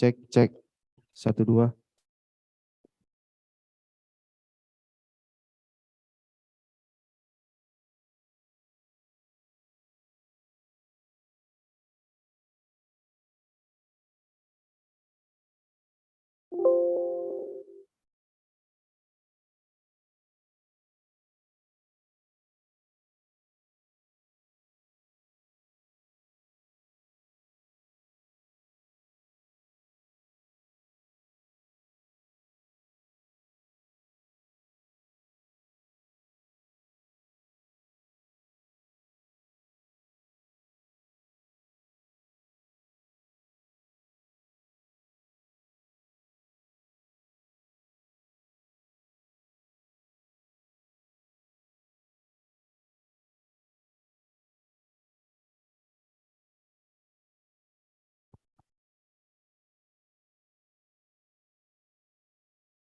Cek 1 2.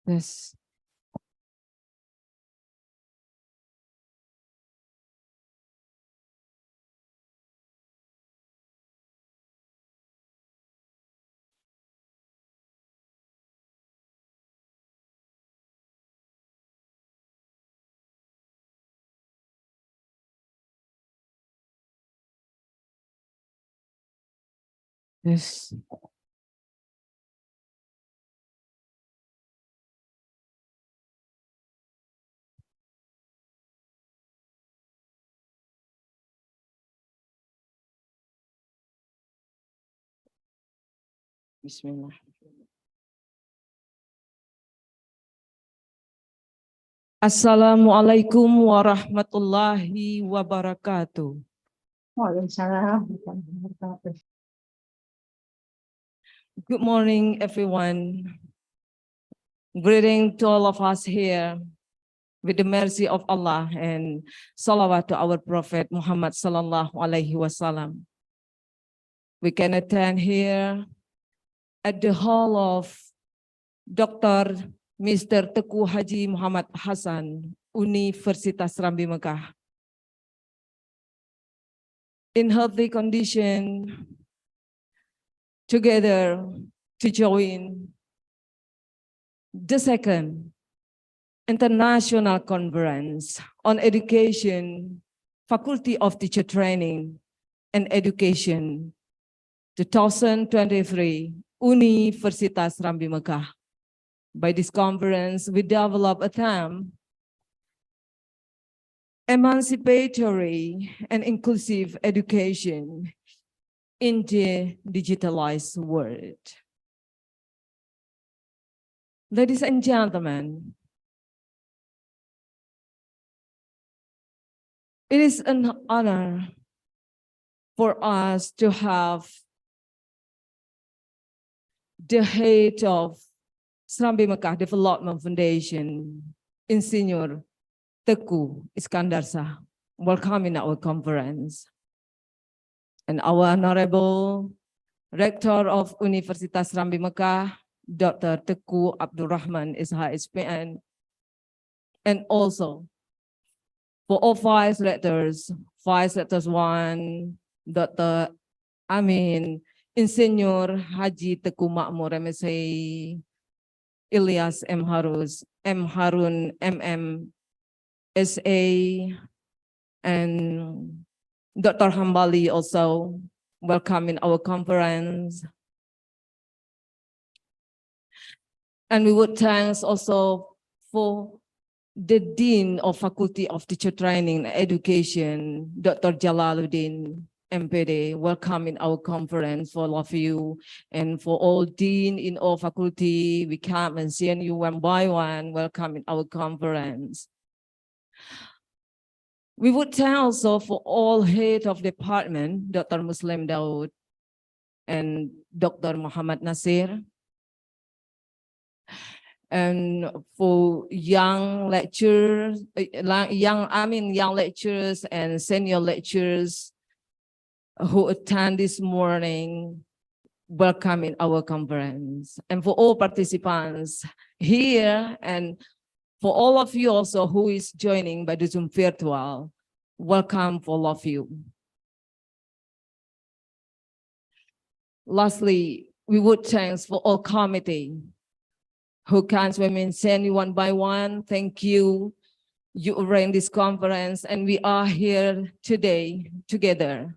Yes. Yes. Bismillah. Assalamualaikum warahmatullahi wabarakatuh. Good morning, everyone. Greeting to all of us here with the mercy of Allah and salawat to our Prophet Muhammad sallallahu alaihi wasallam. We can attend here at the hall of Dr. Mr. Teku Haji Muhammad Hasan, Universitas Rambi Mekah. In healthy condition, together to join the second International Conference on Education, Faculty of Teacher Training and Education 2023, Universitas Rambi Mekah. By this conference, we develop a theme, emancipatory and inclusive education in the digitalized world. Ladies and gentlemen, it is an honor for us to have the head of Rambi Mekah Development Foundation, Insinyur Teku Iskandar Shah, welcome in our conference. And our Honorable Rector of Universitas Rambi Mekah, Dr. Teku Abdul Rahman SHSPN, and also for all Vice Rectors 1, Dr. Amin, Insinyur Haji Teku Makmur MSc Ilyas M. Harun MM SA, and Dr. Hambali also welcome in our conference. And we would thanks also for the Dean of Faculty of Teacher Training and Education, Dr. Jalaluddin, MPD, welcome in our conference for all of you, and for all Dean in all faculty, we come and see you one by one, welcome in our conference. We would thank also for all head of department, Dr. Muslim Daud and Dr. Muhammad Nasir, and for young lecturers, young lecturers and senior lecturers who attend this morning, welcome in our conference. And for all participants here, and for all of you also who is joining by the Zoom virtual, welcome for all of you. Lastly, we would thanks for all committee who comes women send you one by one. Thank you. You arranged this conference and we are here today together.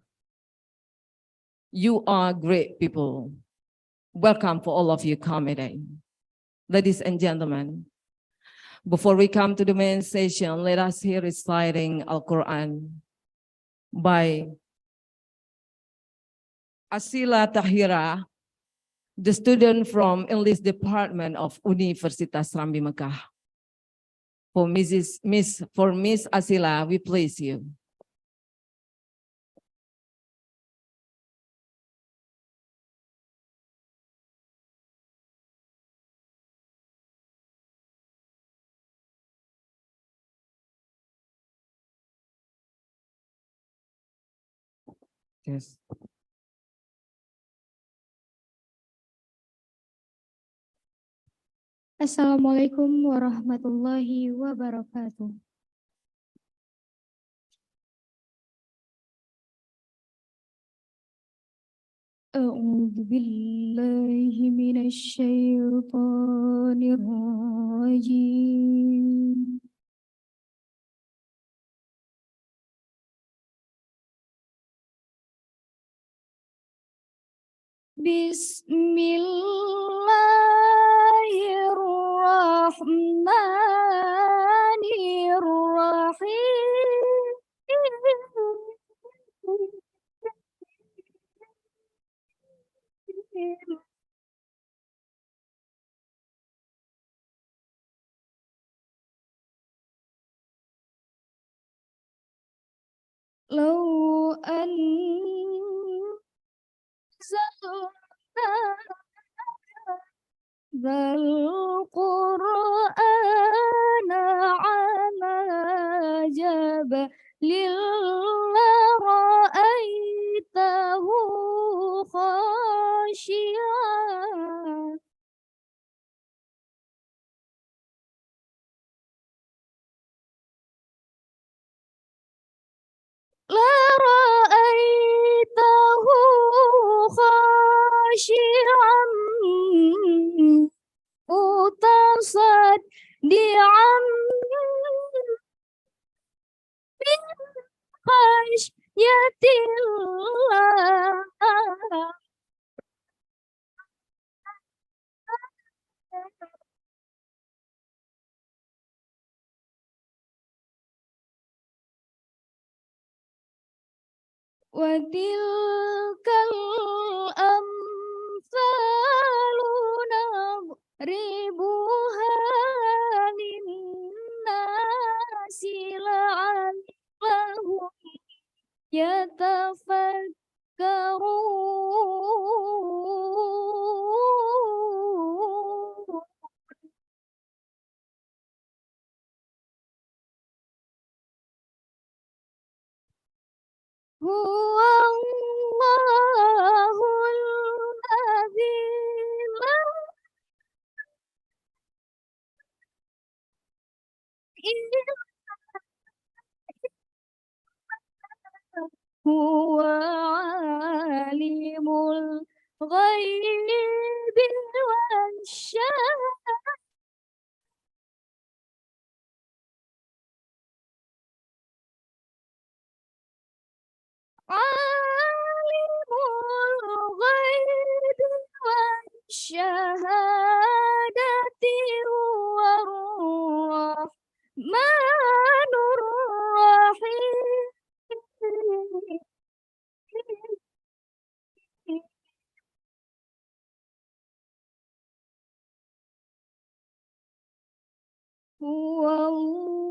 You are great people. Welcome for all of you committee. Ladies and gentlemen, before we come to the main session, let us hear reciting Al-Quran by Asila Tahira, the student from English Department of Universitas Rambi Mekah. For Miss Asila, we please you. Yes. Assalamualaikum warahmatullahi wabarakatuh. A'udzu billahi minasy syaithanir rajim. Bismillahirrahmanirrahim. Law anzalna dzal Qur'ana ala jabalin lara'aitahu khashi'an lara'aitahu khashi'an mutasaddian min khasyatillah. Wa tilkal amsalu nadribuha linnasi la'allahum yatafakkarun. Huwallahul ladzi la ilaha huwa alimul ghaibi wasyahadati. Alimul ghaibi wasyahadati warrahmanur rahim.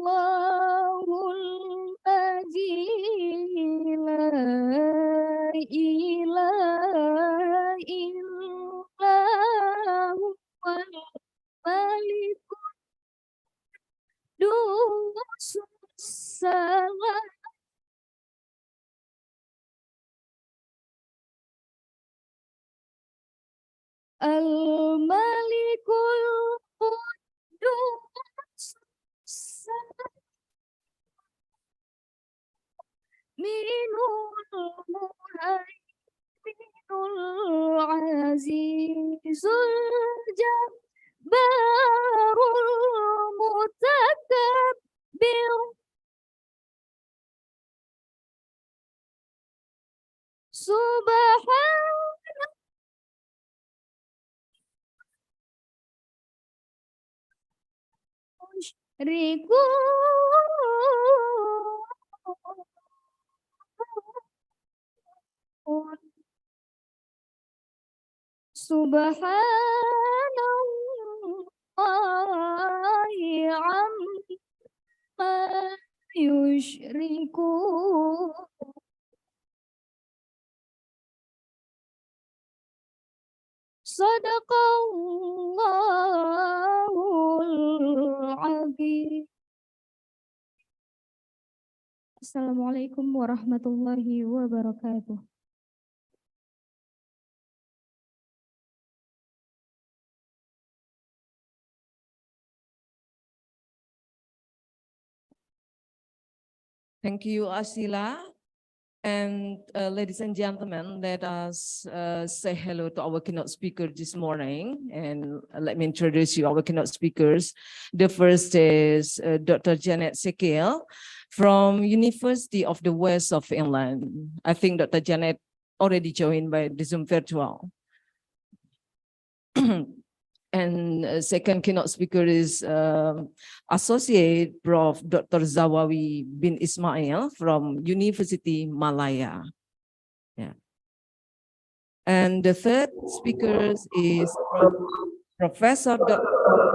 Wallahul ladzi la ilaha illa huwal malikul quddus salam. Al-Malikul Quddus Minul Muhaiminul Aziz يشركون سبحان الله عما يشركون صدق الله العظيم. Assalamualaikum warahmatullahi wabarakatuh. Thank you, Asila. And ladies and gentlemen, let us say hello to our keynote speaker this morning. And let me introduce you our keynote speakers. The first is Dr. Janet Sekil from University of the West of England. I think Dr. Janet already joined by the Zoom virtual. And second keynote speaker is Associate Prof. Dr. Zawawi bin Ismail from University Malaya. Yeah. And the third speaker is Professor Dr.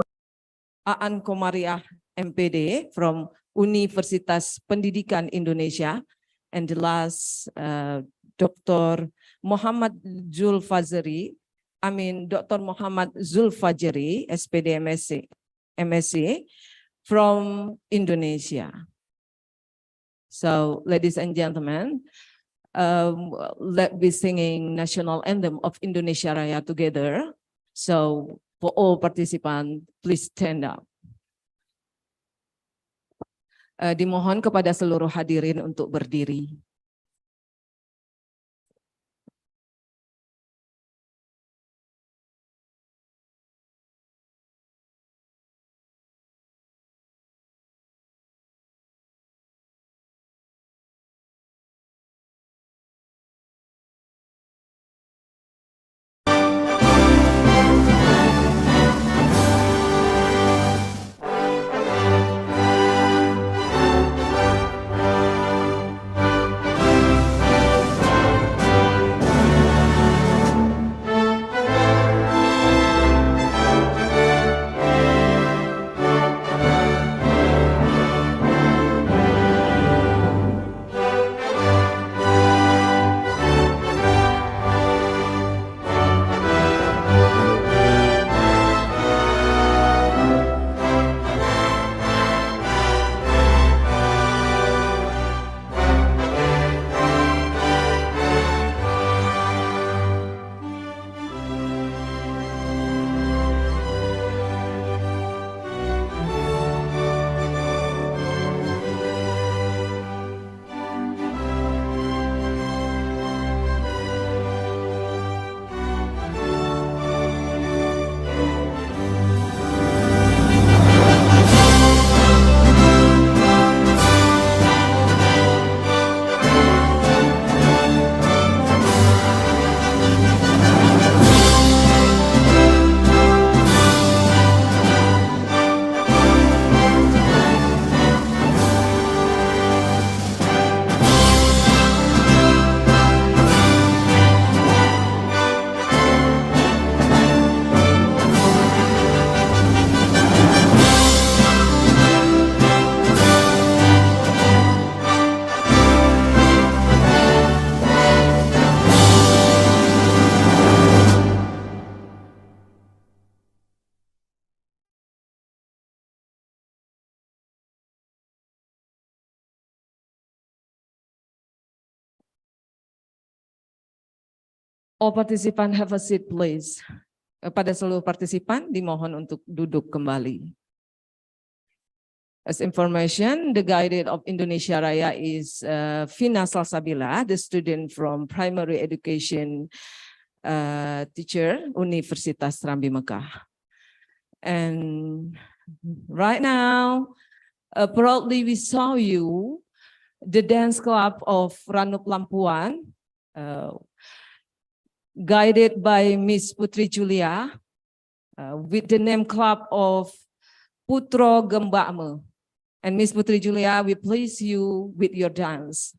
Aan Komariah, MPD from Universitas Pendidikan Indonesia. And the last, Dr. Muhammad Zulfazari, Dr. Muhammad Zulfajri, SPD MSc from Indonesia. So, ladies and gentlemen, let's be singing national anthem of Indonesia Raya together. So, for all participants, please stand up. Dimohon kepada seluruh hadirin untuk berdiri. All participants have a seat, please. Pada seluruh partisipan dimohon untuk duduk kembali. As information, the guide of Indonesia Raya is Vina Salsabila, the student from primary education teacher, Universitas Rambi Mekah. And right now, proudly we saw you, the dance club of Ranup Lampuan, guided by Miss Putri Julia, with the name club of Putro Gembakme. And Miss Putri Julia, we please you with your dance.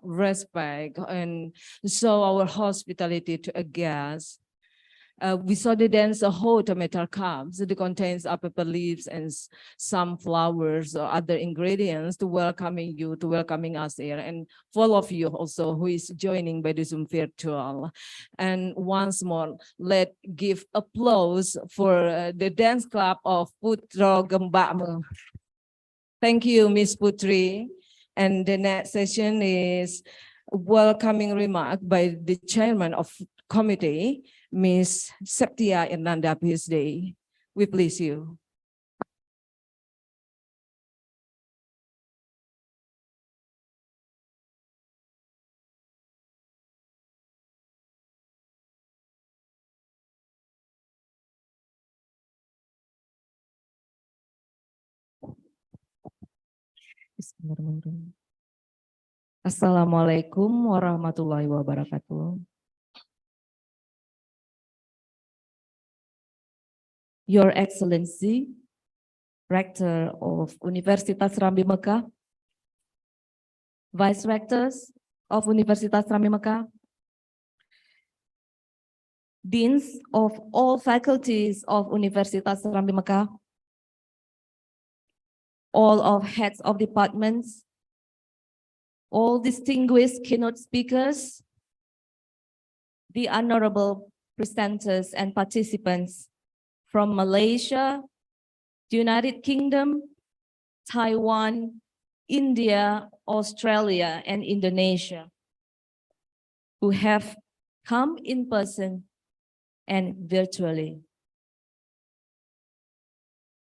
Respect and show our hospitality to a guest. We saw the dance a whole tomato cups. It contains pepper leaves and some flowers or other ingredients to welcoming us here, and all of you also who is joining by the Zoom virtual. And once more, let's give applause for the dance club of Putro Gembakmu. Thank you, Miss Putri. And the next session is welcoming remark by the chairman of committee, Miss Septia Hernanda Pisday. We please you. Bismillahirrahmanirrahim. Assalamualaikum warahmatullahi wabarakatuh. Your Excellency, Rector of Universitas Rambi Mekah, Vice Rectors of Universitas Rambi Mekah, Deans of all faculties of Universitas Rambi Mekah, all of heads of departments, all distinguished keynote speakers, the honorable presenters and participants from Malaysia, the United Kingdom, Taiwan, India, Australia, and Indonesia, who have come in person and virtually.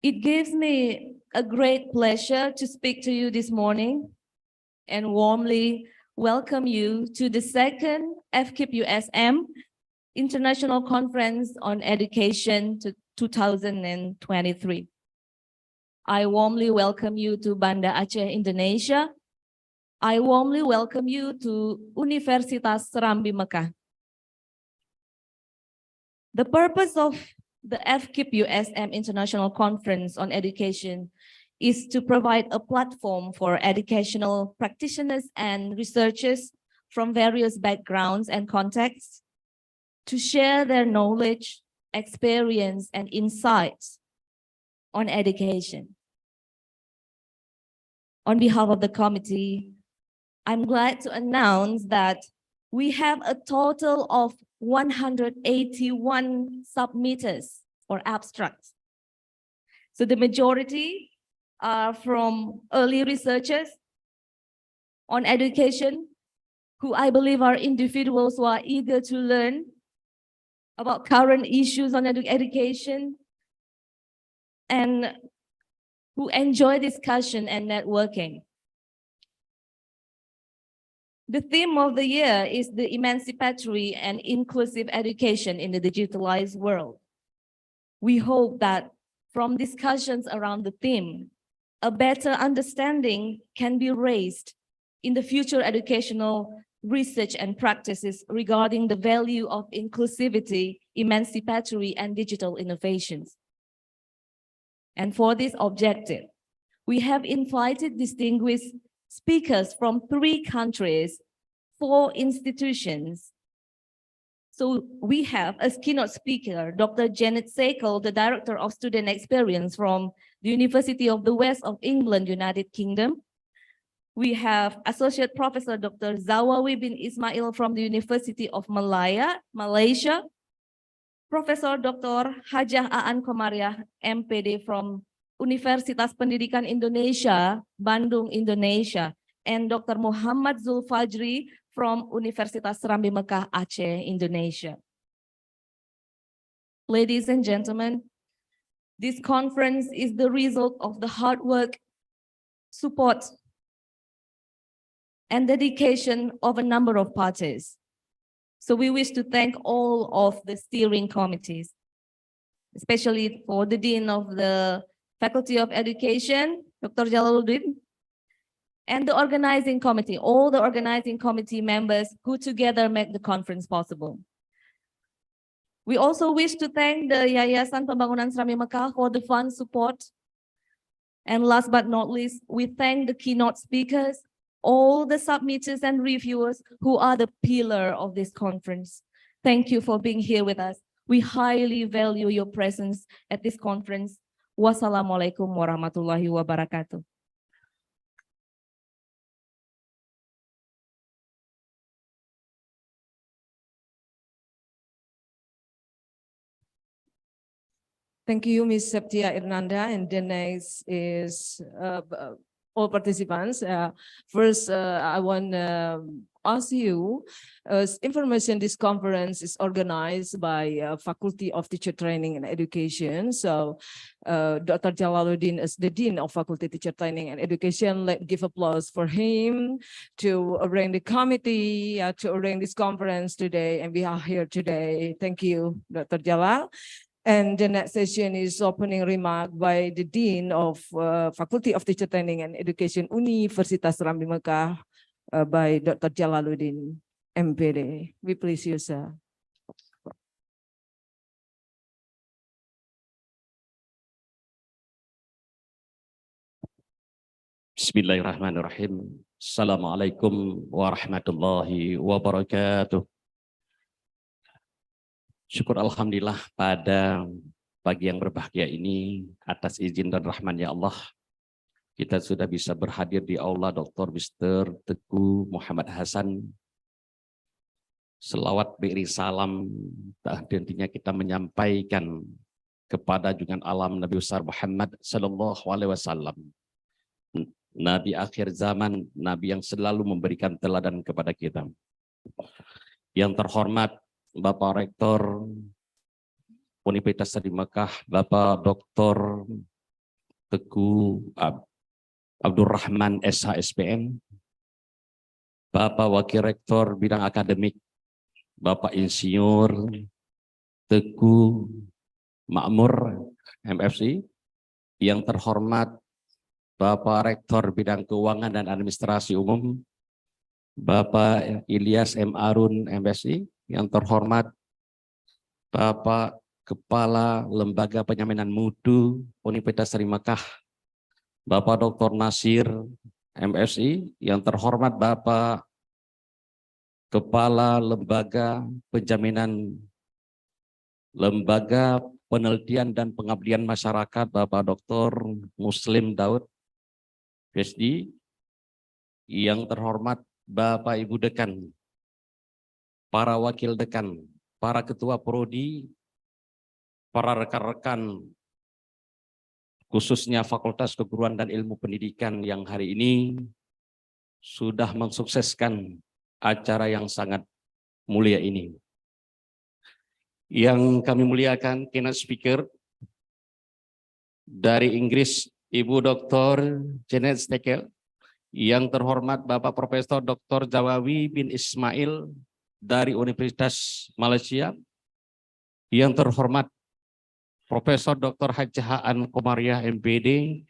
It gives me a great pleasure to speak to you this morning and warmly welcome you to the second FKIP-USM International Conference on Education 2023. I warmly welcome you to Banda Aceh, Indonesia. I warmly welcome you to Universitas Rambi Mekah. The purpose of the FKIP-USM International Conference on Education is to provide a platform for educational practitioners and researchers from various backgrounds and contexts to share their knowledge, experience, and insights on education. On behalf of the committee, I'm glad to announce that we have a total of 181 submitters or abstracts. So the majority are from early researchers on education, who I believe are individuals who are eager to learn about current issues on education and who enjoy discussion and networking. The theme of the year is the emancipatory and inclusive education in the digitalized world. We hope that from discussions around the theme, a better understanding can be raised in the future educational research and practices regarding the value of inclusivity, emancipatory, and digital innovations. And for this objective, we have invited distinguished speakers from 3 countries, 4 institutions. So we have as keynote speaker, Dr. Janet Sekel, the Director of Student Experience from the University of the West of England, United Kingdom. We have Associate Professor Dr. Zawawi bin Ismail from the University of Malaysia. Professor Dr. Hajah Aan Komariah, MPD from Universitas Pendidikan Indonesia, Bandung, Indonesia, and Dr. Muhammad Zulfajri from Universitas Rambi Mekah, Aceh, Indonesia. Ladies and gentlemen, this conference is the result of the hard work, support, and dedication of a number of parties. So we wish to thank all of the steering committees, especially for the Dean of the Faculty of Education, Dr. Jalaluddin, and the organizing committee, all the organizing committee members who together make the conference possible. We also wish to thank the Yayasan Pembangunan Rambi Mekah for the fund support. And last but not least, we thank the keynote speakers, all the submitters and reviewers who are the pillar of this conference. Thank you for being here with us. We highly value your presence at this conference. Wassalamualaikum warahmatullahi wabarakatuh. Thank you, Ms. Septia Irnanda. And the next is all participants. First, I want to ask you, information this conference is organized by Faculty of Teacher Training and Education. So Dr. Jalaluddin is the Dean of Faculty Teacher Training and Education. Let's give applause for him to arrange the committee, to arrange this conference today. And we are here today. Thank you, Dr. Jalal. And the next session is opening remark by the Dean of Faculty of Teacher Training and Education Universitas Rambi Mekah by Dr. Jalaluddin, MPD. We please you, sir. Bismillahirrahmanirrahim. Assalamualaikum warahmatullahi wabarakatuh. Syukur alhamdulillah pada pagi yang berbahagia ini atas izin dan rahman-Nya Allah kita sudah bisa berhadir di aula Dr. Mr. Teguh Muhammad Hasan. Selawat beri salam tak henti-hentinya kita menyampaikan kepada junjungan alam Nabi besar Muhammad sallallahu alaihi wasallam. Nabi akhir zaman, Nabi yang selalu memberikan teladan kepada kita. Yang terhormat Bapak Rektor Universitas di Mekah, Bapak Dr. Teguh Abdurrahman SH SPM, Bapak Wakil Rektor Bidang Akademik, Bapak Insinyur Teguh Makmur MFC, yang terhormat Bapak Rektor Bidang Keuangan dan Administrasi Umum, Bapak Ilyas M. Arun MSI, yang terhormat Bapak Kepala Lembaga Penyaminan Mutu Universitas Sri Mekah, Bapak Dr. Nasir MSI, yang terhormat Bapak Kepala Lembaga Lembaga Penelitian dan Pengabdian Masyarakat, Bapak Dr. Muslim Daud PhD, yang terhormat Bapak Ibu Dekan, para Wakil Dekan, para Ketua Prodi, para rekan-rekan khususnya Fakultas Keguruan dan Ilmu Pendidikan yang hari ini sudah mensukseskan acara yang sangat mulia ini. Yang kami muliakan keynote speaker dari Inggris, Ibu Dr. Janet Stekel, yang terhormat Bapak Profesor Dr. Jawawi bin Ismail dari Universitas Malaysia, yang terhormat Profesor Dr. Hajjahaan Komariah MPD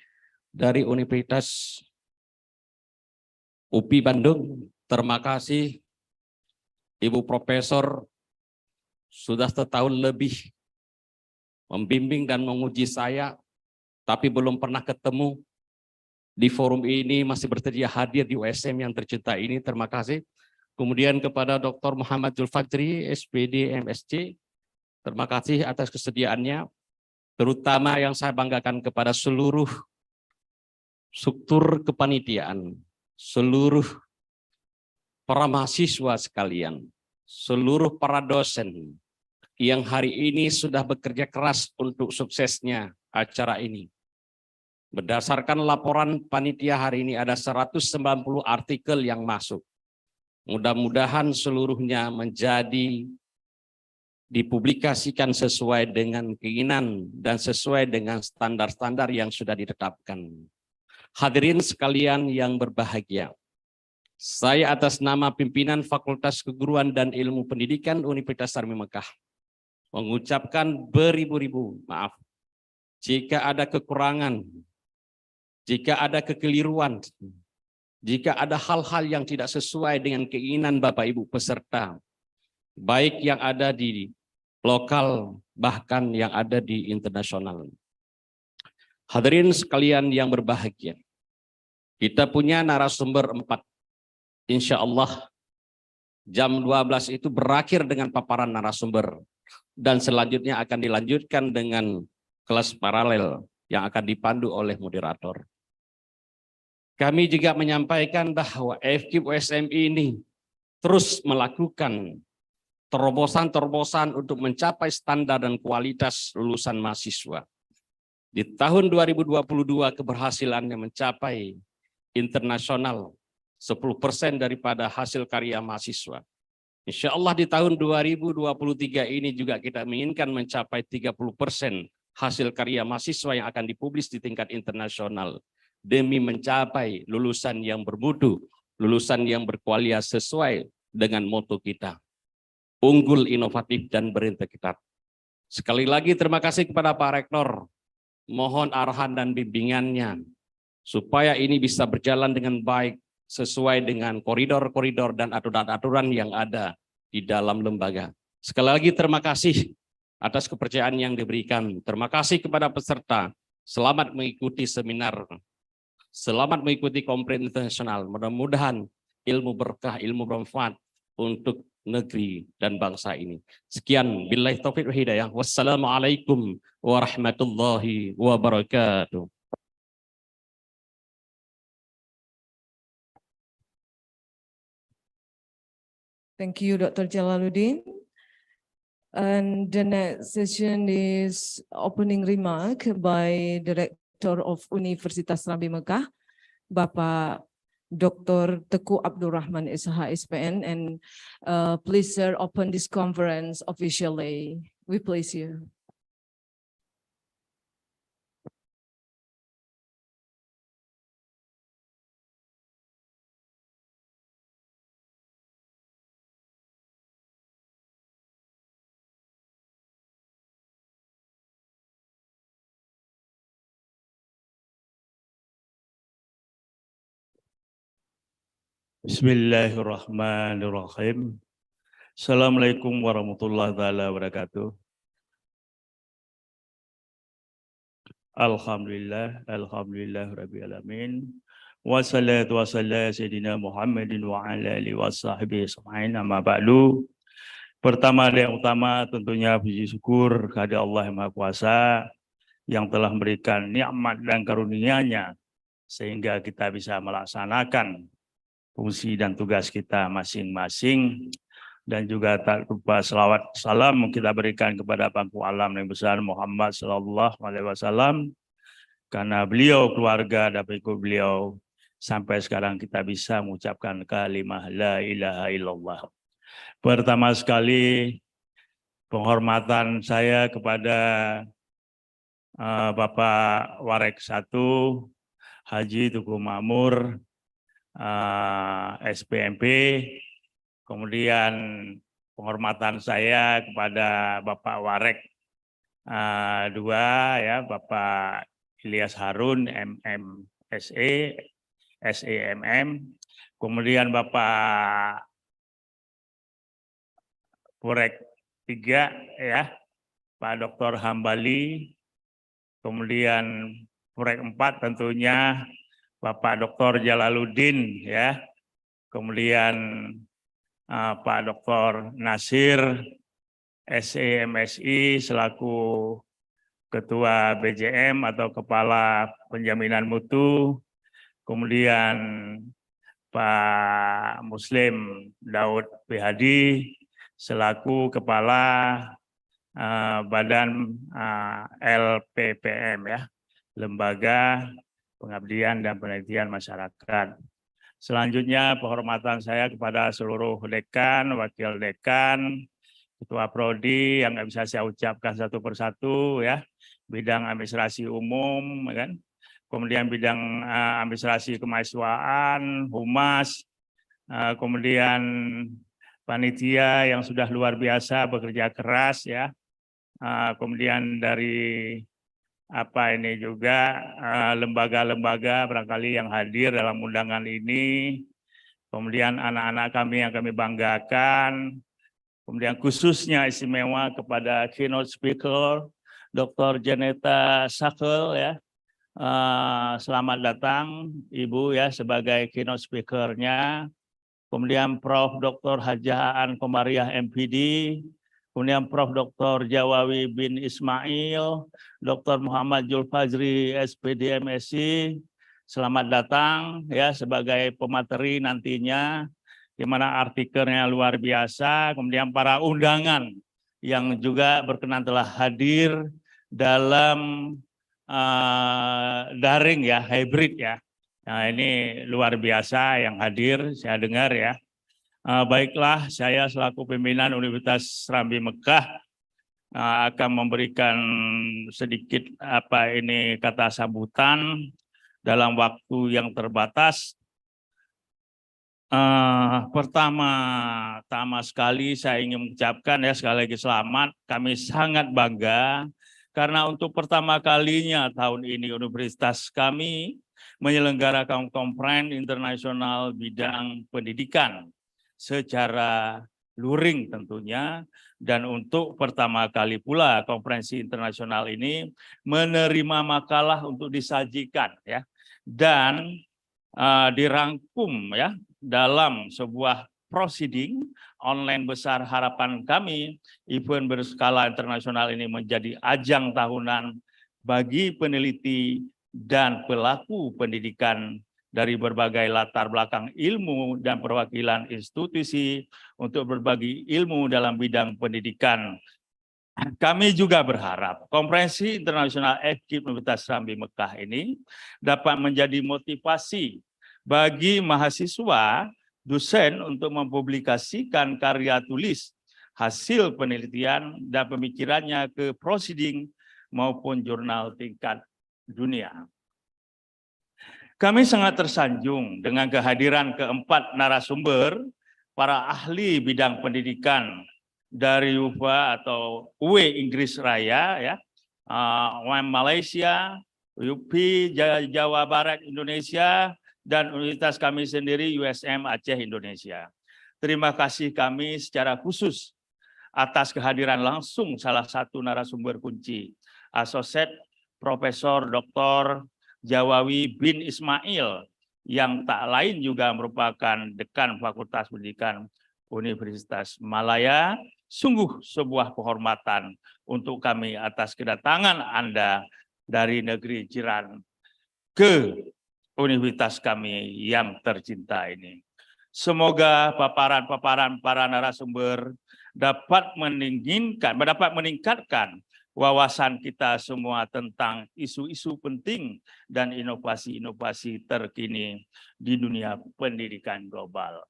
dari Universitas UPI Bandung. Terima kasih Ibu Profesor sudah setahun lebih membimbing dan menguji saya, tapi belum pernah ketemu di forum ini, masih bersedia hadir di USM yang tercinta ini. Terima kasih. Kemudian kepada Dr. Muhammad Zulfadri, SPD MSc, terima kasih atas kesediaannya. Terutama yang saya banggakan kepada seluruh struktur kepanitiaan, seluruh para mahasiswa sekalian, seluruh para dosen yang hari ini sudah bekerja keras untuk suksesnya acara ini. Berdasarkan laporan panitia hari ini ada 190 artikel yang masuk. Mudah-mudahan seluruhnya menjadi dipublikasikan sesuai dengan keinginan dan sesuai dengan standar-standar yang sudah ditetapkan. Hadirin sekalian yang berbahagia, saya atas nama pimpinan Fakultas Keguruan dan Ilmu Pendidikan Universitas Rambi Mekah mengucapkan beribu-ribu maaf jika ada kekurangan, jika ada kekeliruan, jika ada hal-hal yang tidak sesuai dengan keinginan Bapak Ibu peserta, baik yang ada di lokal bahkan yang ada di internasional. Hadirin sekalian yang berbahagia, kita punya narasumber 4. Insya Allah jam 12 itu berakhir dengan paparan narasumber dan selanjutnya akan dilanjutkan dengan kelas paralel yang akan dipandu oleh moderator. Kami juga menyampaikan bahwa FKIP-USM ini terus melakukan terobosan-terobosan untuk mencapai standar dan kualitas lulusan mahasiswa. Di tahun 2022 keberhasilannya mencapai internasional 10% daripada hasil karya mahasiswa. Insya Allah di tahun 2023 ini juga kita menginginkan mencapai 30% hasil karya mahasiswa yang akan dipublis di tingkat internasional demi mencapai lulusan yang bermutu, lulusan yang berkualitas sesuai dengan moto kita, unggul, inovatif, dan berintegritas. Sekali lagi terima kasih kepada Pak Rektor. Mohon arahan dan bimbingannya supaya ini bisa berjalan dengan baik sesuai dengan koridor-koridor dan aturan-aturan yang ada di dalam lembaga. Sekali lagi terima kasih atas kepercayaan yang diberikan. Terima kasih kepada peserta. Selamat mengikuti seminar. Selamat mengikuti konferensi internasional. Mudah-mudahan ilmu berkah, ilmu bermanfaat untuk negeri dan bangsa ini. Sekian, billahi taufiq wal hidayah. Wassalamualaikum warahmatullahi wabarakatuh. Thank you, Dr. Jalaluddin. And the next session is opening remark by Director of Universitas Rambi Mekah, Bapak Dr. Teguh Abdul Rahman SH SPN, and please sir open this conference officially. We please you. Bismillahirrahmanirrahim. Assalamualaikum warahmatullahi wabarakatuh. Alhamdulillah rabbil alamin. Wassalatu wassalamu sayyidina Muhammadin wa ala alihi washabihi ajmain. Amma ba'du. Pertama dan yang utama tentunya puji syukur kepada Allah Yang Maha Kuasa yang telah memberikan nikmat dan karunia-Nya sehingga kita bisa melaksanakan fungsi dan tugas kita masing-masing, dan juga tak lupa selawat salam kita berikan kepada pangku alam yang besar Muhammad sallallahu alaihi wasallam, karena beliau, keluarga dan pengikut beliau sampai sekarang kita bisa mengucapkan kalimat la ilaha illallah. Pertama sekali penghormatan saya kepada Bapak Warek 1 Haji Tugu Makmur SPMP, kemudian penghormatan saya kepada Bapak Warek 2 ya, Bapak Ilyas Harun MMSE SEMM, kemudian Bapak Warek 3 ya, Pak Dr. Hambali, kemudian Warek 4 tentunya Bapak Dr. Jalaluddin ya, kemudian Pak Dr. Nasir SEMSI selaku Ketua BJM atau Kepala Penjaminan Mutu, kemudian Pak Muslim Daud PhD selaku Kepala Badan LPPM ya, Lembaga Pengabdian dan Penelitian Masyarakat. Selanjutnya penghormatan saya kepada seluruh dekan, wakil dekan, ketua prodi yang nggak bisa saya ucapkan satu persatu ya, bidang administrasi umum, kan, kemudian bidang administrasi kemahasiswaan, humas, kemudian panitia yang sudah luar biasa bekerja keras ya, kemudian dari ini juga lembaga-lembaga barangkali yang hadir dalam undangan ini, kemudian anak-anak kami yang kami banggakan, kemudian khususnya istimewa kepada keynote speaker Dr. Janeta Sakel ya, selamat datang Ibu ya sebagai keynote speaker-nya, kemudian Prof. Dr. Hajah Aan Komariah MPD, kemudian Prof. Dr. Jawawi bin Ismail, Dr. Muhammad Julfazri SPD MSc, selamat datang ya sebagai pemateri nantinya, di mana artikelnya luar biasa, kemudian para undangan yang juga berkenan telah hadir dalam daring ya, hybrid ya. Nah ini luar biasa yang hadir, saya dengar ya. Baiklah, saya selaku pimpinan Universitas Rambi Mekah akan memberikan sedikit kata sambutan dalam waktu yang terbatas. Pertama sekali saya ingin mengucapkan ya sekali lagi selamat. Kami sangat bangga karena untuk pertama kalinya tahun ini universitas kami menyelenggarakan konferensi internasional bidang pendidikan secara luring tentunya, dan untuk pertama kali pula konferensi internasional ini menerima makalah untuk disajikan ya, dan dirangkum ya dalam sebuah proceeding online besar. Harapan kami event berskala internasional ini menjadi ajang tahunan bagi peneliti dan pelaku pendidikan dari berbagai latar belakang ilmu dan perwakilan institusi untuk berbagi ilmu dalam bidang pendidikan. Kami juga berharap konferensi internasional FKIP Universitas Serambi Mekah ini dapat menjadi motivasi bagi mahasiswa, dosen untuk mempublikasikan karya tulis, hasil penelitian dan pemikirannya ke proceeding maupun jurnal tingkat dunia. Kami sangat tersanjung dengan kehadiran keempat narasumber, para ahli bidang pendidikan dari UVA atau UE Inggris Raya, ya, UM Malaysia, UP Jawa Barat Indonesia, dan universitas kami sendiri USM Aceh Indonesia. Terima kasih kami secara khusus atas kehadiran langsung salah satu narasumber kunci, Asosiat Profesor Dr. Jawawi bin Ismail, yang tak lain juga merupakan Dekan Fakultas Pendidikan Universitas Malaya. Sungguh sebuah kehormatan untuk kami atas kedatangan Anda dari negeri jiran ke universitas kami yang tercinta ini. Semoga paparan-paparan para narasumber dapat meningkatkan wawasan kita semua tentang isu-isu penting dan inovasi-inovasi terkini di dunia pendidikan global.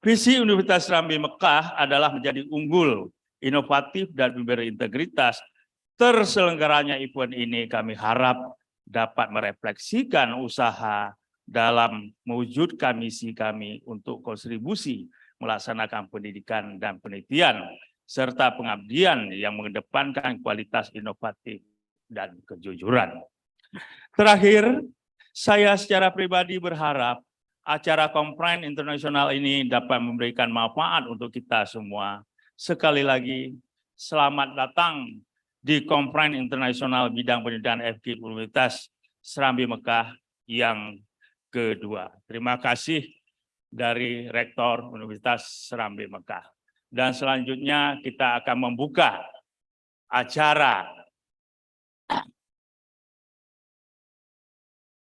Visi Universitas Serambi Mekah adalah menjadi unggul, inovatif, dan berintegritas. Terselenggaranya event ini kami harap dapat merefleksikan usaha dalam mewujudkan misi kami untuk kontribusi melaksanakan pendidikan dan penelitian, serta pengabdian yang mengedepankan kualitas inovatif dan kejujuran. Terakhir, saya secara pribadi berharap acara konferensi internasional ini dapat memberikan manfaat untuk kita semua. Sekali lagi, selamat datang di konferensi internasional bidang pendidikan FKIP Universitas Serambi Mekah yang kedua. Terima kasih dari Rektor Universitas Serambi Mekah. Dan selanjutnya kita akan membuka acara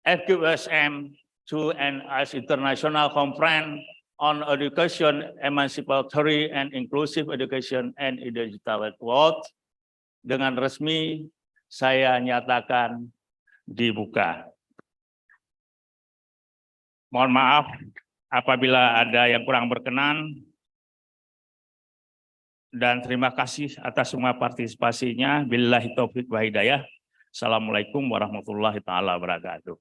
FKIP-USM ICE International Conference on Education, Emancipatory and Inclusive Education and in the Digital World. Dengan resmi saya nyatakan dibuka. Mohon maaf apabila ada yang kurang berkenan, dan terima kasih atas semua partisipasinya. Billahi taufik wa hidayah. Assalamualaikum warahmatullahi taala wabarakatuh.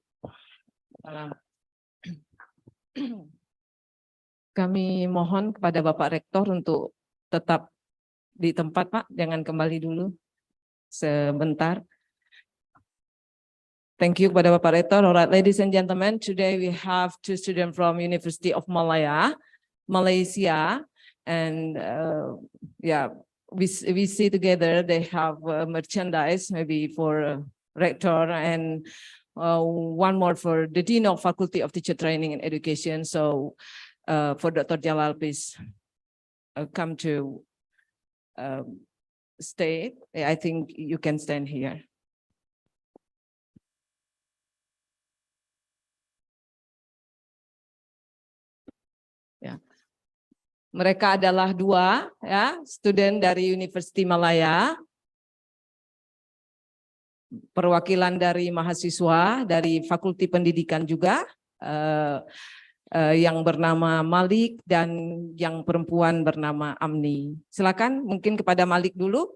Kami mohon kepada Bapak Rektor untuk tetap di tempat, Pak, jangan kembali dulu sebentar. Thank you kepada Bapak Rektor. Alright, ladies and gentlemen, today we have two students from University of Malaya, Malaysia, and yeah, we see together they have merchandise maybe for Rector and one more for the Dean of Faculty of Teacher Training and Education. So for Dr. Jalal, please come to stay. I think you can stand here. Ya. Mereka adalah dua ya, student dari University Malaya. Perwakilan dari mahasiswa dari Fakulti Pendidikan juga yang bernama Malik dan yang perempuan bernama Amni. Silakan mungkin kepada Malik dulu.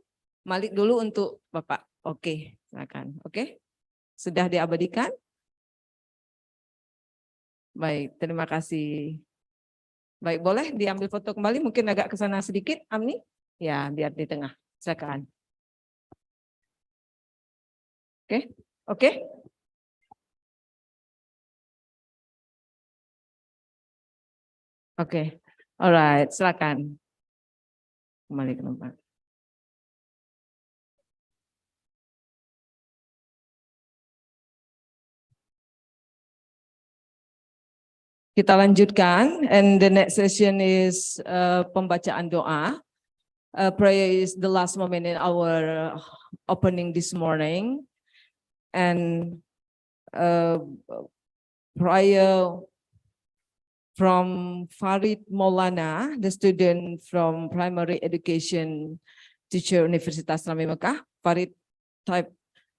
Malik dulu untuk Bapak. Oke, silakan. Oke. Sudah diabadikan? Baik, terima kasih. Baik, boleh diambil foto kembali, mungkin agak ke sana sedikit, Amni? Ya, biar di tengah. Silakan. Oke, oke. Oke, alright, silakan. Kembali ke tempat. Kita lanjutkan, and the next session is pembacaan doa. Prayer is the last moment in our opening this morning, and prayer from Farid Maulana, the student from primary education teacher Universitas Islam Mekah. Farid, type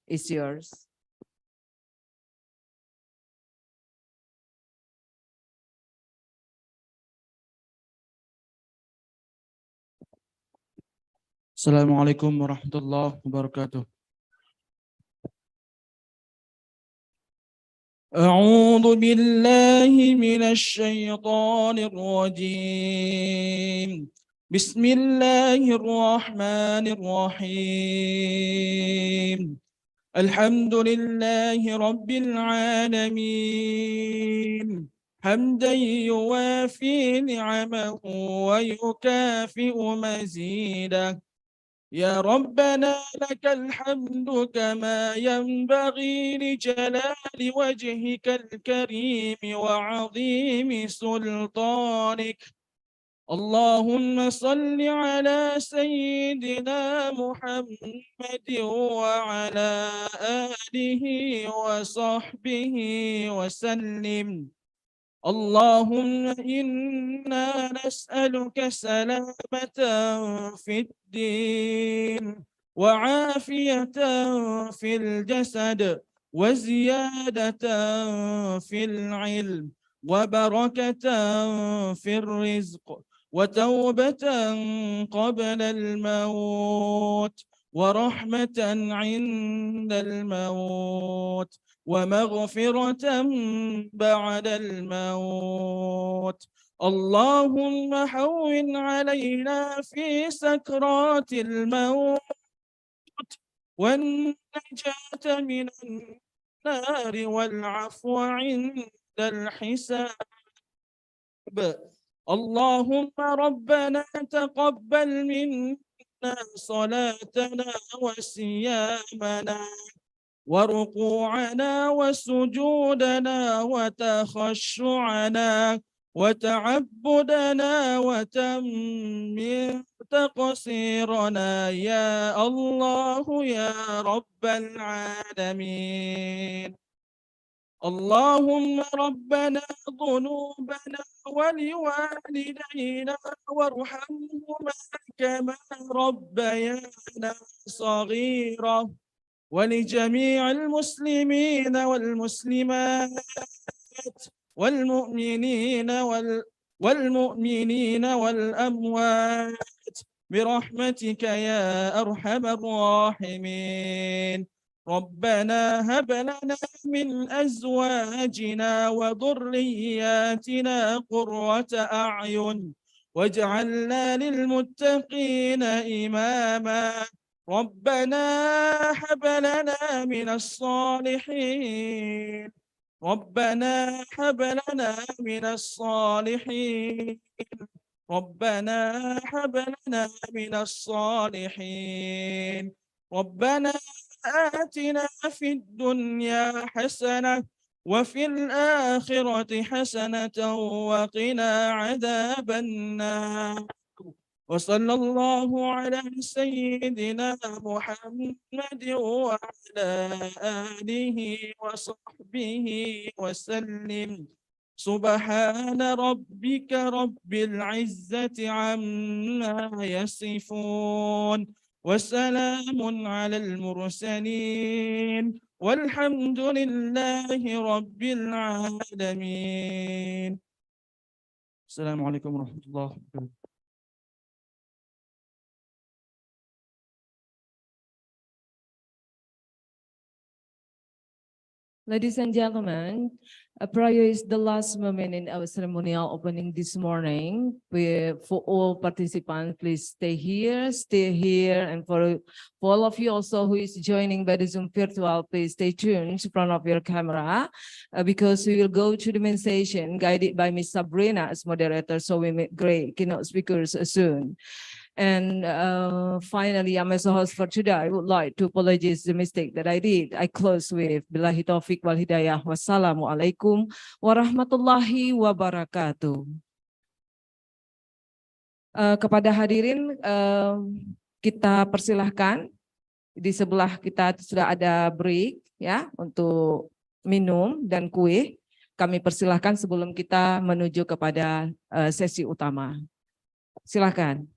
is yours. Assalamualaikum warahmatullahi wabarakatuh. أعوذ بالله من الشيطان الرجيم. بسم الله الرحمن الرحيم. الحمد لله رب العالمين حمدا يوافي نعمه ويكافئ مزيده. يا ربنا لك الحمد كما ينبغي لجلال وجهك الكريم وعظيم سلطانك. اللهم صل على سيدنا محمد وعلى آله وصحبه وسلم. اللهم إنا نسألك سلامة في الدين وعافية في الجسد وزيادة في العلم وبركة في الرزق وتوبة قبل الموت ورحمة عند الموت ومغفرة بعد الموت. اللهم هون علينا في سكرات الموت والنجاة من النار والعفو عند الحساب. اللهم ربنا تقبل منا صلاتنا وصيامنا وركوعنا وسجودنا وتخشعنا وتعبدنا وتمم تقصيرنا يا الله يا رب العالمين. اللهم ربنا ذنوبنا ولوالدينا وارحمهما كما ربيانا صغيرا ولجميع المسلمين والمسلمات والمؤمنين والأموات برحمتك يا أرحم الراحمين. ربنا هب لنا من أزواجنا وذرياتنا قرة أعين واجعلنا للمتقين إماما. ربنا هب لنا من الصالحين. ربنا هب لنا من الصالحين. ربنا هب لنا من الصالحين. ربنا آتنا في الدنيا حسنة وفي الآخرة حسنة وقنا عذاب النار. وصلى الله على سيدنا محمد وعلى آله وصحبه وسلم. سبحان ربك رب العزة عما يصفون وسلام على المرسلين والحمد لله رب العالمين. السلام عليكم ورحمة الله وبركاته. Ladies and gentlemen, prayer is the last moment in our ceremonial opening this morning. For all participants, please stay here, and for all of you also who is joining by the Zoom virtual, please stay tuned in front of your camera because we will go to the main session guided by Ms. Sabrina as moderator. So we meet great keynote speakers soon. And finally, I'm as a host for today. I would like to apologize the mistake that I did. I close with Billahi taufiq wal hidayah. Wassalamualaikum warahmatullahi wabarakatuh. Kepada hadirin, kita persilahkan. Di sebelah kita sudah ada break ya untuk minum dan kue. Kami persilahkan sebelum kita menuju kepada sesi utama. Silakan.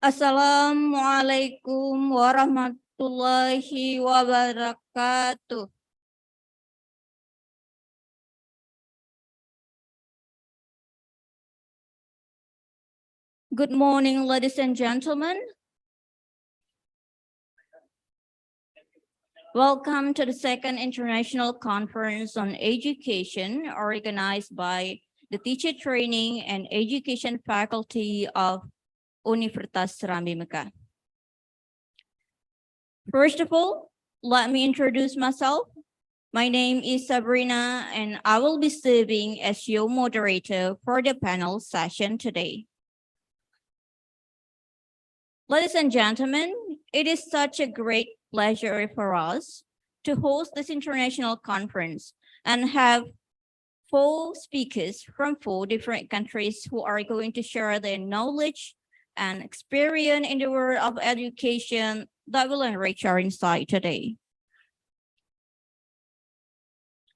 Assalamualaikum warahmatullahi wabarakatuh. Good morning, ladies and gentlemen. Welcome to the second International Conference on Education organized by the Teacher Training and Education Faculty of Universitas Serambi Mekah. First of all, let me introduce myself. My name is Sabrina, and I will be serving as your moderator for the panel session today. Ladies and gentlemen, it is such a great pleasure for us to host this international conference and have 4 speakers from 4 different countries who are going to share their knowledge and experience in the world of education that will enrich our insight today.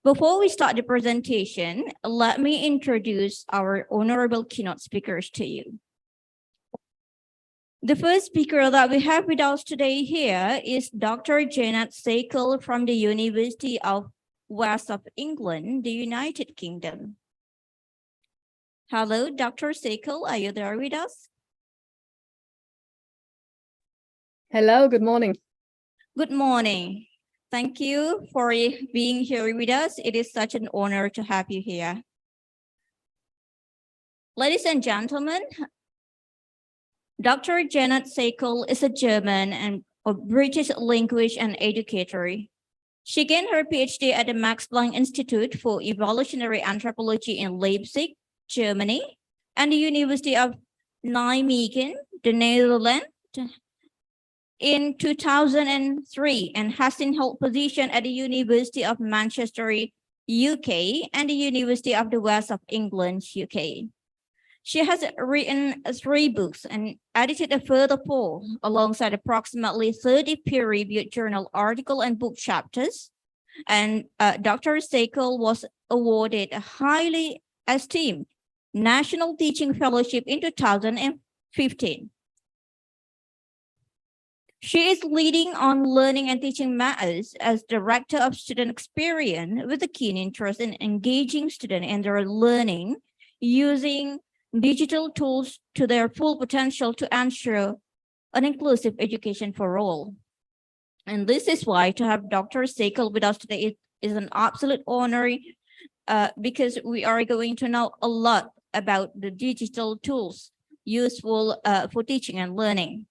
Before we start the presentation, let me introduce our honorable keynote speakers to you. The first speaker that we have with us today here is Dr. Janet Seikel from the University of West of England, the United Kingdom. Hello, Dr. Seikel, are you there with us? Hello, good morning. Good morning. Thank you for being here with us. It is such an honor to have you here. Ladies and gentlemen, Dr. Janet Seikel is a German and a British linguist and educator. She gained her PhD at the Max Planck Institute for Evolutionary Anthropology in Leipzig, Germany, and the University of Nijmegen, the Netherlands, in 2003, and has since held position at the University of Manchester, UK, and the University of the West of England, UK. She has written 3 books and edited a further 4, alongside approximately 30 peer-reviewed journal article and book chapters. And Dr. Seikel was awarded a highly esteemed National Teaching Fellowship in 2015. She is leading on learning and teaching matters as Director of Student Experience, with a keen interest in engaging students in their learning using digital tools to their full potential to ensure an inclusive education for all. And this is why to have Dr. Seikel with us today is an absolute honor, because we are going to know a lot about the digital tools useful for teaching and learning.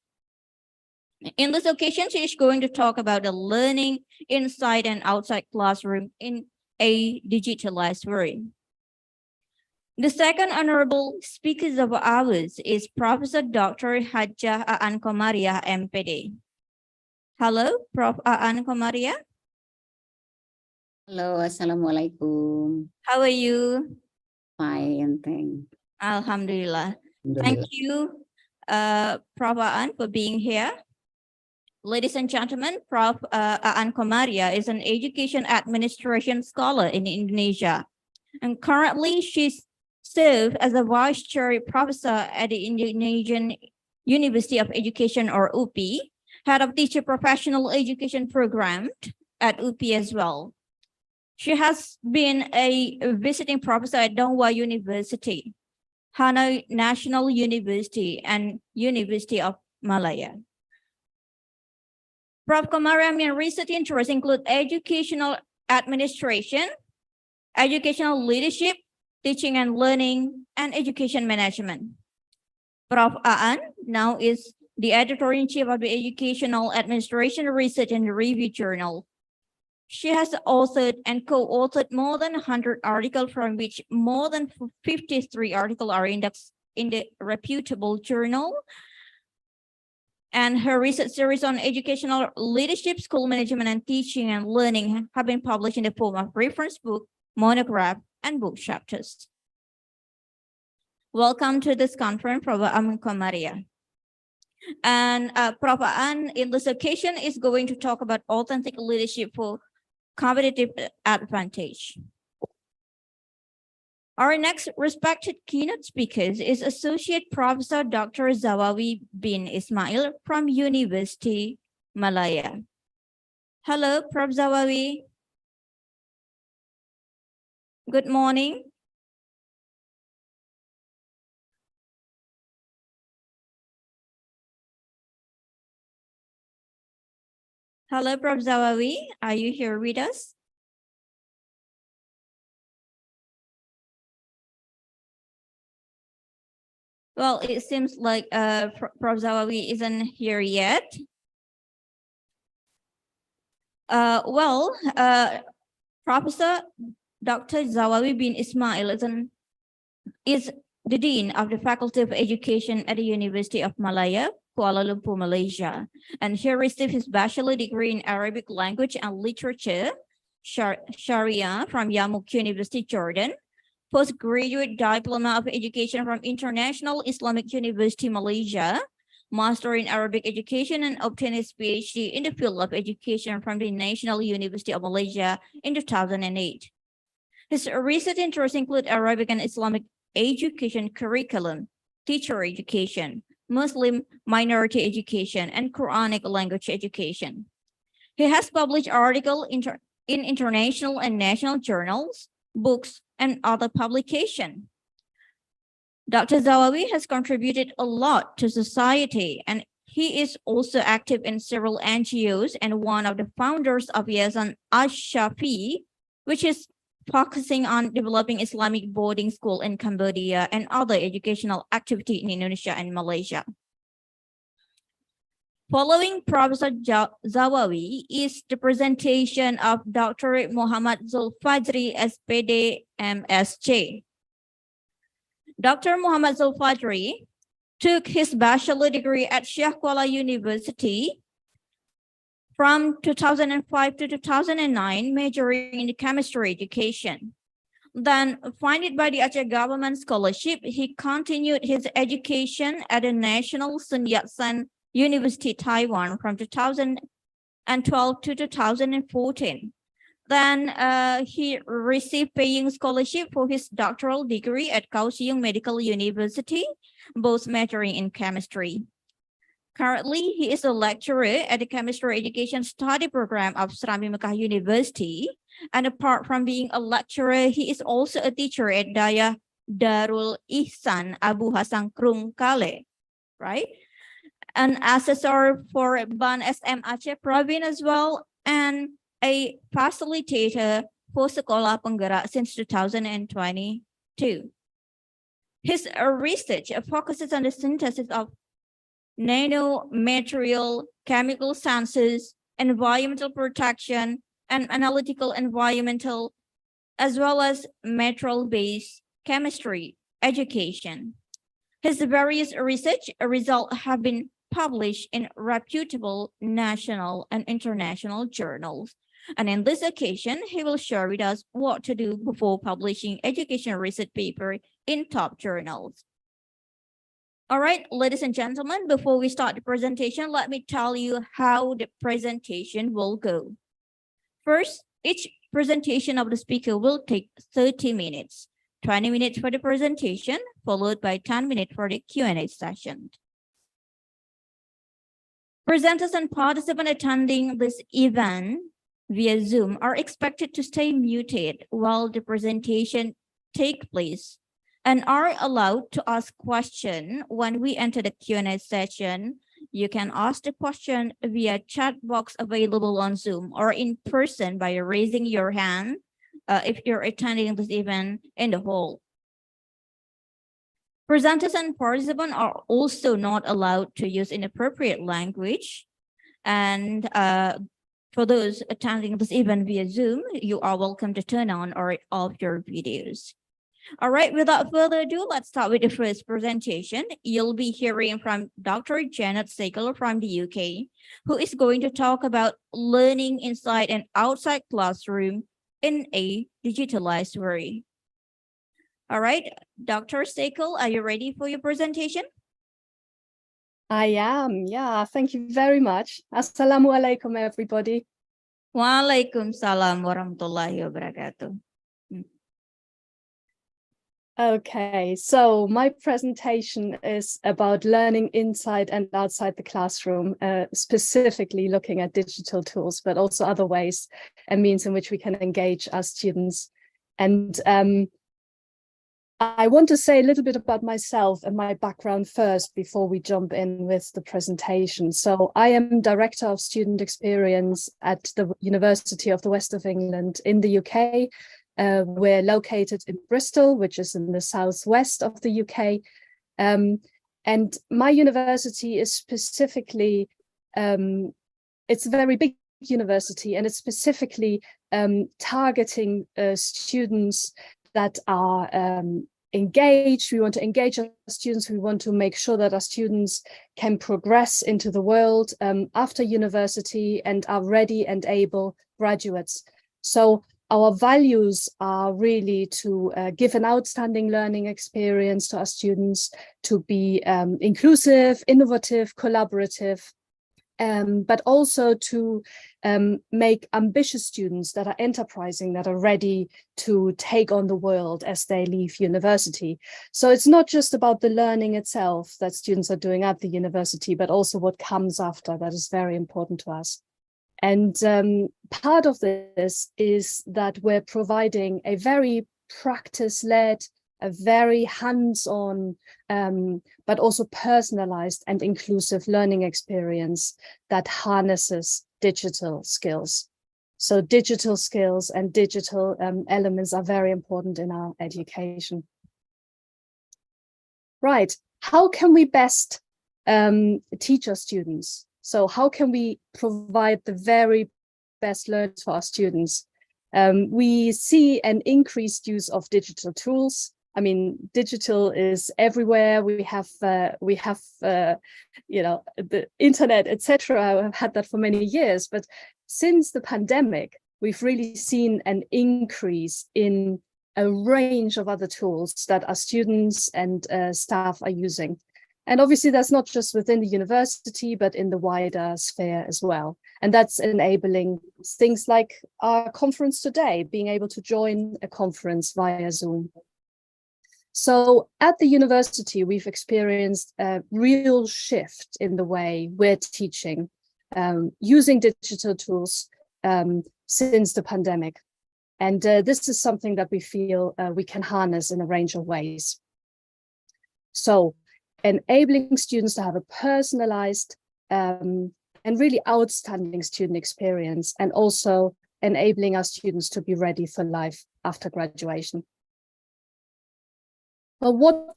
In this occasion, she is going to talk about the learning inside and outside classroom in a digitalized world. The second honorable speaker of ours is Professor Dr. Hajjah Aan Komariah, MPD. Hello, Prof. Aan Komariah. Hello, Assalamualaikum. How are you? Fine, thanks. Alhamdulillah. Thank you, Prof. Aan, for being here. Ladies and gentlemen, Prof. Aan Komariah is an education administration scholar in Indonesia. And currently, she's served as a vice chair professor at the Indonesian University of Education, or UPI, head of teacher professional education program at UPI as well. She has been a visiting professor at Dongwa University, Hanoi National University, and University of Malaya. Prof. Komariah's research interests include educational administration, educational leadership, teaching and learning, and education management. Prof. Aan now is the editor-in-chief of the Educational Administration Research and Review Journal. She has authored and co-authored more than 100 articles, from which more than 53 articles are indexed in the reputable journal. And her research series on educational leadership, school management, and teaching and learning have been published in the form of reference book, monograph, and book chapters. Welcome to this conference, Prof. Amin Komaria. And Prof. An in this occasion is going to talk about authentic leadership for competitive advantage. Our next respected keynote speaker is Associate Professor Dr. Zawawi bin Ismail from University Malaya. Hello, Prof. Zawawi. Good morning. Hello, Prof. Zawawi. Are you here with us? Well, it seems like Prof. Zawawi isn't here yet. Professor Dr. Zawawi bin Ismail is the Dean of the Faculty of Education at the University of Malaya, Kuala Lumpur, Malaysia. And he received his bachelor degree in Arabic language and literature, Sharia, from Yarmouk University, Jordan, postgraduate diploma of education from International Islamic University, Malaysia, master in Arabic education, and obtained his PhD in the field of education from the National University of Malaysia in 2008. His research interests include Arabic and Islamic education curriculum, teacher education, Muslim minority education, and Quranic language education. He has published articles in international and national journals, books, and other publications. Dr. Zawawi has contributed a lot to society, and he is also active in several NGOs and one of the founders of Yayasan Ash-Shafi, which is focusing on developing Islamic boarding school in Cambodia and other educational activity in Indonesia and Malaysia. Following Professor Zawawi is the presentation of Dr. Muhammad Zulfajri, SPD, MSc. Dr. Muhammad Zulfajri took his bachelor degree at Sheikh Kuala University from 2005 to 2009, majoring in chemistry education. Then, funded by the Aceh government scholarship, he continued his education at the National Sun Yat-sen University, Taiwan from 2012 to 2014. Then he received paying scholarship for his doctoral degree at Kaohsiung Medical University, both majoring in chemistry. Currently, he is a lecturer at the Chemistry Education Study Program of Serambi Mekah University. And apart from being a lecturer, he is also a teacher at Daya Darul Ihsan Abu Hasan Krungkale, right? An assessor for Ban SM Aceh Province as well, and a facilitator for Sekolah Penggerak since 2022. His research focuses on the synthesis of nanomaterial, chemical sciences, environmental protection, and analytical environmental, as well as material-based chemistry education. His various research results have been published in reputable national and international journals. And in this occasion, he will share with us what to do before publishing education research paper in top journals. All right, ladies and gentlemen, before we start the presentation, let me tell you how the presentation will go. First, each presentation of the speaker will take 30 minutes, 20 minutes for the presentation, followed by 10 minutes for the Q&A session. Presenters and participants attending this event via Zoom are expected to stay muted while the presentation takes place and are allowed to ask questions when we enter the Q&A session. You can ask the question via chat box available on Zoom or in person by raising your hand if you're attending this event in the hall. Presenters and participants are also not allowed to use inappropriate language. And for those attending this event via Zoom, you are welcome to turn on or off your videos. All right, without further ado, let's start with the first presentation. You'll be hearing from Dr. Janet Segal from the UK, who is going to talk about learning inside and outside classroom in a digitalized world. All right, Dr. Segal, are you ready for your presentation? I am, yeah, thank you very much. Assalamualaikum, everybody. Waalaikumsalam warahmatullahi wabarakatuh. Okay, so my presentation is about learning inside and outside the classroom, specifically looking at digital tools, but also other ways and means in which we can engage our students. And I want to say a little bit about myself and my background first before we jump in with the presentation. So I am Director of Student Experience at the University of the West of England in the UK. We're located in Bristol, which is in the southwest of the UK. And my university is specifically, it's a very big university, and it's specifically targeting students that are engaged. We want to engage our students. We want to make sure that our students can progress into the world after university and are ready and able graduates. So our values are really to give an outstanding learning experience to our students, to be inclusive, innovative, collaborative, but also to make ambitious students that are enterprising, that are ready to take on the world as they leave university. So it's not just about the learning itself that students are doing at the university, but also what comes after. That is very important to us. And part of this is that we're providing a very practice-led, a very hands-on, but also personalized and inclusive learning experience that harnesses digital skills. So digital skills and digital elements are very important in our education. Right, how can we best teach our students? So how can we provide the very best learning for our students? We see an increased use of digital tools. I mean, digital is everywhere. We have you know, the internet, etc. I've had that for many years, but since the pandemic, we've really seen an increase in a range of other tools that our students and staff are using. And obviously that's not just within the university, but in the wider sphere as well. And that's enabling things like our conference today, being able to join a conference via Zoom. So at the university, we've experienced a real shift in the way we're teaching, using digital tools since the pandemic. And this is something that we feel we can harness in a range of ways. So enabling students to have a personalized and really outstanding student experience, and also enabling our students to be ready for life after graduation. Well,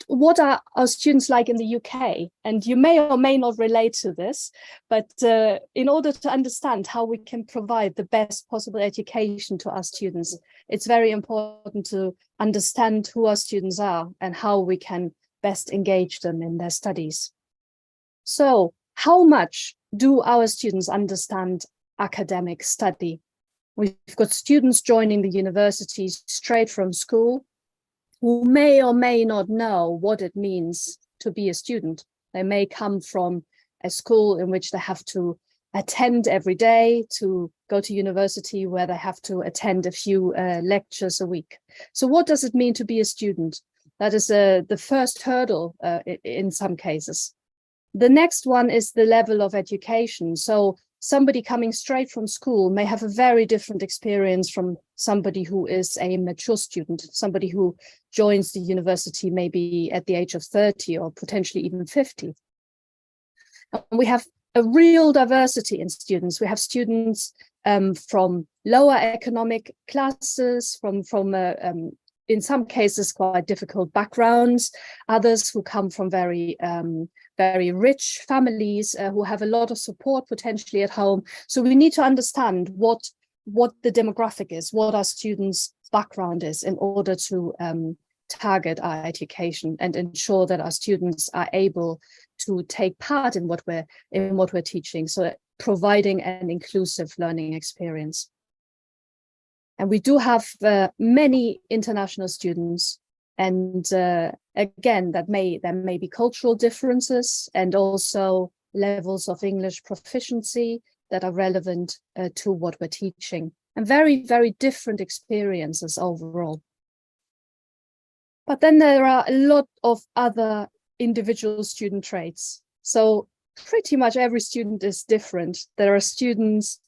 what are our students like in the UK? And you may or may not relate to this, but in order to understand how we can provide the best possible education to our students, it's very important to understand who our students are and how we can best engage them in their studies. So how much do our students understand academic study? We've got students joining the universities straight from school who may or may not know what it means to be a student. They may come from a school in which they have to attend every day, to go to university where they have to attend a few lectures a week. So what does it mean to be a student? That is the first hurdle in some cases. The next one is the level of education. So somebody coming straight from school may have a very different experience from somebody who is a mature student, somebody who joins the university maybe at the age of 30 or potentially even 50. And we have a real diversity in students. We have students from lower economic classes, from in some cases quite difficult backgrounds, others who come from very rich families who have a lot of support potentially at home. So we need to understand what the demographic is, what our students' background is, in order to target our education and ensure that our students are able to take part in what we're teaching, so providing an inclusive learning experience. And we do have many international students, and again, there may be cultural differences and also levels of English proficiency that are relevant to what we're teaching, and very, very different experiences overall. But then there are a lot of other individual student traits. So pretty much every student is different. There are students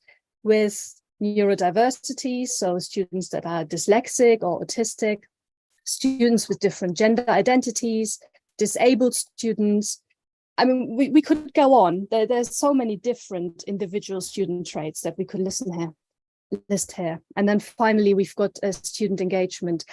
with neurodiversity, so students that are dyslexic or autistic, students with different gender identities, disabled students. I mean, we could go on. There's so many different individual student traits that we could list here. And then finally, we've got a student engagement.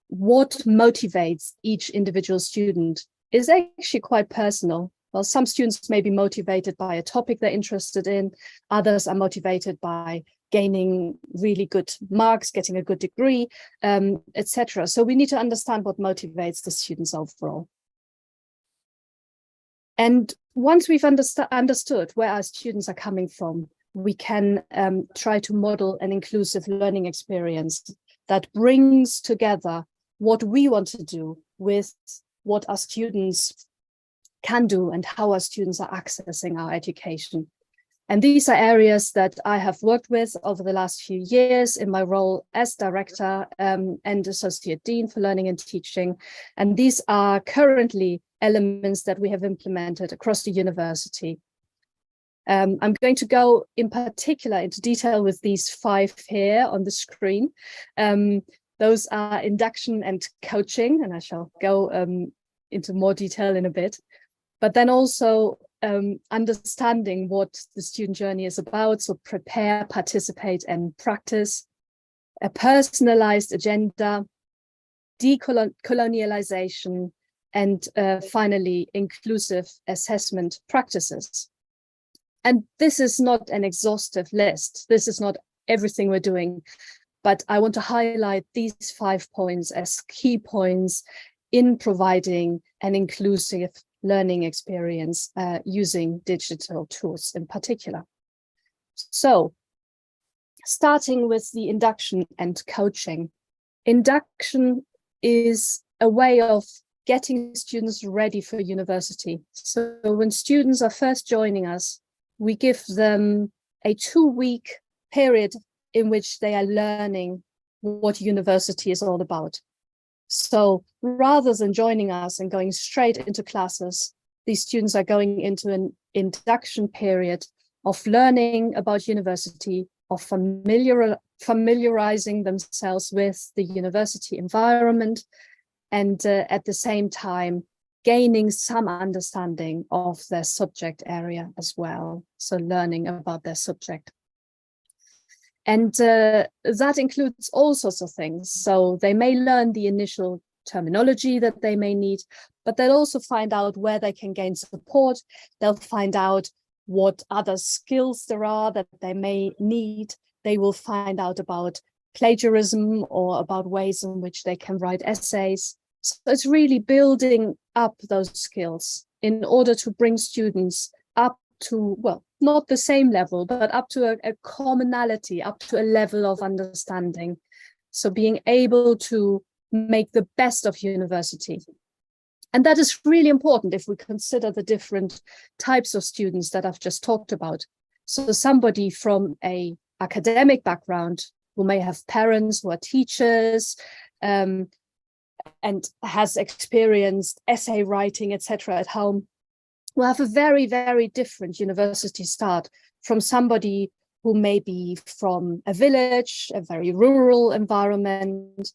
What motivates each individual student is actually quite personal. Well, some students may be motivated by a topic they're interested in. Others are motivated by gaining really good marks, getting a good degree, etc. So we need to understand what motivates the students overall. And once we've understood where our students are coming from, we can try to model an inclusive learning experience that brings together what we want to do with what our students can do and how our students are accessing our education. And these are areas that I have worked with over the last few years in my role as director and associate dean for learning and teaching. And these are currently elements that we have implemented across the university. I'm going to go in particular into detail with these 5 here on the screen. Those are induction and coaching, and I shall go into more detail in a bit. But then also understanding what the student journey is about, so prepare, participate, and practice, a personalized agenda, decolonialization, and finally, inclusive assessment practices. And this is not an exhaustive list. This is not everything we're doing, but I want to highlight these 5 points as key points in providing an inclusive learning experience using digital tools in particular. So, starting with the induction and coaching. Induction is a way of getting students ready for university. So when students are first joining us, we give them a 2-week period in which they are learning what university is all about. So rather than joining us and going straight into classes, these students are going into an induction period of learning about university, of familiarizing themselves with the university environment, and at the same time, gaining some understanding of their subject area as well. So learning about their subject. And that includes all sorts of things. So they may learn the initial terminology that they may need, but they'll also find out where they can gain support. They'll find out what other skills there are that they may need. They will find out about plagiarism or about ways in which they can write essays. So it's really building up those skills in order to bring students up to, well, not the same level, but up to a commonality, up to a level of understanding. So being able to make the best of university. And that is really important if we consider the different types of students that I've just talked about. So somebody from an academic background who may have parents who are teachers, and has experienced essay writing, etc. at home, will have a very, very different university start from somebody who may be from a village, a very rural environment,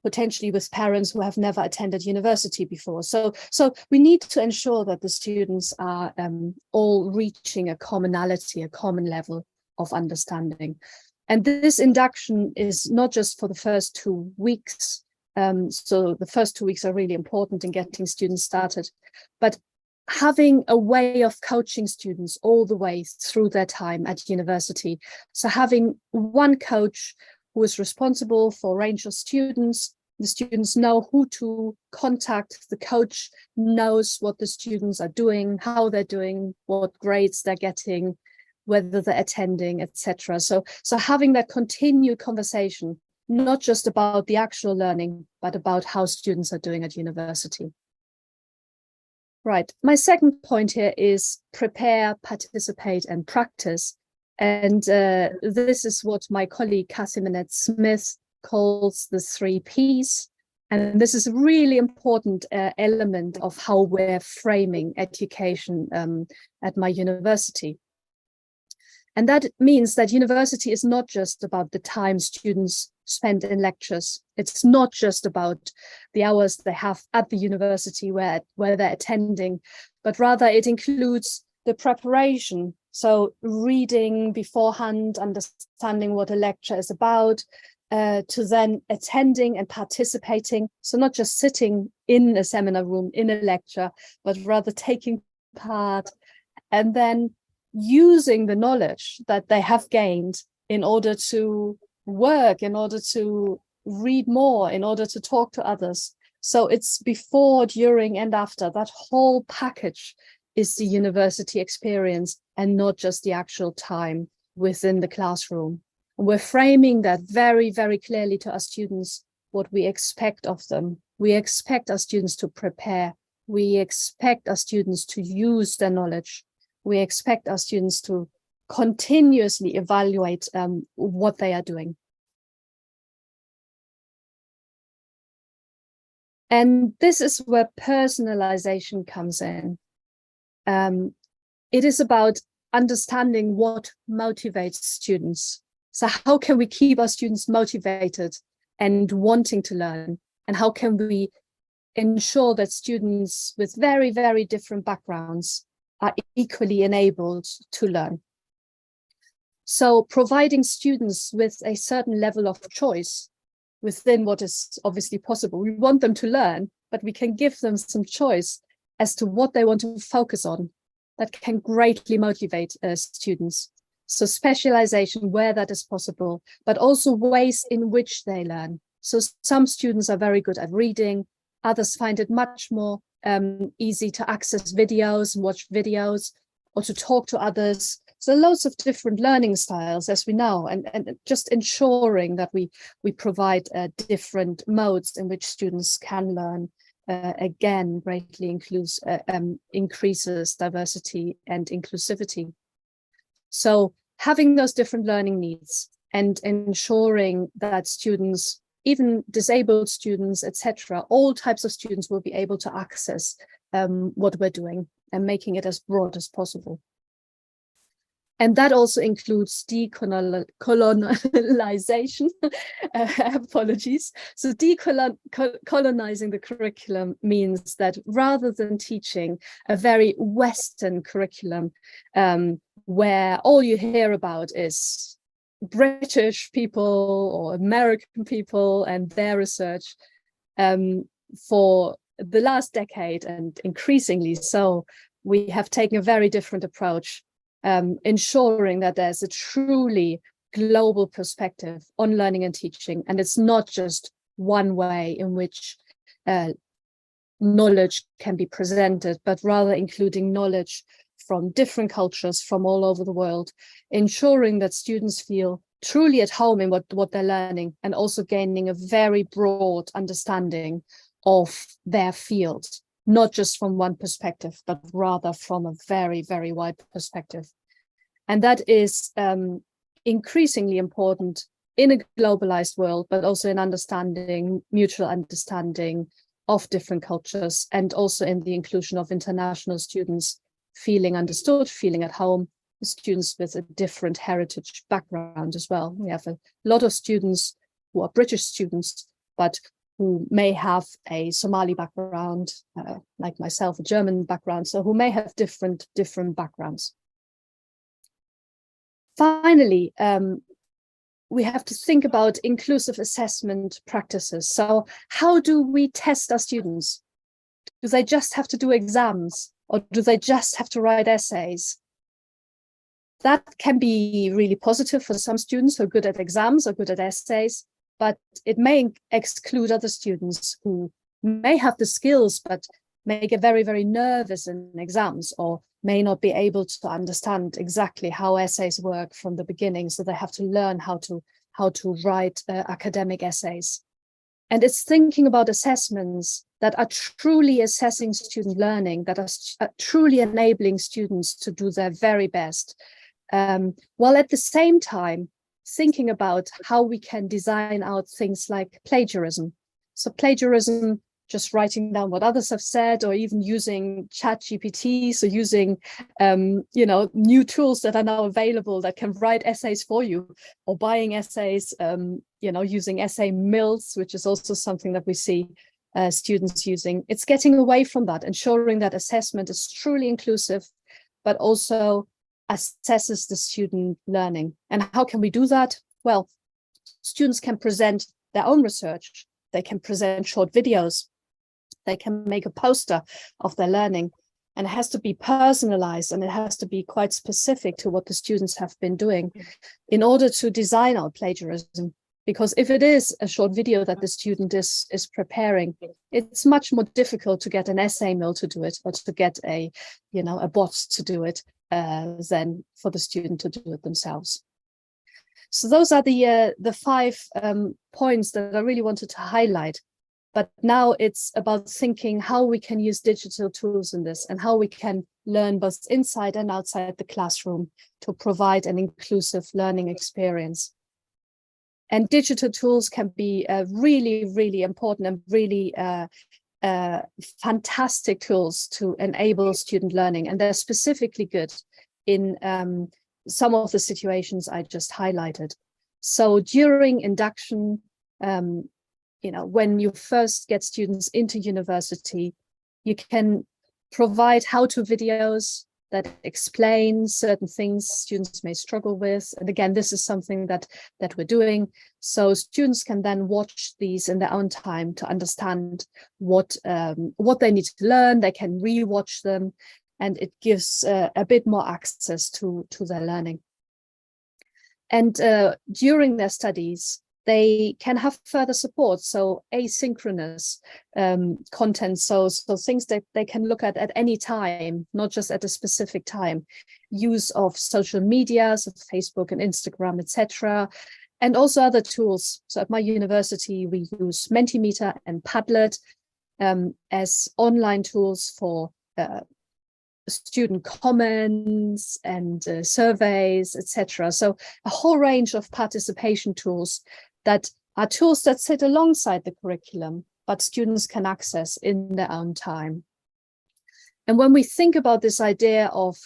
potentially with parents who have never attended university before. So we need to ensure that the students are all reaching a commonality, a common level of understanding. And this induction is not just for the first 2 weeks. So the first 2 weeks are really important in getting students started, but having a way of coaching students all the way through their time at university. So having one coach who is responsible for a range of students, the students know who to contact, the coach knows what the students are doing, how they're doing, what grades they're getting, whether they're attending, etc. So having that continued conversation, not just about the actual learning, but about how students are doing at university. Right, my second point here is prepare, participate, and practice. And this is what my colleague Cassie Minette-Smith calls the 3 Ps. And this is a really important element of how we're framing education at my university. And that means that university is not just about the time students spend in lectures. It's not just about the hours they have at the university where they're attending, but rather it includes the preparation. So reading beforehand, understanding what a lecture is about, to then attending and participating. So not just sitting in a seminar room, in a lecture, but rather taking part and then using the knowledge that they have gained in order to work, in order to read more, in order to talk to others. So it's before, during, and after. That whole package is the university experience and not just the actual time within the classroom. And we're framing that very, very clearly to our students, what we expect of them. We expect our students to prepare. We expect our students to use their knowledge. We expect our students to continuously evaluate what they are doing. And this is where personalization comes in. It is about understanding what motivates students. So how can we keep our students motivated and wanting to learn? And how can we ensure that students with very, very different backgrounds are equally enabled to learn? So providing students with a certain level of choice within what is obviously possible. We want them to learn, but we can give them some choice as to what they want to focus on. That can greatly motivate students. So specialization where that is possible, but also ways in which they learn. So some students are very good at reading, others find it much more easy to access videos and watch videos or to talk to others. So loads of different learning styles, as we know, and just ensuring that we provide different modes in which students can learn, again, greatly increases diversity and inclusivity. So having those different learning needs and ensuring that students, even disabled students, etc., all types of students will be able to access what we're doing and making it as broad as possible. And that also includes decolonization, apologies. So decolonizing the curriculum means that rather than teaching a very Western curriculum, where all you hear about is British people or American people and their research, for the last decade, and increasingly so, we have taken a very different approach, ensuring that there's a truly global perspective on learning and teaching. And it's not just one way in which knowledge can be presented, but rather including knowledge from different cultures from all over the world, ensuring that students feel truly at home in what they're learning, and also gaining a very broad understanding of their field, not just from one perspective, but rather from a very, very wide perspective. And that is increasingly important in a globalized world, but also in understanding, mutual understanding of different cultures, and also in the inclusion of international students feeling understood, feeling at home, students with a different heritage background as well. We have a lot of students who are British students, but who may have a Somali background, like myself, a German background, so who may have different backgrounds. Finally, we have to think about inclusive assessment practices. So how do we test our students? Do they just have to do exams, or do they just have to write essays? That can be really positive for some students who are good at exams or good at essays, but it may exclude other students who may have the skills, but may get very, very nervous in exams, or may not be able to understand exactly how essays work from the beginning. So they have to learn how to write academic essays. And it's thinking about assessments that are truly assessing student learning, that are truly enabling students to do their very best, while at the same time thinking about how we can design out things like plagiarism. So plagiarism, just writing down what others have said, or even using ChatGPT, so using new tools that are now available that can write essays for you, or buying essays, using essay mills, which is also something that we see students using. It's getting away from that, ensuring that assessment is truly inclusive, but also assesses the student learning. And how can we do that? Well, students can present their own research. They can present short videos. They can make a poster of their learning, and it has to be personalized, and it has to be quite specific to what the students have been doing in order to design out plagiarism. Because if it is a short video that the student is preparing, it's much more difficult to get an essay mill to do it, or to get a bot to do it, than for the student to do it themselves. So those are the 5 points that I really wanted to highlight. But now it's about thinking how we can use digital tools in this, and how we can learn both inside and outside the classroom to provide an inclusive learning experience. And digital tools can be really, really important and really fantastic tools to enable student learning. And they're specifically good in some of the situations I just highlighted. So during induction, when you first get students into university, you can provide how-to videos that explain certain things students may struggle with. And again, this is something that we're doing. So students can then watch these in their own time to understand what they need to learn. They can re-watch them, and it gives a bit more access to their learning. And during their studies, they can have further support, so asynchronous content, so things that they can look at any time, not just at a specific time. Use of social media, so Facebook and Instagram, etc., and also other tools. So at my university, we use Mentimeter and Padlet as online tools for student comments and surveys, etc. So a whole range of participation tools that are tools that sit alongside the curriculum, but students can access in their own time. And when we think about this idea of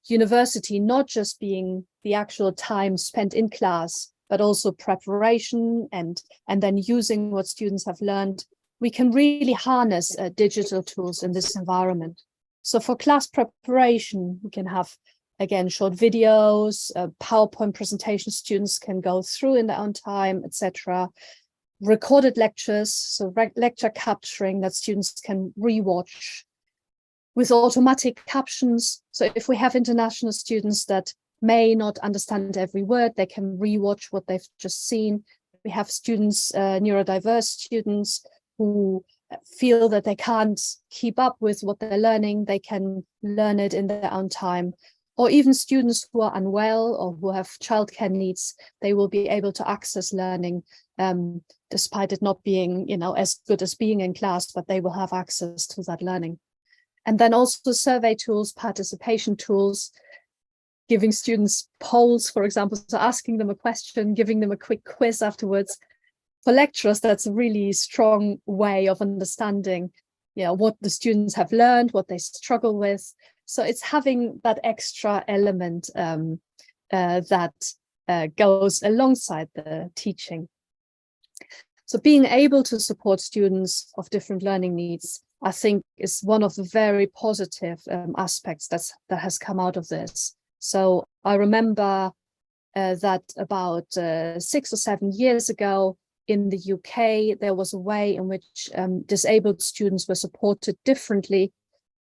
university not just being the actual time spent in class, but also preparation and then using what students have learned, we can really harness digital tools in this environment. So for class preparation, we can have, again, short videos, PowerPoint presentations students can go through in their own time, etc. Recorded lectures, so lecture capturing that students can rewatch with automatic captions. So if we have international students that may not understand every word, they can rewatch what they've just seen. We have students, neurodiverse students, who feel that they can't keep up with what they're learning. They can learn it in their own time. Or even students who are unwell or who have childcare needs, they will be able to access learning despite it not being, as good as being in class, but they will have access to that learning. And then also survey tools, participation tools, giving students polls, for example, so asking them a question, giving them a quick quiz afterwards. For lecturers, that's a really strong way of understanding, what the students have learned, what they struggle with. So it's having that extra element that goes alongside the teaching. So being able to support students of different learning needs, I think, is one of the very positive aspects that has come out of this. So I remember that about 6 or 7 years ago in the UK, there was a way in which disabled students were supported differently.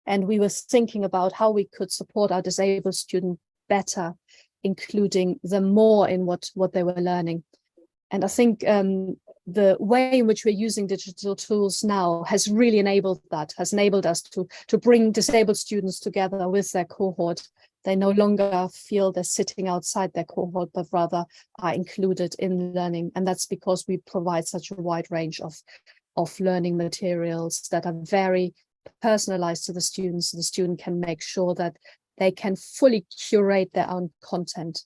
And we were thinking about how we could support our disabled students better, including them more in what they were learning. And I think the way in which we're using digital tools now has really enabled that, has enabled us to bring disabled students together with their cohort. They no longer feel they're sitting outside their cohort, but rather are included in learning. And that's because we provide such a wide range of learning materials that are very personalized to the students. So the student can make sure that they can fully curate their own content.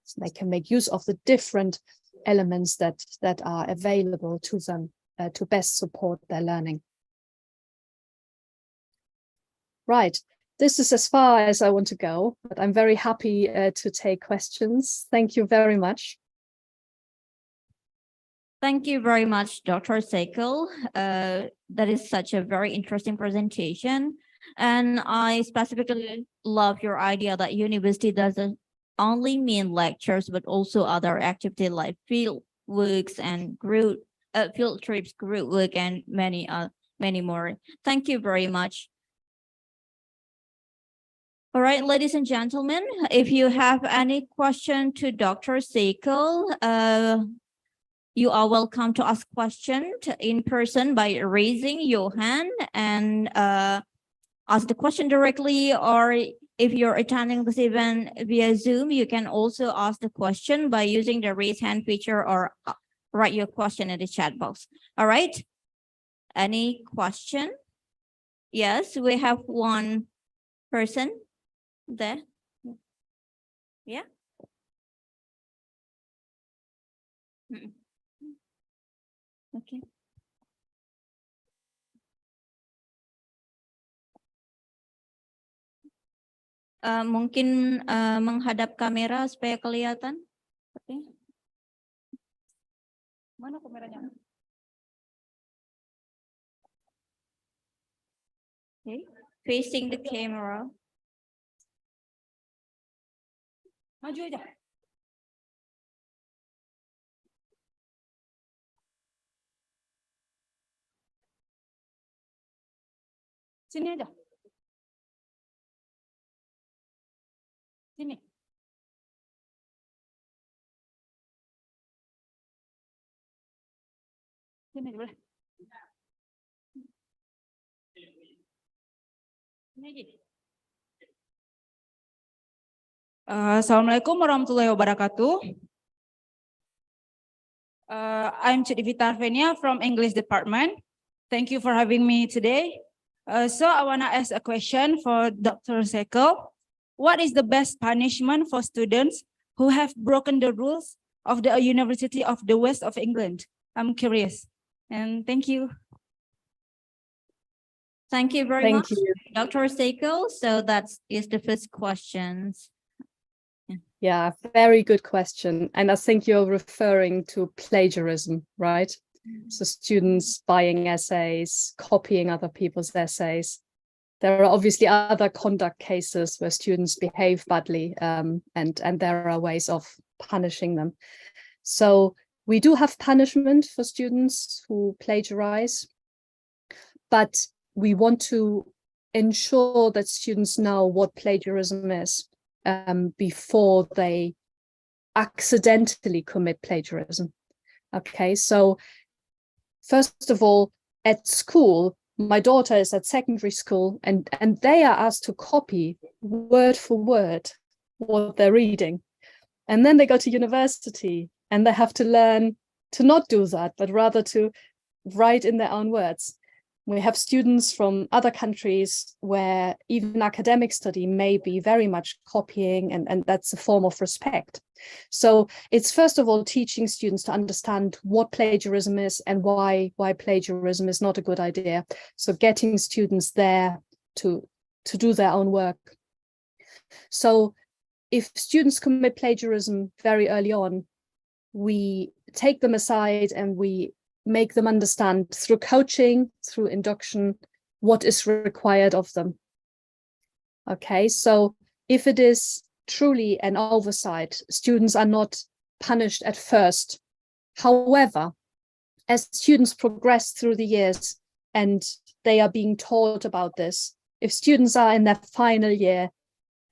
So they can make use of the different elements that are available to them to best support their learning. Right. This is as far as I want to go, but I'm very happy to take questions. Thank you very much. Thank you very much, Dr. Sekel. That is such a very interesting presentation. And I specifically love your idea that university doesn't only mean lectures, but also other activities like field works and group field trips, group work, and many more. Thank you very much. All right, ladies and gentlemen, if you have any question to Dr. Sekel, you are welcome to ask questions in person by raising your hand and ask the question directly, or if you're attending this event via Zoom, you can also ask the question by using the raise hand feature or write your question in the chat box. All right, any question? Yes, we have one person there. Yeah. Okay. Mungkin menghadap kamera supaya kelihatan. Oke. Mana kameranya? Okay. Facing the camera. Maju aja. Sini aja. Sini. Sini boleh. Sini aja. Assalamualaikum warahmatullahi wabarakatuh. I'm Chidivita Arvenia from English Department. Thank you for having me today. So I want to ask a question for Dr. Sekel. What is the best punishment for students who have broken the rules of the University of the West of England? I'm curious. And thank you. Thank you very much, you. Dr. Sekel. So that is the first question. Yeah, very good question. And I think you're referring to plagiarism, right? So students buying essays, copying other people's essays. There are obviously other conduct cases where students behave badly, and there are ways of punishing them. So we do have punishment for students who plagiarize, but we want to ensure that students know what plagiarism is before they accidentally commit plagiarism. Okay, so first of all, at school, my daughter is at secondary school, and they are asked to copy word for word what they're reading. And then they go to university and they have to learn to not do that, but rather to write in their own words. We have students from other countries where even academic study may be very much copying, and that's a form of respect. So it's first of all teaching students to understand what plagiarism is and why plagiarism is not a good idea. So getting students there to do their own work. So if students commit plagiarism very early on, we take them aside and we make them understand through coaching, through induction, what is required of them. Okay, so if it is truly an oversight, students are not punished at first. However, as students progress through the years and they are being taught about this, if students are in their final year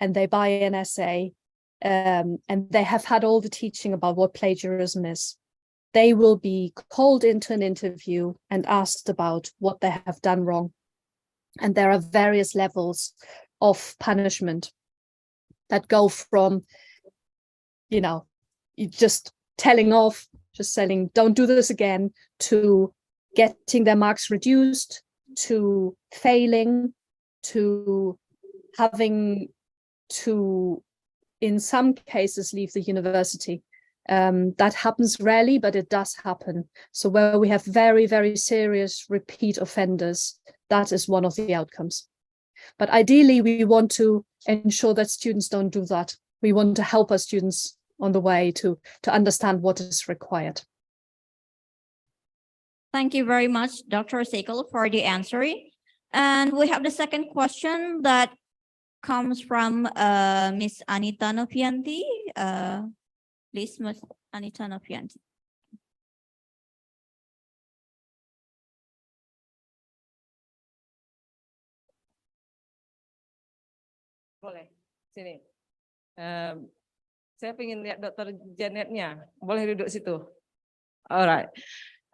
and they buy an essay and they have had all the teaching about what plagiarism is, they will be called into an interview and asked about what they have done wrong. And there are various levels of punishment that go from, you know, just telling off, just saying, don't do this again, to getting their marks reduced, to failing, to having to, in some cases, leave the university. That happens rarely, but it does happen. So where we have very, very serious repeat offenders, that is one of the outcomes. But ideally, we want to ensure that students don't do that. We want to help our students on the way to understand what is required. Thank you very much, Dr. Sekel, for the answer. And we have the second question that comes from Miss Anita Novianti. Please, Miss Anita Novianti. Boleh, sini. Saya ingin lihat Dr. Janetnya. Boleh duduk situ. Alright.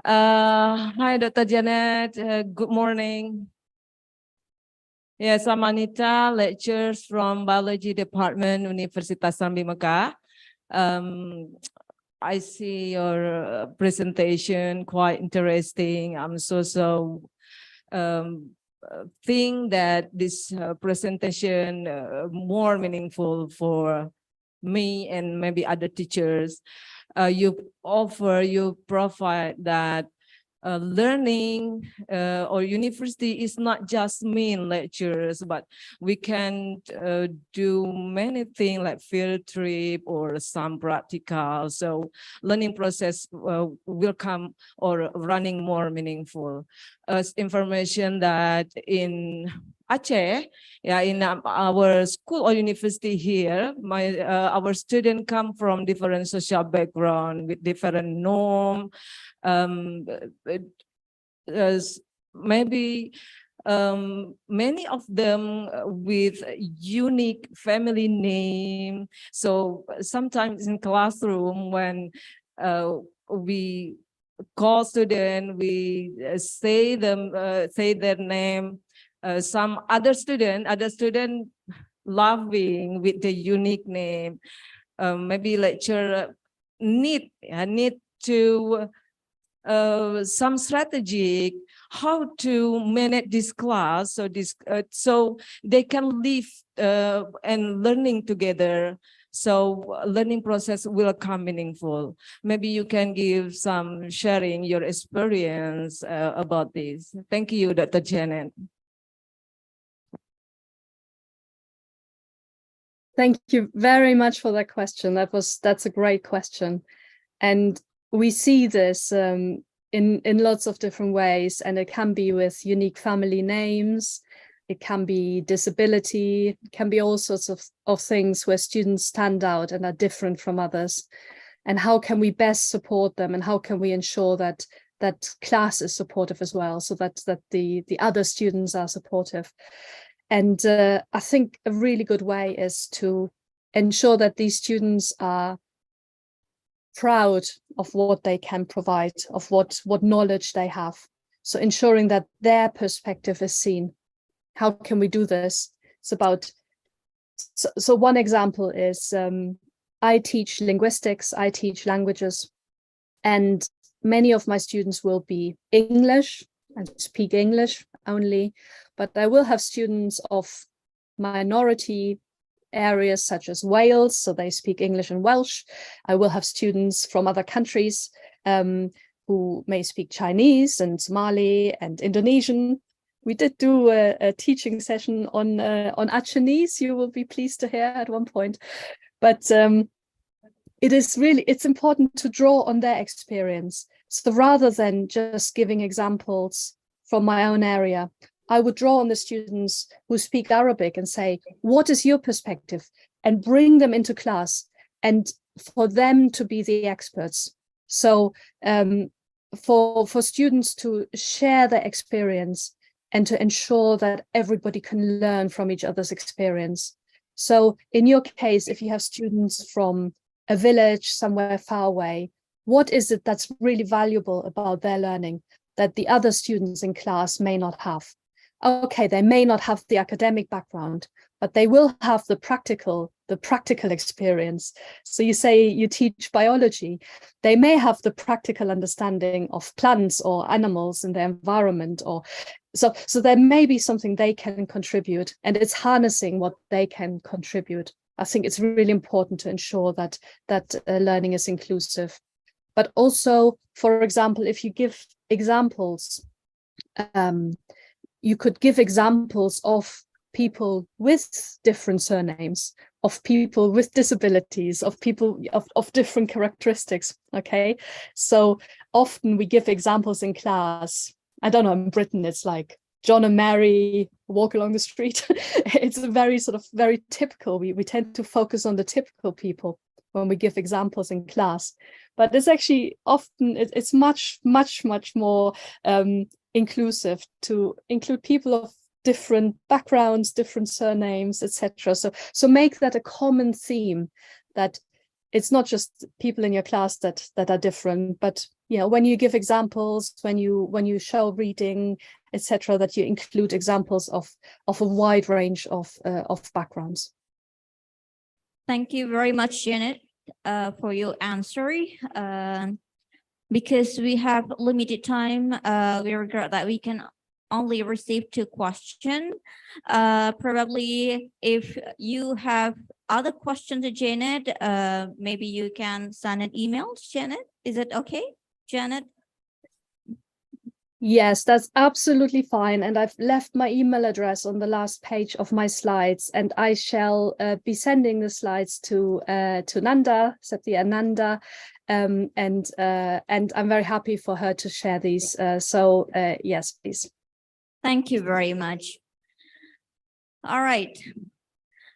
Hi, Dr. Janet. Good morning. Yes, I'm Anita, lectures from Biology Department, Universitas Sambi Mekah. I see your presentation quite interesting. I'm so think that this presentation more meaningful for me and maybe other teachers. You provide that learning or university is not just mean lectures, but we can do many things like field trip or some practical. So learning process will come or running more meaningful. Information that in Aceh, in our school or university here, our students come from different social background with different norm. Maybe many of them with unique family name. So sometimes in classroom when we call student, we say their name. Some other student laughing with the unique name. Maybe lecturer need to some strategy how to manage this class, so so they can live and learning together. So learning process will come meaningful. Maybe you can give some sharing your experience about this. Thank you, Dr. Janet. Thank you very much for that question. That's a great question. And we see this in lots of different ways, and it can be with unique family names, it can be disability, it can be all sorts of things where students stand out and are different from others. And how can we best support them, and how can we ensure that class is supportive as well, so that the other students are supportive. And I think a really good way is to ensure that these students are proud of what they can provide, of what knowledge they have. So ensuring that their perspective is seen. How can we do this? It's about, so one example is I teach linguistics, I teach languages, and many of my students will be English and speak English only, but I will have students of minority areas such as Wales, so they speak English and Welsh. I will have students from other countries who may speak Chinese and Somali and Indonesian. We did do a teaching session on Achenese, you will be pleased to hear at one point. But it's important to draw on their experience. So rather than just giving examples from my own area, I would draw on the students who speak Arabic and say, what is your perspective? And bring them into class and for them to be the experts. So for students to share their experience and to ensure that everybody can learn from each other's experience. So in your case, if you have students from a village somewhere far away, what is it that's really valuable about their learning that the other students in class may not have? Okay, they may not have the academic background, but they will have the practical experience. So you say you teach biology, they may have the practical understanding of plants or animals in the environment, or so there may be something they can contribute, and it's harnessing what they can contribute. I think it's really important to ensure that learning is inclusive. But also, for example, if you give examples, you could give examples of people with different surnames, of people with disabilities, of people of different characteristics, okay? So often we give examples in class. I don't know, in Britain, it's like John and Mary walk along the street. It's a very typical. We tend to focus on the typical people when we give examples in class, but it's actually often, it's much more inclusive to include people of different backgrounds, different surnames, etc. So make that a common theme, that it's not just people in your class that are different, but when you give examples, when you show reading, etc., that you include examples of a wide range of backgrounds. Thank you very much, Janet, for your answer. Because we have limited time, we regret that we can only receive 2 questions. Probably if you have other questions to Janet, maybe you can send an email to Janet. Is it okay, Janet? Yes, that's absolutely fine. And I've left my email address on the last page of my slides, and I shall be sending the slides to Nanda, Satya Nanda, and I'm very happy for her to share these. So yes, please. Thank you very much. All right.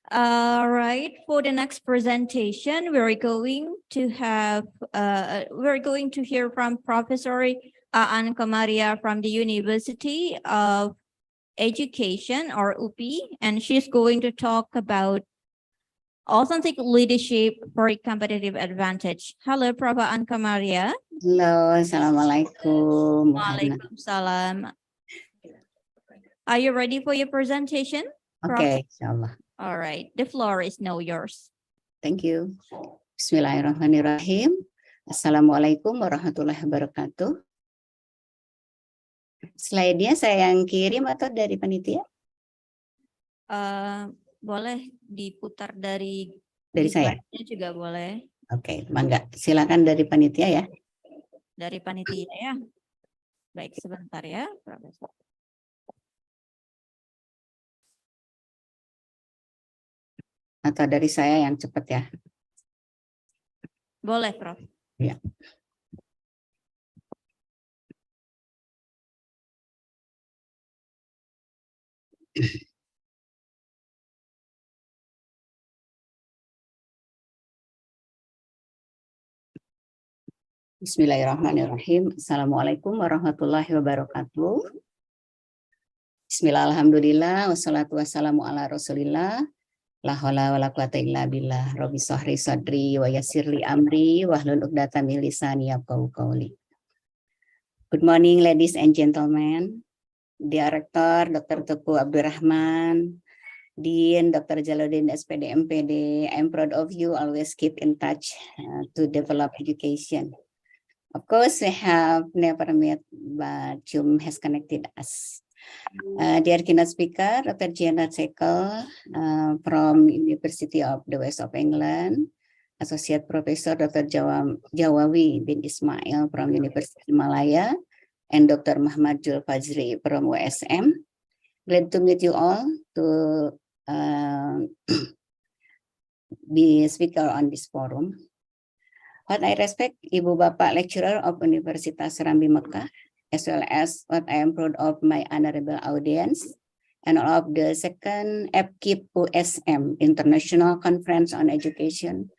All right. For the next presentation, we're going to hear from Professor Anka Maria from the University of Education, or UPI, and she's going to talk about authentic leadership for a competitive advantage. Hello, Prof. Anka Maria. Halo, Assalamualaikum. Waalaikumsalam. Are you ready for your presentation? Okay, insyaAllah. All right, the floor is now yours. Thank you. Bismillahirrahmanirrahim. Assalamualaikum warahmatullahi wabarakatuh. Slide-nya saya yang kirim atau dari panitia? Boleh diputar dari saya? slide-nya juga boleh. Oke, mangga. Silakan dari panitia ya. Dari panitia ya. Baik, sebentar ya, Profesor. Atau dari saya yang cepat ya? Boleh, Prof. Ya. Bismillahirrahmanirrahim. Assalamualaikum warahmatullahi wabarakatuh. Bismillah, alhamdulillah, wassalatu wassalamu ala rasulillah. La haula wala quwata illa billah. Rabbi sahri sadri wa yassirli amri wahlul 'uqdatam min lisani yafqahu qawli. Good morning, ladies and gentlemen. Director Dr. Teguh Abdurrahman, Dean Dr. Jaludin SPD MPD, I'm proud of you. Always keep in touch to develop education. Of course, we have never met, but Zoom has connected us. Dear keynote speaker, Dr. Janet Sekel from University of the West of England, Associate Professor Dr. Jawawi bin Ismail from University of Malaya, and Dr. Muhammad Jul Fajri from USM. Glad to meet you all to be a speaker on this forum. What I respect Ibu Bapak lecturer of Universitas Serambi Mekah, as well as what I am proud of my honorable audience, and all of the second FKIP-USM International Conference on Education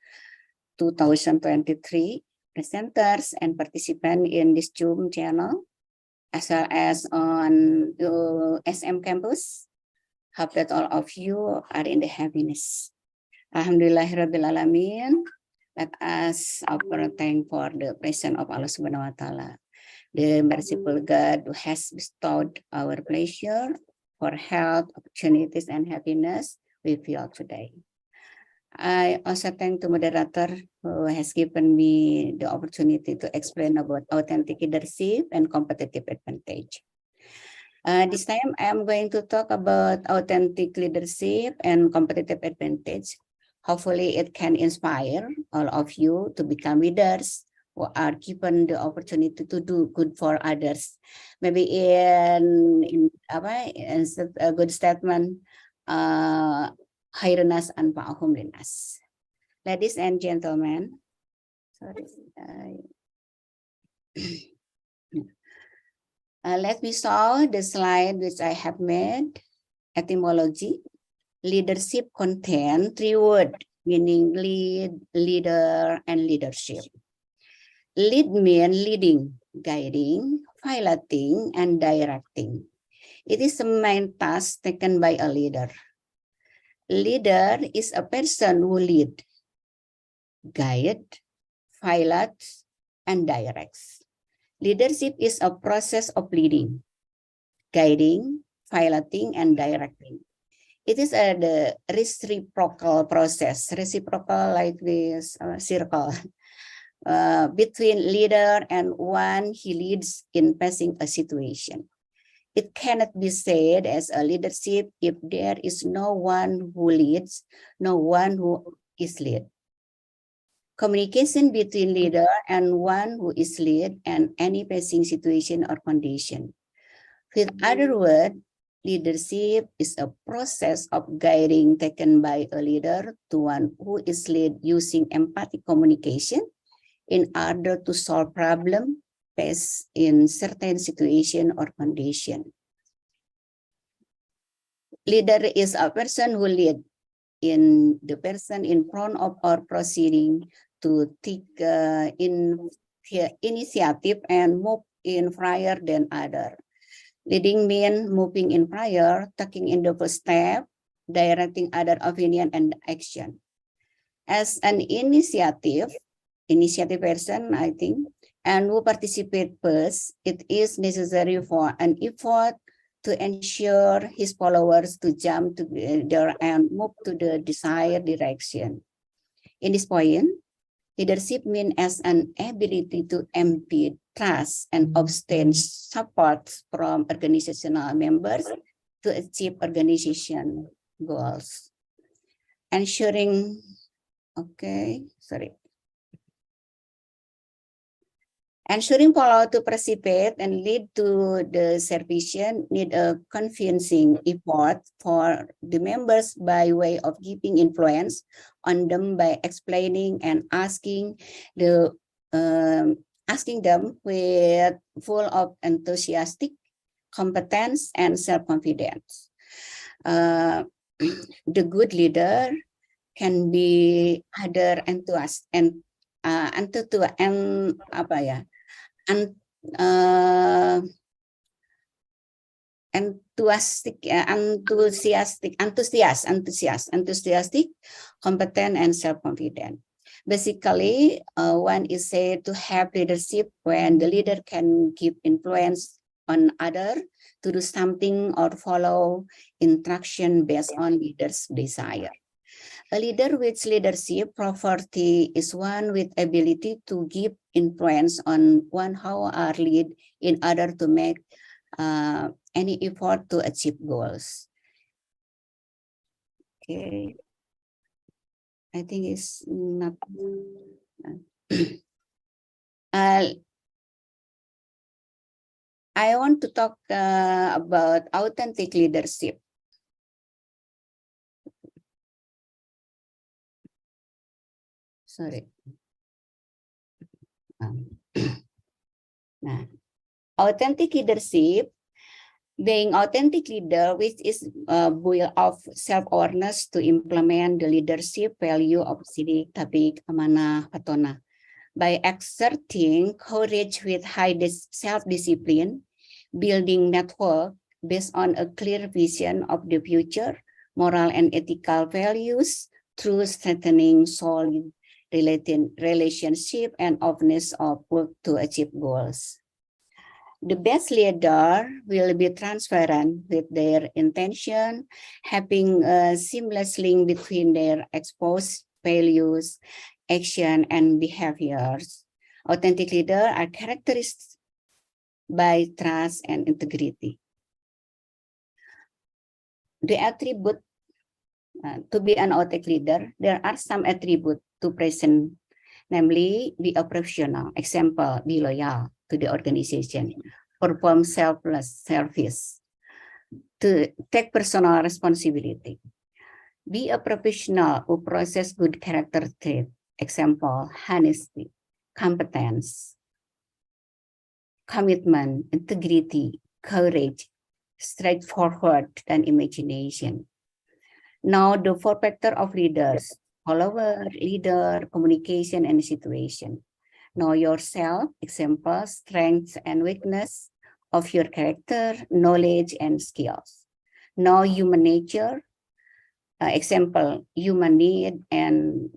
2023 presenters and participants in this Zoom channel, as well as on SM campus. Hope that all of you are in the happiness. Alhamdulillahirabbil alamin. Let us offer thank for the presence of Allah Subhanahu wa Taala, the merciful God who has bestowed our pleasure for health, opportunities, and happiness with you all today. I also thank the moderator who has given me the opportunity to explain about authentic leadership and competitive advantage. This time I am going to talk about authentic leadership and competitive advantage. Hopefully it can inspire all of you to become leaders who are given the opportunity to do good for others. Maybe in a good statement, khairunas anfa'uhum linnas. Ladies and gentlemen, sorry. Let me show the slide which I have made. Etymology. Leadership contains three words meaning lead, leader, and leadership. Lead means leading, guiding, piloting, and directing. It is a main task taken by a leader. Leader is a person who leads, guides, pilots, and directs. Leadership is a process of leading, guiding, piloting, and directing. It is the reciprocal process, reciprocal like this circle between leader and one he leads in passing a situation. It cannot be said as a leadership if there is no one who leads, no one who is led. Communication between leader and one who is led and any passing situation or condition. With other words, leadership is a process of guiding taken by a leader to one who is led using empathic communication in order to solve problems faced in certain situation or condition. Leader is a person who leads in the person in front of or proceeding to take initiative and move in prior than other. Leading means moving in prior, taking in the first step, directing other opinion and action. As an initiative person, I think, and who participate first, it is necessary for an effort to ensure his followers to jump together and move to the desired direction. In this point, leadership means as an ability to embed trust and obtain support from organizational members to achieve organization goals. Ensuring follow to participate and lead to the supervision need a convincing effort for the members by way of giving influence on them by explaining and asking them with full of enthusiastic, competence, and self-confidence. The good leader can be other enthusiastic enthusiastic, competent, and self-confident. Basically, one is said to have leadership when the leader can give influence on others to do something or follow instruction based on leader's desire. A leader with leadership property is one with ability to give influence on one how are lead in order to make any effort to achieve goals. Okay, I think it's not. I want to talk about authentic leadership. Sorry. Nah, authentic leadership, being authentic leader, which is build of self-awareness to implement the leadership value of sidik, tabik, amanah, patona. By exerting courage with high self-discipline, building network based on a clear vision of the future, moral and ethical values through strengthening solid relationship and openness of work to achieve goals. The best leader will be transparent with their intention, having a seamless link between their exposed values, action, and behaviors. Authentic leaders are characterized by trust and integrity. The attribute to be an authentic leader, there are some attributes to present, namely, be a professional. Example, be loyal to the organization, perform selfless service, to take personal responsibility. Be a professional who possesses good character traits. Example, honesty, competence, commitment, integrity, courage, straightforward, and imagination. Now, the four factors of leaders: follower, leader, communication, and situation. Know yourself, example, strengths and weakness of your character, knowledge, and skills. Know human nature, example, human need and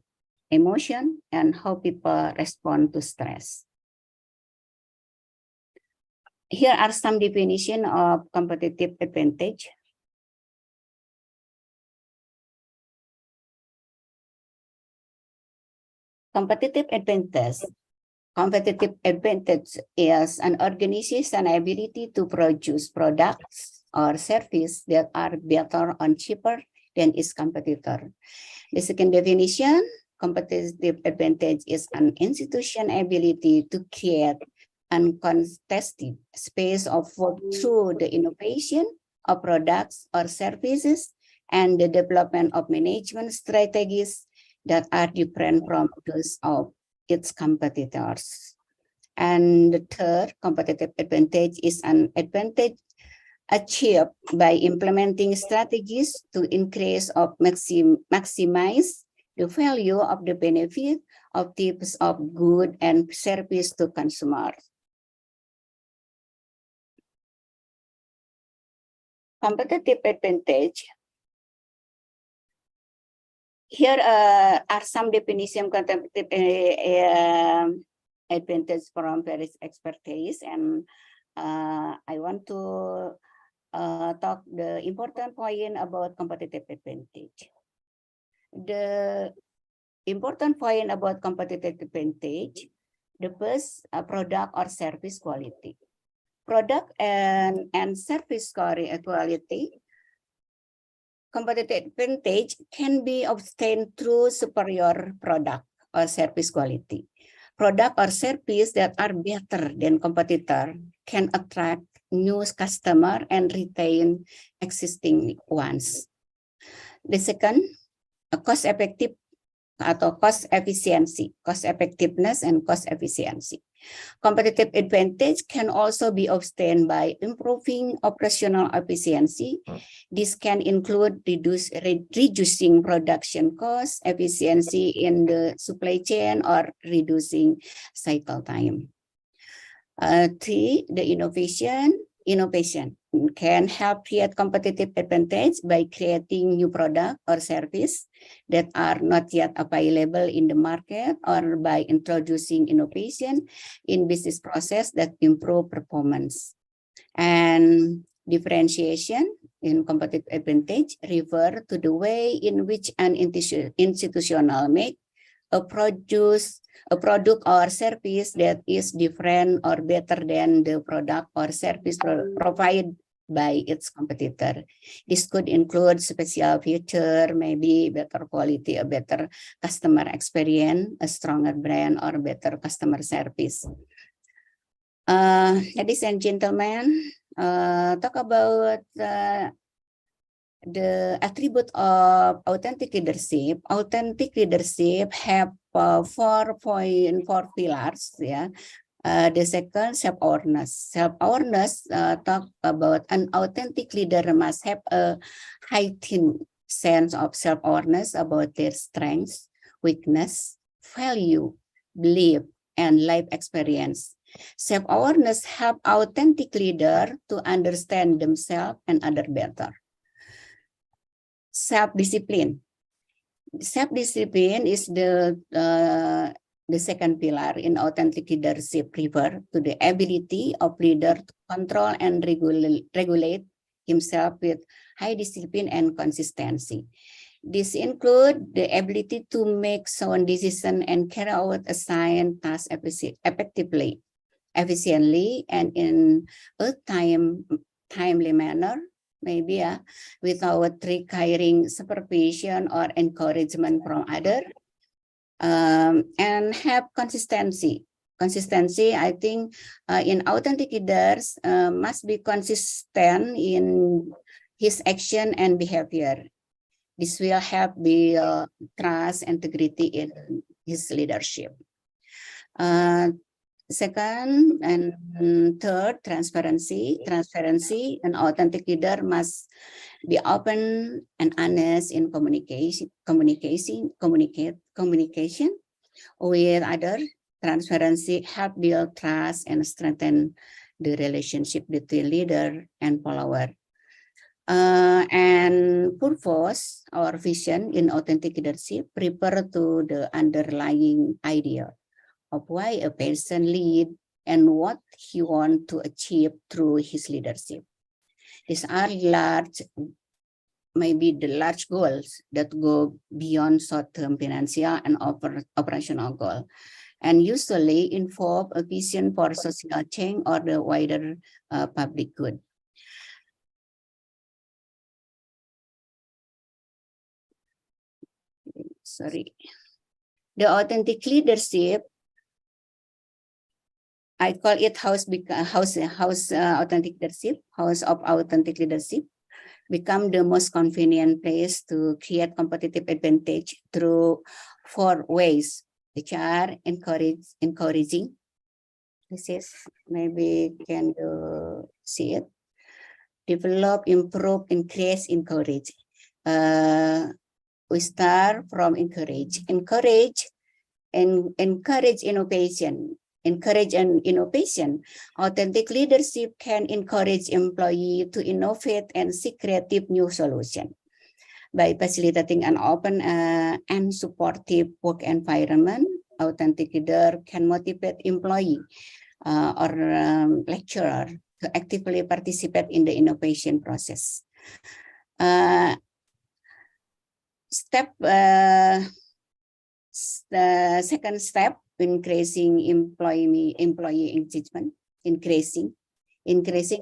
emotion, and how people respond to stress. Here are some definitions of competitive advantage. Competitive advantage is an organization's ability to produce products or services that are better or cheaper than its competitor. The second definition, competitive advantage is an institution's ability to create uncontested space of work through the innovation of products or services and the development of management strategies that are different from those of its competitors. And the third competitive advantage is an advantage achieved by implementing strategies to increase or maximize the value of the benefit of types of good and service to consumers. Competitive advantage. Here are some definitions of competitive advantage from various expertise, and I want to talk the important point about competitive advantage. The important point about competitive advantage, the first, product or service quality. Product and service quality. Competitive advantage can be obtained through superior product or service quality. Product or service that are better than competitor can attract new customer and retain existing ones. The second, cost effective atau cost efficiency, cost effectiveness and cost efficiency. Competitive advantage can also be obtained by improving operational efficiency. This can include reducing production costs, efficiency in the supply chain, or reducing cycle time. Three, the innovation can help create competitive advantage by creating new product or service that are not yet available in the market, or by introducing innovation in business process that improve performance. And differentiation in competitive advantage refer to the way in which an institutional make a product or service that is different or better than the product or service provided by its competitor. This could include special feature, maybe better quality, a better customer experience, a stronger brand, or better customer service. Ladies and gentlemen, talk about The attribute of authentic leadership have 4.4 pillars. Yeah. The second, self-awareness. Self-awareness talk about an authentic leader must have a heightened sense of self-awareness about their strengths, weakness, value, belief, and life experience. Self-awareness help authentic leader to understand themselves and others better. Self-discipline. Self-discipline is the second pillar in authentic leadership, refer to the ability of leader to control and regulate himself with high discipline and consistency. This includes the ability to make sound decisions and carry out assigned tasks effectively, efficiently, and in a timely manner, maybe without requiring supervision or encouragement from others. And have consistency. Consistency, I think, in authentic leaders must be consistent in his action and behavior. This will help the trust, integrity in his leadership. Second and third, transparency. Transparency, an authentic leader must be open and honest in communication with others. Transparency help build trust and strengthen the relationship between leader and follower. And purpose or vision in authentic leadership refer to the underlying idea of why a person lead and what he wants to achieve through his leadership. These are large, maybe the large goals that go beyond short-term financial and operational goal, and usually involve a vision for social change or the wider public good. Sorry. The authentic leadership, I call it house authentic leadership, house of authentic leadership, become the most convenient place to create competitive advantage through 4 ways, which are encouraging. This is maybe can see it. Develop, improve, increase, encourage. We start from encourage. Encourage innovation. Encourage and innovation. Authentic leadership can encourage employees to innovate and seek creative new solutions. By facilitating an open and supportive work environment, authentic leader can motivate employee or lecturer to actively participate in the innovation process. The second step, increasing employee engagement. Increasing,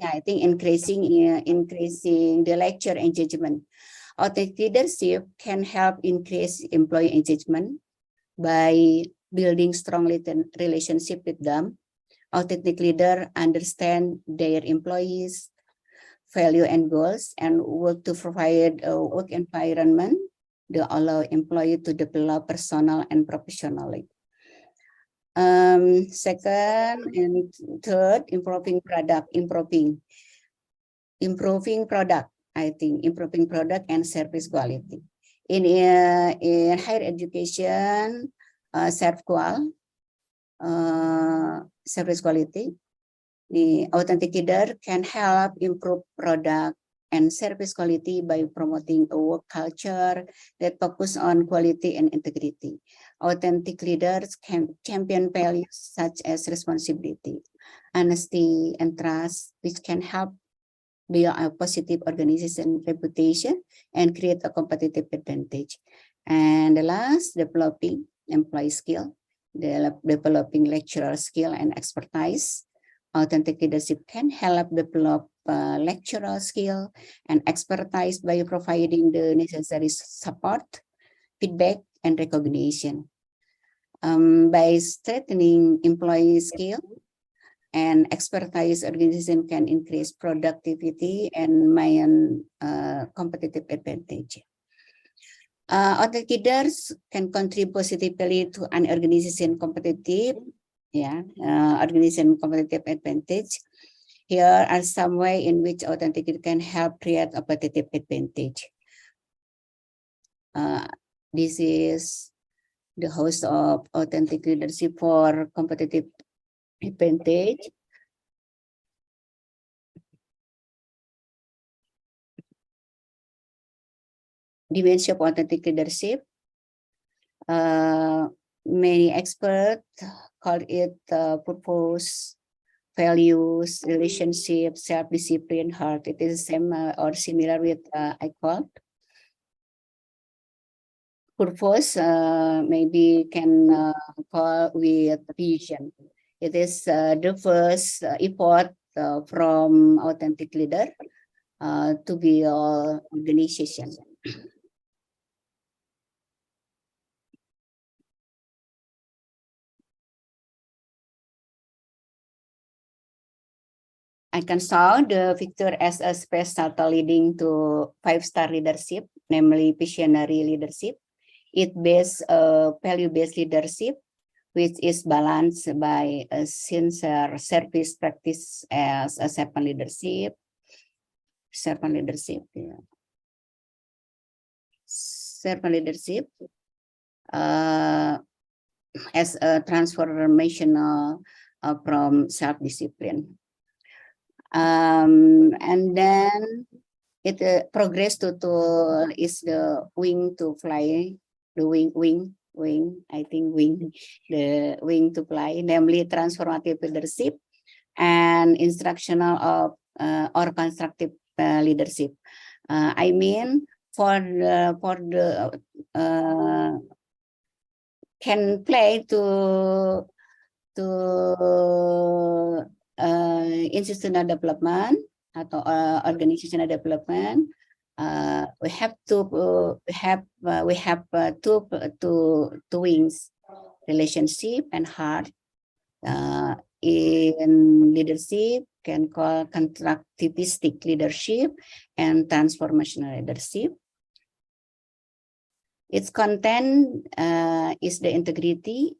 I think increasing the lecture engagement. Authentic leadership can help increase employee engagement by building strong relationship with them. Authentic leader understand their employees' value and goals and work to provide a work environment that allow employee to develop personal and professionally. Second and third, improving product. I think improving product and service quality. In higher education, service quality, the authentic leader can help improve product and service quality by promoting a work culture that focus on quality and integrity. Authentic leaders can champion values such as responsibility, honesty, and trust, which can help build a positive organization reputation and create a competitive advantage. And the last, developing employee skill, developing lecturer skill and expertise. Authentic leadership can help develop lecturer skill and expertise by providing the necessary support, feedback, and recognition. By strengthening employee skill, and expertise organization can increase productivity and maintain competitive advantage. Authentic leaders can contribute positively to an organization competitive, organization competitive advantage. Here are some ways in which authentic leader can help create a competitive advantage. This is the host of authentic leadership for competitive advantage. Dimension of authentic leadership. Many experts call it purpose, values, relationship, self-discipline, heart. It is the same or similar with I call. Purpose maybe can call with vision. It is the first effort from authentic leader to build organization. I can saw the picture as a space shuttle leading to 5-star leadership, namely visionary leadership. It based value-based leadership, which is balanced by a sincere service practice as a servant leadership. Servant leadership as a transformational from self-discipline. And then it progressed to is the wing to fly, the wing, I think wing, the wing to fly, namely transformative leadership and instructional of or constructive leadership. I mean for the can play to institutional development atau organizational development. We have two wings, relationship and heart. In leadership can call constructivistic leadership and transformational leadership. Its content is the integrity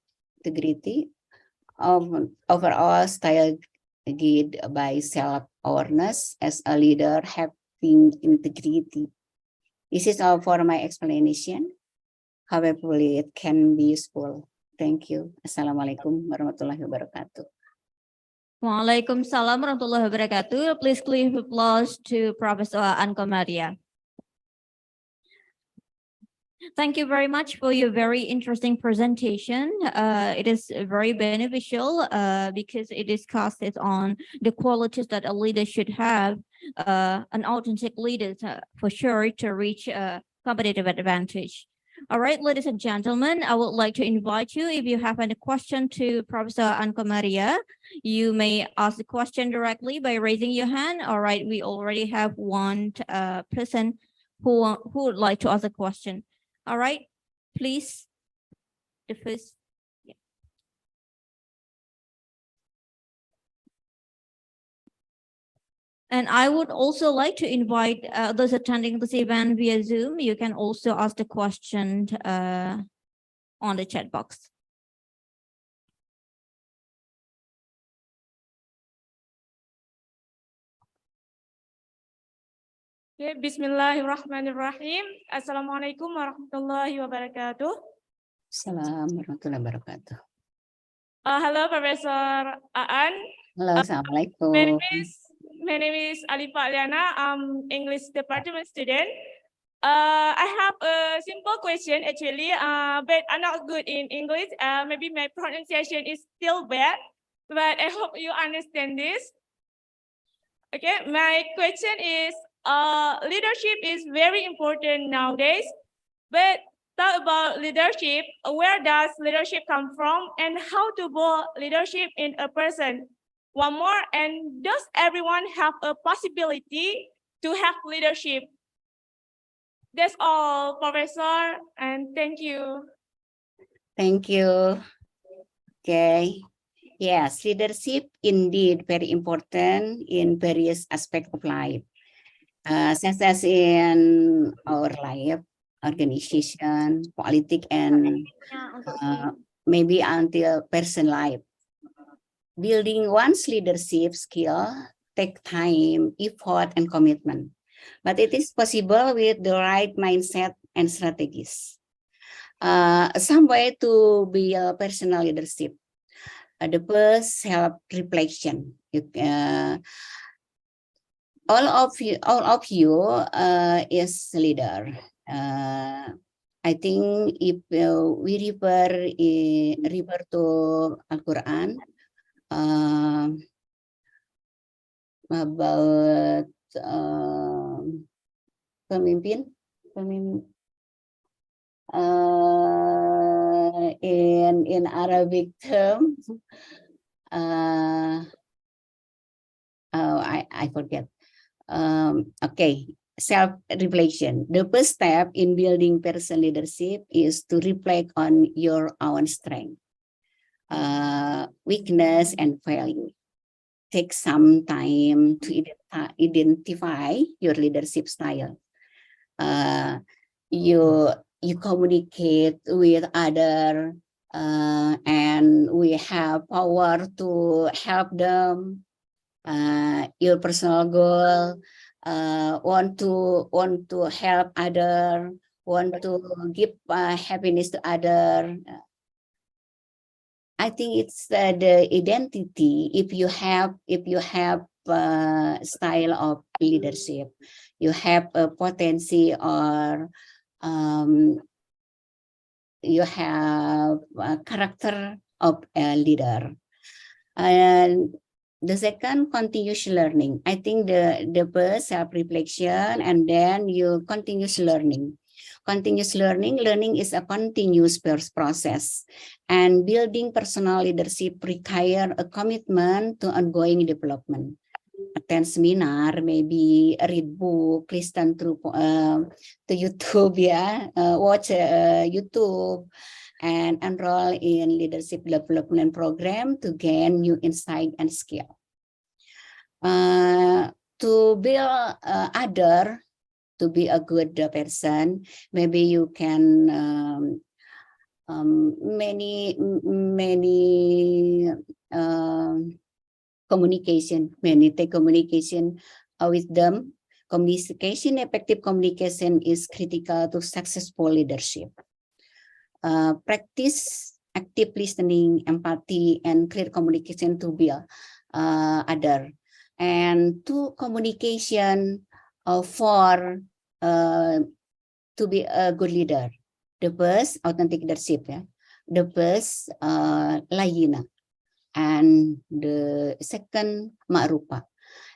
of overall style guided by self-awareness. As a leader, having integrity. This is all for my explanation. However, it can be useful. Thank you. Assalamualaikum warahmatullahi wabarakatuh. Waalaikumsalam warahmatullahi wabarakatuh. Please give applause to Professor Anko Maria. Thank you very much for your very interesting presentation. It is very beneficial because it discusses on the qualities that a leader should have, an authentic leader for sure to reach a competitive advantage. All right, ladies and gentlemen, I would like to invite you, if you have any question to Professor Anko Maria, you may ask the question directly by raising your hand. All right, we already have one person who would like to ask a question. All right, please, the first. Yeah. And I would also like to invite those attending this event via Zoom. You can also ask the question on the chat box. Okay, Bismillahirrahmanirrahim. Assalamualaikum warahmatullahi wabarakatuh. Assalamualaikum warahmatullahi wabarakatuh. Hello, Professor Aan. Halo, assalamualaikum. My name is Alifa Liana. I'm English department student. I have a simple question actually, but I'm not good in English. Maybe my pronunciation is still bad, but I hope you understand this. Okay, my question is, leadership is very important nowadays, but talk about leadership, where does leadership come from and how to build leadership in a person? One more, and does everyone have a possibility to have leadership? That's all, Professor, and thank you. Thank you. Okay. Yes, leadership indeed very important in various aspects of life, such as in our life, organization, politics, and maybe until personal life. Building one's leadership skill take time, effort, and commitment, but it is possible with the right mindset and strategies. Some way to build personal leadership. The first self-reflection. All of you is leader. I think if we refer to Al-Quran about pemimpin in Arabic term, I forget. Okay, self-reflection. The first step in building personal leadership is to reflect on your own strength, weakness, and value. Take some time to identify your leadership style. You communicate with other, and we have power to help them. Your personal goal, want to help other, want to give happiness to other. I think it's the identity. If you have style of leadership, you have a potency, or you have a character of a leader. And the second, continuous learning. I think the first self-reflection, and then you continuous learning. Continuous learning is a continuous process, and building personal leadership require a commitment to ongoing development. Attend seminar, maybe read book, listen to YouTube, watch YouTube, and enroll in leadership development program to gain new insight and skill. To build other to be a good person, maybe you can many communication, with them. Effective communication is critical to successful leadership. Practice active listening, empathy, and clear communication to build other. And to communication for to be a good leader. The first, authentic leadership. The first, layina. And the second, ma'rufa.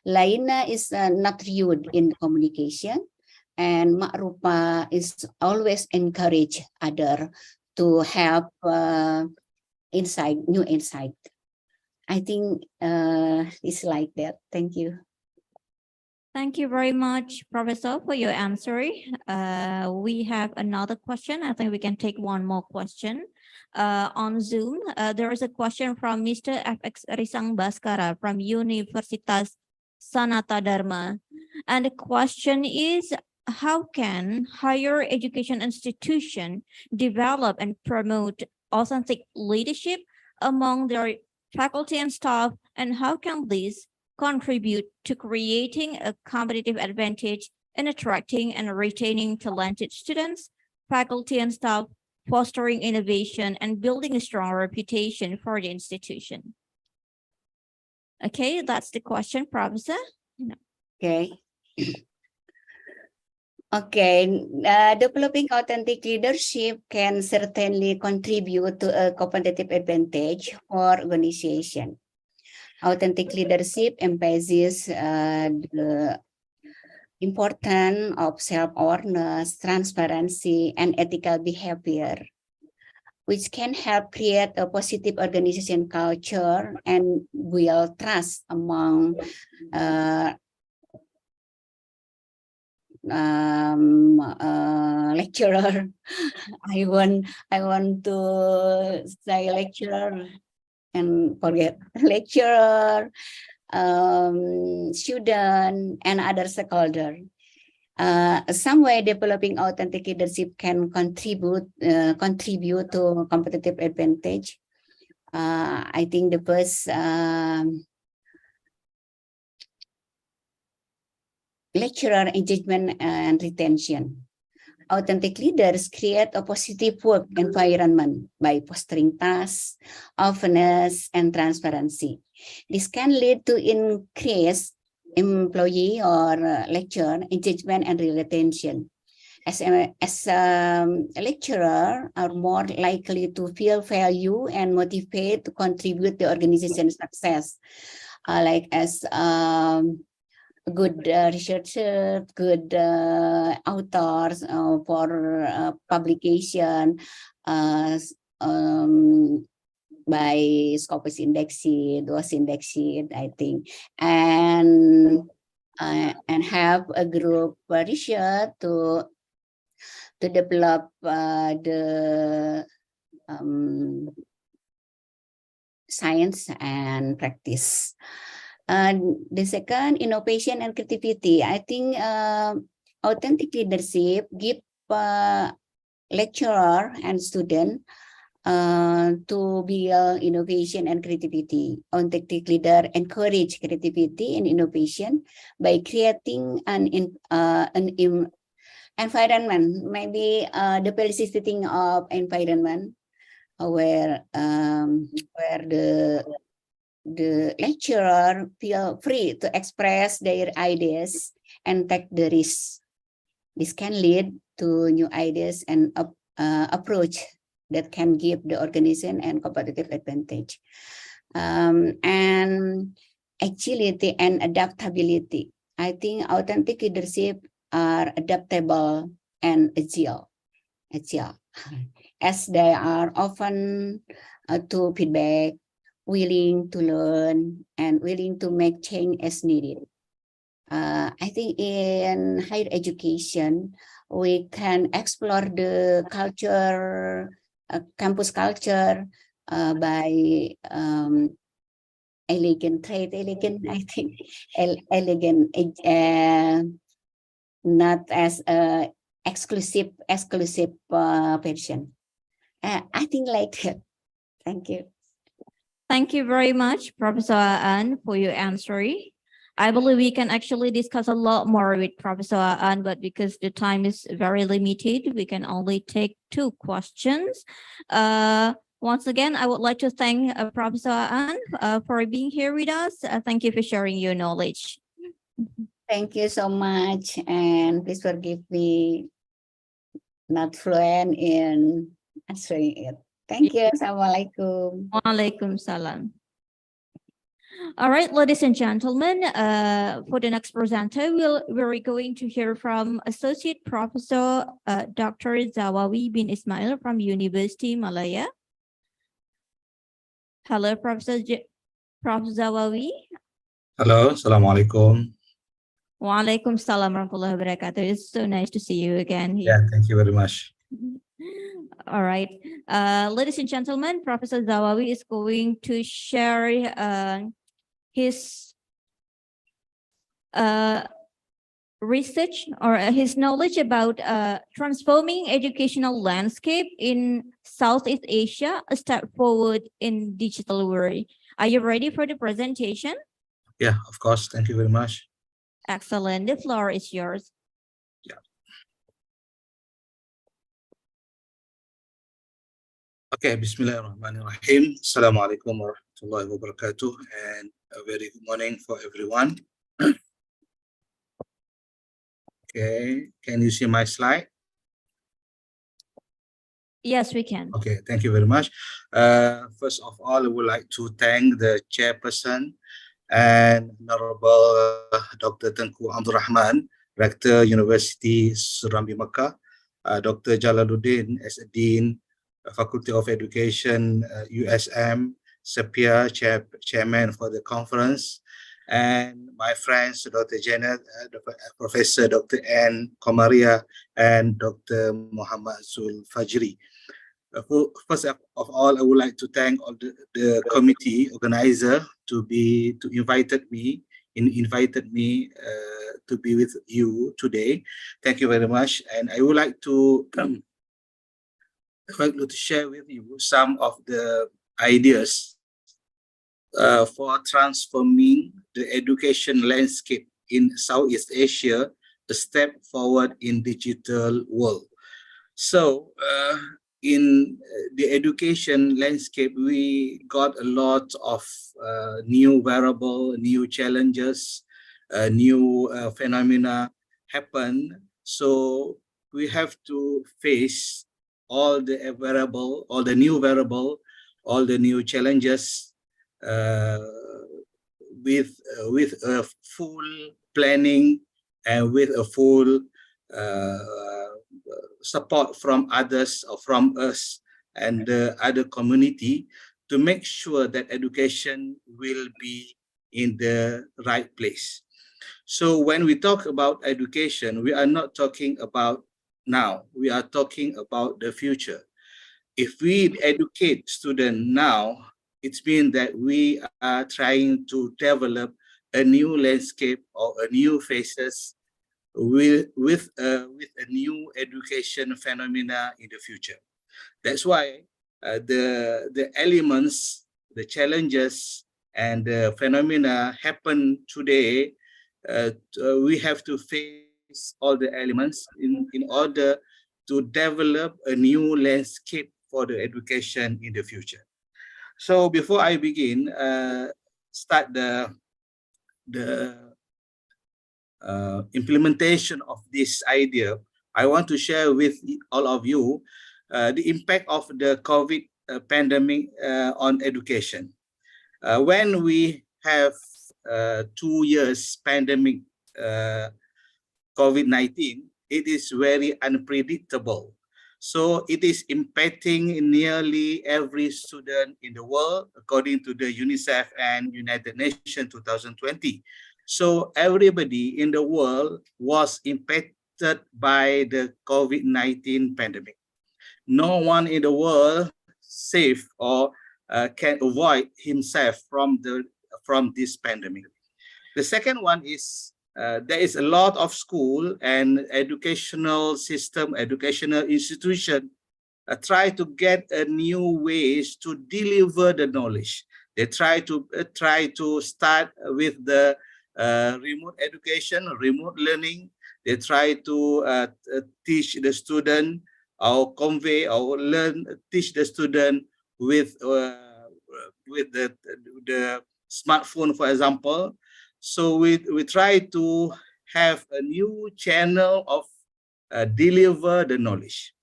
Layina is not rude in communication, and ma'rufa is always encourage other to have insight, new insight. I think it's like that. Thank you. Thank you very much, Professor, for your answer. We have another question. I think we can take one more question on Zoom. There is a question from Mr. FX Risang Baskara from Universitas Sanata Dharma. And the question is, how can higher education institution develop and promote authentic leadership among their faculty and staff, and how can this contribute to creating a competitive advantage in attracting and retaining talented students, faculty, and staff, fostering innovation, and building a strong reputation for the institution? Okay, that's the question, Professor. Okay. Okay, developing authentic leadership can certainly contribute to a competitive advantage for organization. Authentic leadership emphasizes the importance of self-awareness, transparency, and ethical behavior, which can help create a positive organization culture and build trust among lecturer. I want to say lecturer. and forget lecturer, student, and other stakeholder. Some way developing authentic leadership can contribute to competitive advantage. I think the first lecturer engagement and retention. Authentic leaders create a positive work environment by fostering trust, openness, and transparency. This can lead to increased employee or lecturer engagement and retention. As a lecturer are more likely to feel value and motivate to contribute to organization's success, like as good researchers, good authors for publication by Scopus Indexed, DOS Indexed, I think, and have a group research to develop the science and practice. The second, innovation and creativity. I think authentic leadership give lecturer and student to build innovation and creativity. Authentic leader encourage creativity and innovation by creating an environment, maybe the facilitating of environment where the lecturer feel free to express their ideas and take the risk. This can lead to new ideas and approach that can give the organization and competitive advantage. And agility and adaptability. I think authentic leadership are adaptable and agile, as they are often to feedback, willing to learn, and willing to make change as needed. I think in higher education, we can explore the culture, campus culture by elegant, I think, elegant, not as exclusive version. I think like that. Thank you. Thank you very much, Professor An, for your answering. I believe we can actually discuss a lot more with Professor An, but because the time is very limited, we can only take 2 questions. Once again, I would like to thank Professor An for being here with us. Thank you for sharing your knowledge. Thank you so much, and please forgive me not fluent in answering it. Thank you. Assalamualaikum. Waalaikumsalam. All right, ladies and gentlemen, for the next presenter, we're going to hear from Associate Professor Dr. Zawawi bin Ismail from University Malaya. Hello, Professor Zawawi. Hello, Assalamualaikum. Waalaikumsalam warahmatullahi wabarakatuh. It's so nice to see you again here. Yeah, thank you very much. All right. Ladies and gentlemen, Professor Zawawi is going to share his research or his knowledge about transforming educational landscape in Southeast Asia, a step forward in digital world. Are you ready for the presentation? Yeah, of course. Thank you very much. Excellent. The floor is yours. Yeah. Okay, Bismillahirrahmanirrahim. Assalamualaikum warahmatullahi wabarakatuh, and a very good morning for everyone. Okay, can you see my slide? Yes, we can. Okay, thank you very much. First of all, I would like to thank the chairperson and Honorable Dr. Tengku Abdul Rahman, Rector University Surambi Makkah, Dr. Jalaluddin as a Dean, Faculty of Education, USM, Sepia, Chairman for the conference, and my friends, Dr. Janet, Professor Dr. N. Komaria, and Dr. Muhammad Zul Fajri. First of all, I would like to thank all the committee organizer to invited me to be with you today. Thank you very much, and I would like to share with you some of the ideas for transforming the education landscape in Southeast Asia, a step forward in digital world. So in the education landscape, we got a lot of new variable, new challenges, new phenomena happen. So we have to face all the variable, all the new variable, all the new challenges with a full planning and with a full support from others or from us and the other community to make sure that education will be in the right place. So when we talk about education, we are not talking about now, we are talking about the future. If we educate students now, it means that we are trying to develop a new landscape or a new faces with a new education phenomena in the future. That's why the elements, the challenges, and the phenomena happen today. We have to face all the elements in order to develop a new landscape for the education in the future. So before I begin, start the implementation of this idea, I want to share with all of you the impact of the COVID pandemic on education. When we have 2 years pandemic COVID-19, it is very unpredictable. So it is impacting nearly every student in the world, according to the UNICEF and United Nations 2020. So everybody in the world was impacted by the COVID-19 pandemic. No one in the world safe or can avoid himself from this pandemic. The second one is there is a lot of school and educational system, educational institution try to get new ways to deliver the knowledge. They try to start with the remote education, remote learning. They try to teach the student or convey or teach the student with the smartphone, for example. So we try to have a new channel of deliver the knowledge.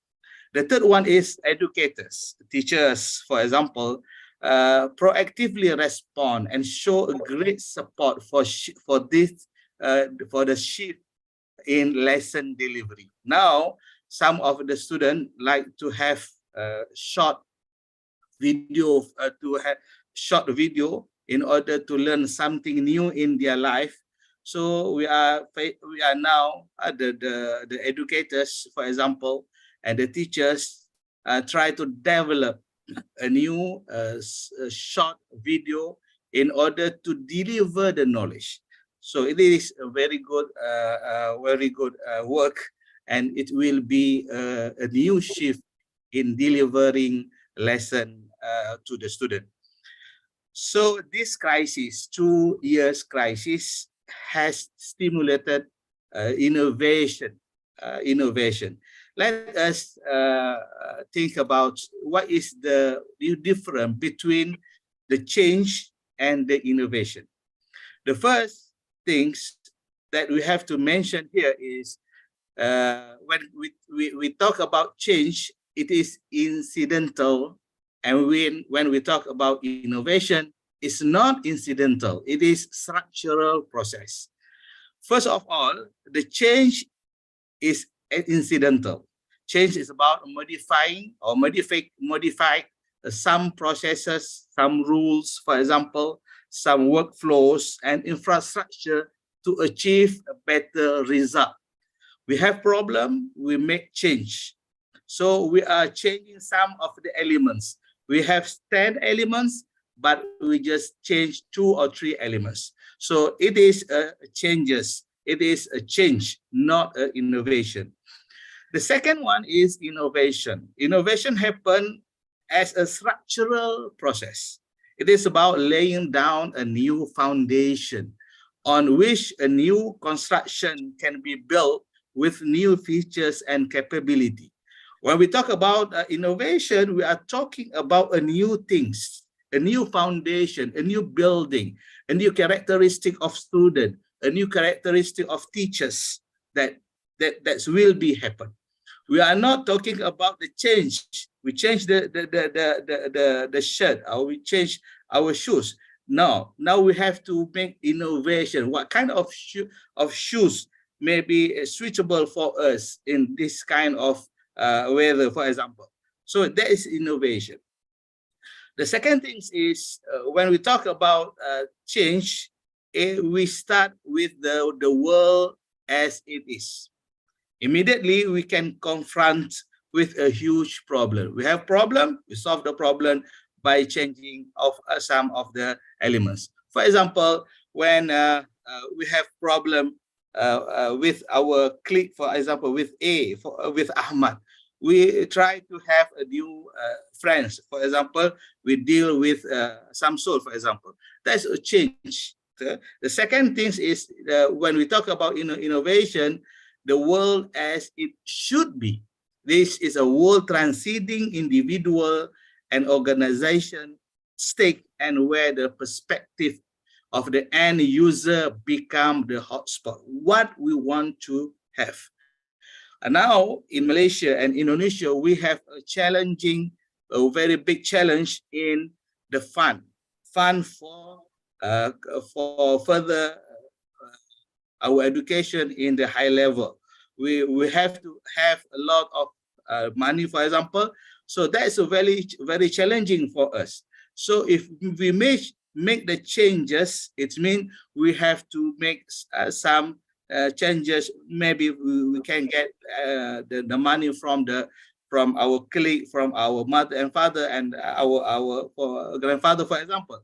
The third one is educators, teachers, for example, proactively respond and show a great support for the shift in lesson delivery. Now, some of the students like to have short video in order to learn something new in their life. So we are now the educators, for example, and the teachers try to develop a new short video in order to deliver the knowledge. So it is a very good work, and it will be a new shift in delivering lesson to the student. So this crisis, 2 years crisis, has stimulated innovation. Let us think about what is the difference between the change and the innovation. The first things that we have to mention here is when we talk about change, it is incidental. And when we talk about innovation, it's not incidental, it is structural process. First of all, the change is incidental. Change is about modifying or modify some processes, some rules, for example, some workflows and infrastructure to achieve a better result. We have problem, we make change. So we are changing some of the elements. We have 10 elements, but we just change 2 or 3 elements. So it is changes. It is a change, not an innovation. The second one is innovation. Innovation happens as a structural process. It is about laying down a new foundation on which a new construction can be built with new features and capability. When we talk about innovation, we are talking about a new things, a new foundation, a new building, a new characteristic of student, a new characteristic of teachers that will be happen. We are not talking about the change. We change the shirt, or we change our shoes. No, now we have to make innovation. What kind of shoes may be suitable for us in this kind of weather, for example? So that is innovation. The second thing is when we talk about change, we start with the world as it is. Immediately we can confront with a huge problem. We have problem, we solve the problem by changing of some of the elements. For example, when we have problem with our clique, for example, with with Ahmad, we try to have a new friends. For example, we deal with Samsul, for example. That's a change. The second thing is when we talk about innovation, the world as it should be. This is a world transcending individual and organization stake, and where the perspective of the end user become the hotspot, what we want to have. And now in Malaysia and Indonesia, we have a very big challenge in the fund for further our education in the high level. We have to have a lot of money, for example. So that's a very challenging for us. So if we make the changes, it means we have to make some changes. Maybe we can get the money from our colleague, from our mother and father, and our grandfather, for example.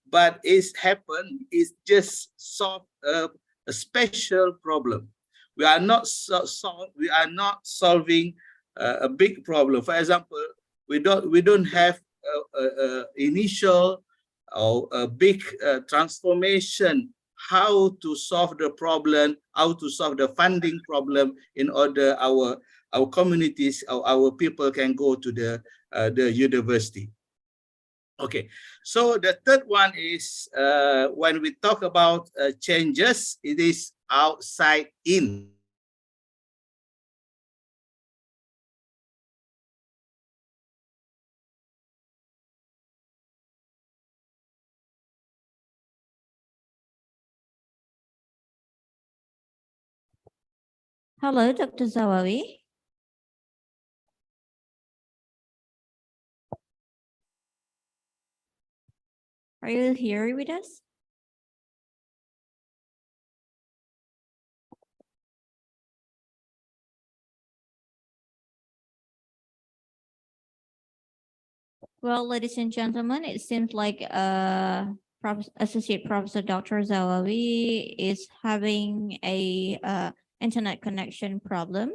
But it's happened. It's just solve a special problem. We are not solving a big problem. For example, we don't have initial or a big transformation how to solve the problem, how to solve the funding problem in order our communities, our people can go to the university. Okay, so the third one is when we talk about changes, it is outside in. Hello, Dr. Zawawi. Are you here with us? Well, ladies and gentlemen, it seems like Associate Professor Dr. Zawawi is having a internet connection problem.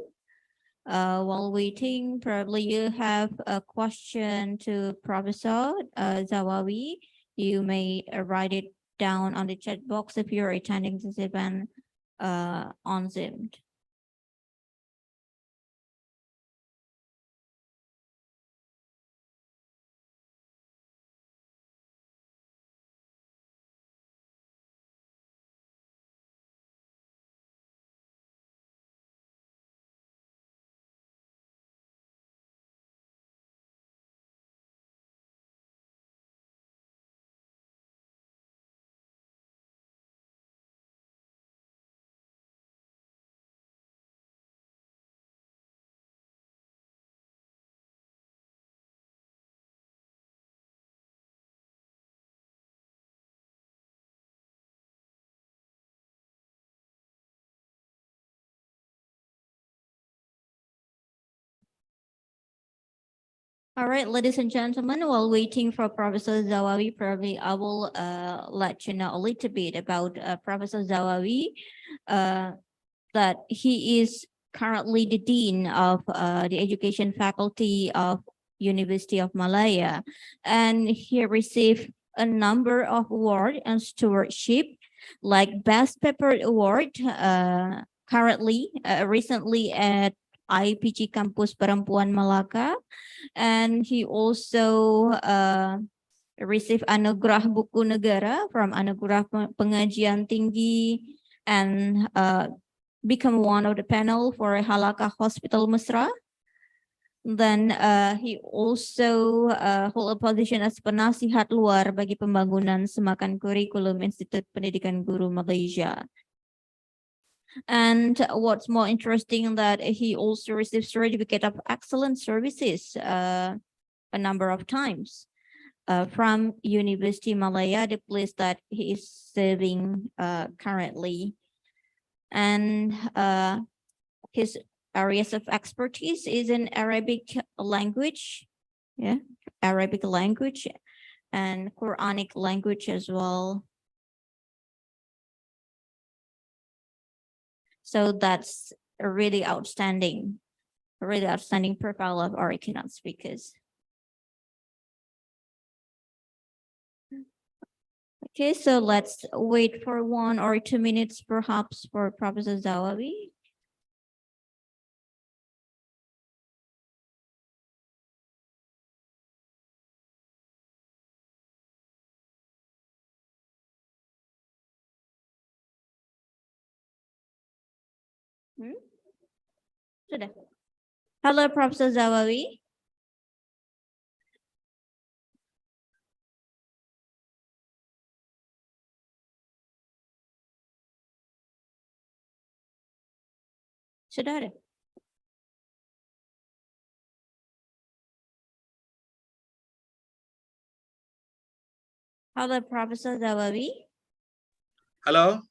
While waiting, probably you have a question to Professor Zawawi. You may write it down on the chat box if you're attending this event on Zoom. All right, ladies and gentlemen, while waiting for Professor Zawawi, probably I will let you know a little bit about Professor Zawawi, that he is currently the Dean of the Education Faculty of University of Malaya, and he received a number of awards and stewardship, like Best Paper Award, currently, recently at IPG Kampus Perempuan Malaka, and he also received Anugerah Buku Negara from Anugerah Pengajian Tinggi, and become one of the panel for Halakah Hospital Mesra. Then he also hold a position as penasihat luar bagi pembangunan semakan kurikulum Institut Pendidikan Guru Malaysia. And what's more interesting that he also received certificate of excellent services a number of times from University Malaya, the place that he is serving currently. And his areas of expertise is in Arabic language, Arabic language and Quranic language as well. So that's a really outstanding profile of our keynote speakers. Okay, so let's wait for 1 or 2 minutes perhaps for Professor Zawawi. Sudah. Hello, Professor Zawawi. Sudah ada. Hello, Professor Zawawi. Hello.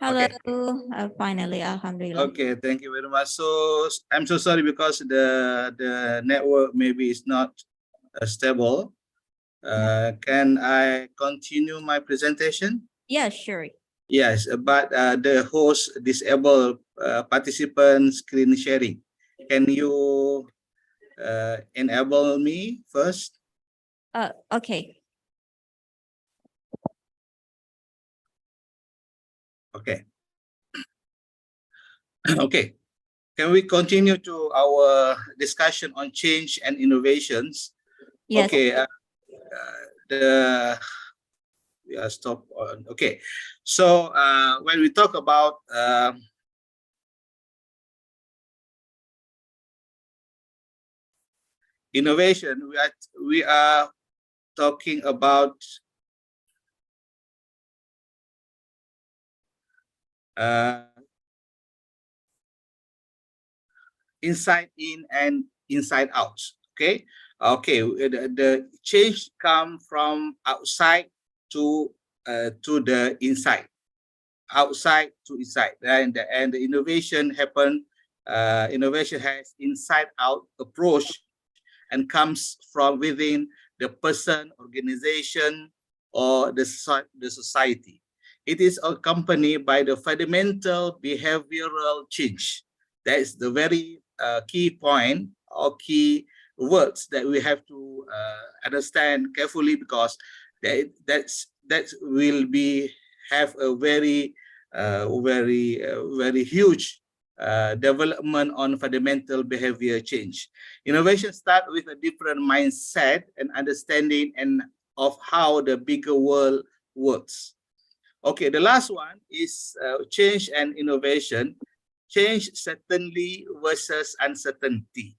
Hello. Okay. Finally, Alhamdulillah. Okay, thank you very much. So I'm so sorry because the network maybe is not stable. Can I continue my presentation? Yeah, sure. Yes, but the host disabled participant screen sharing. Can you enable me first? Okay. Okay. Okay. Can we continue to our discussion on change and innovations? Yes. Okay. Stop on. Okay. So when we talk about innovation, we are talking about inside in and inside out. Okay. Okay. The change come from outside to the inside, outside to inside, and the innovation happen. Innovation has inside out approach and comes from within the person, organization, or the society. It is accompanied by the fundamental behavioral change. That is the very key point or key words that we have to understand carefully, because that will have a very huge development on fundamental behavior change. Innovation starts with a different mindset and understanding of how the bigger world works. Okay, the last one is change and innovation. Change certainty versus uncertainty.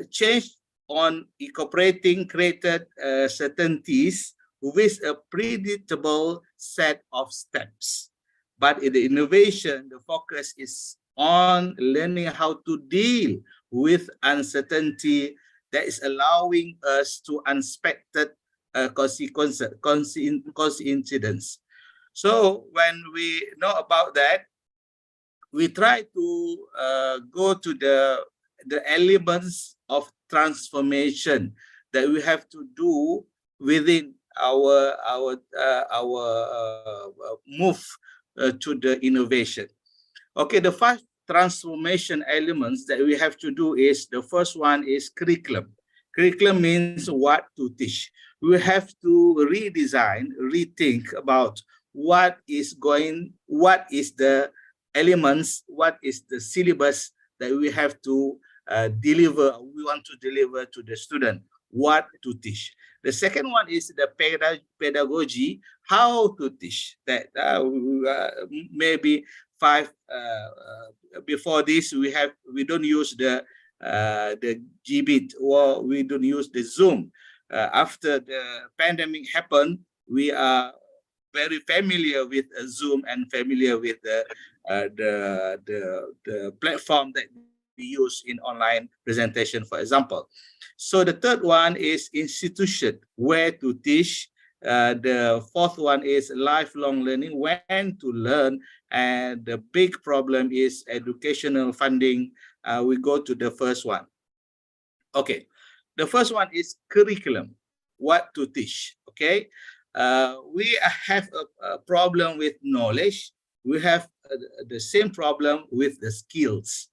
Change on incorporating created certainties with a predictable set of steps. But in the innovation, the focus is on learning how to deal with uncertainty that is allowing us to unexpected coincidence. So when we know about that, we try to go to the elements of transformation that we have to do within our move to the innovation. Okay, the 5 transformation elements that we have to do is, the first one is curriculum. Curriculum means what to teach. We have to redesign, rethink about what is the elements, what is the syllabus that we have to deliver, we want to deliver to the student, what to teach. The second one is the pedagogy, how to teach. That maybe 5 before this we don't use the GBIT, or we don't use the Zoom. After the pandemic happened, we are very familiar with Zoom and familiar with the platform that we use in online presentation, for example. So the third one is institution, where to teach. The fourth one is lifelong learning, when to learn. And the big problem is educational funding. We go to the first one. Okay, the first one is curriculum, what to teach. Okay, we have a problem with knowledge. We have the same problem with the skills.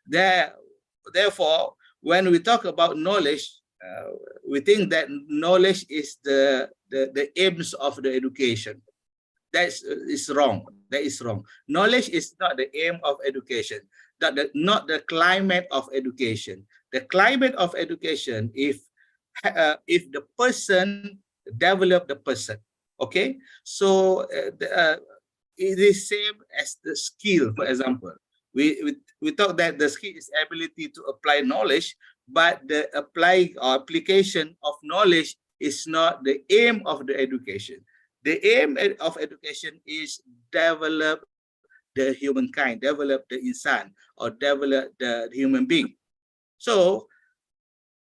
Therefore, when we talk about knowledge, we think that knowledge is the aims of the education. That is wrong. That is wrong. Knowledge is not the aim of education. Not the climate of education. The climate of education, if the person develop the person. Okay, so it is same as the skill. For example, we thought that the skill is ability to apply knowledge, but the application of knowledge is not the aim of the education. The aim of education is develop the humankind, develop the insan, or develop the human being. So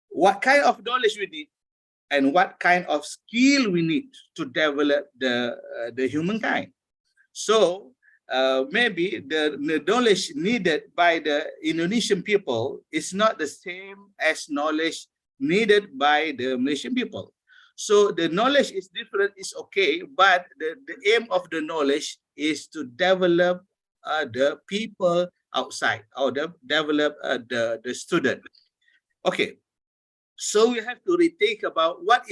what kind of knowledge we need and what kind of skill we need to develop the humankind. So maybe the knowledge needed by the Indonesian people is not the same as knowledge needed by the Malaysian people. So the knowledge is different, is okay, but the aim of the knowledge is to develop the people outside, or develop the student. Okay, so we have to rethink about what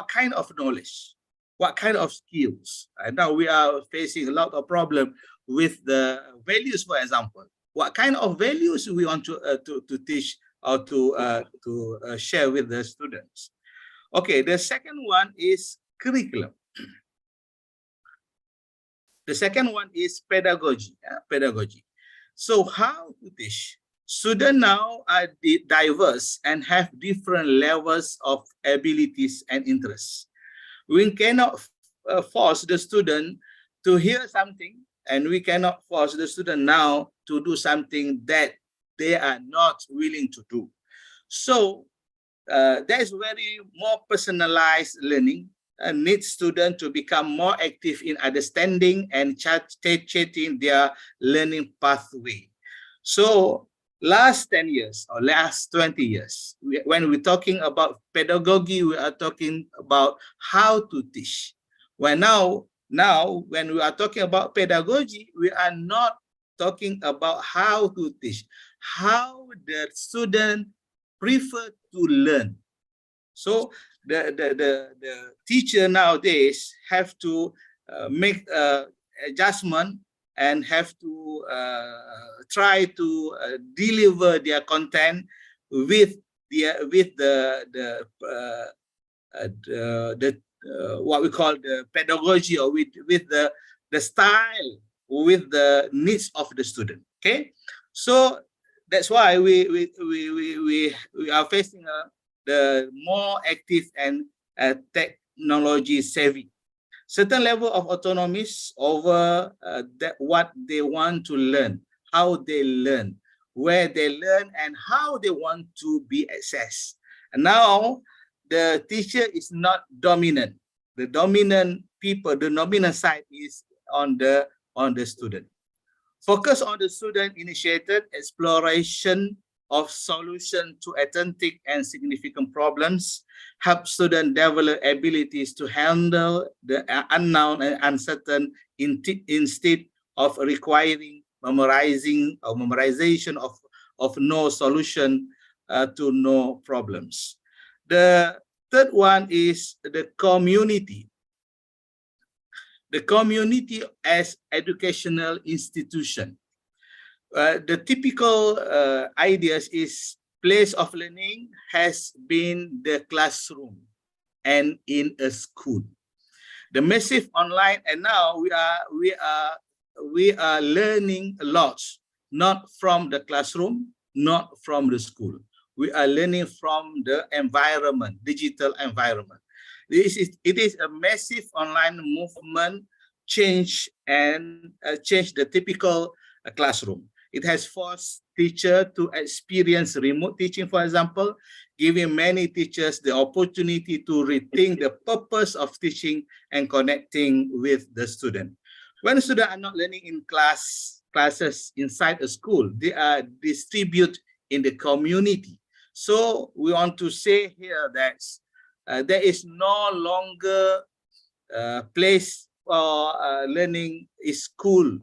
kind of knowledge, what kind of skills. And now we are facing a lot of problem with the values, for example. What kind of values we want to teach or to share with the students? Okay, the second one is curriculum. The second one is pedagogy. Pedagogy. So how to teach? Students now are diverse and have different levels of abilities and interests. We cannot force the student to hear something, and we cannot force the student now to do something that they are not willing to do. So there is very more personalized learning and needs students to become more active in understanding and changing their learning pathway. So last 10 years or last 20 years, when we're talking about pedagogy, we are talking about how to teach. Well, now when we are talking about pedagogy, we are not talking about how to teach, how the student prefer to learn. So the teacher nowadays have to make adjustment and have to try to deliver their content with what we call the pedagogy, or with the style, with the needs of the student. Okay, so that's why we are facing the more active and technology savvy. Certain level of autonomy over what they want to learn, how they learn, where they learn, and how they want to be assessed. And now the teacher is not dominant. The dominant people, the dominant side is on the student. Focus on the student-initiated exploration of solution to authentic and significant problems, help students develop abilities to handle the unknown and uncertain instead of requiring memorization of no solution to no problems. The third one is the community. The community as educational institution. The typical ideas is place of learning has been the classroom and in a school. The massive online, and now we are learning a lot, not from the classroom, not from the school. We are learning from the environment, digital environment. It is a massive online movement change the typical classroom. It has forced teachers to experience remote teaching, for example, giving many teachers the opportunity to rethink the purpose of teaching and connecting with the student. When students are not learning in classes inside a school, they are distributed in the community. So we want to say here that there is no longer place for learning is school.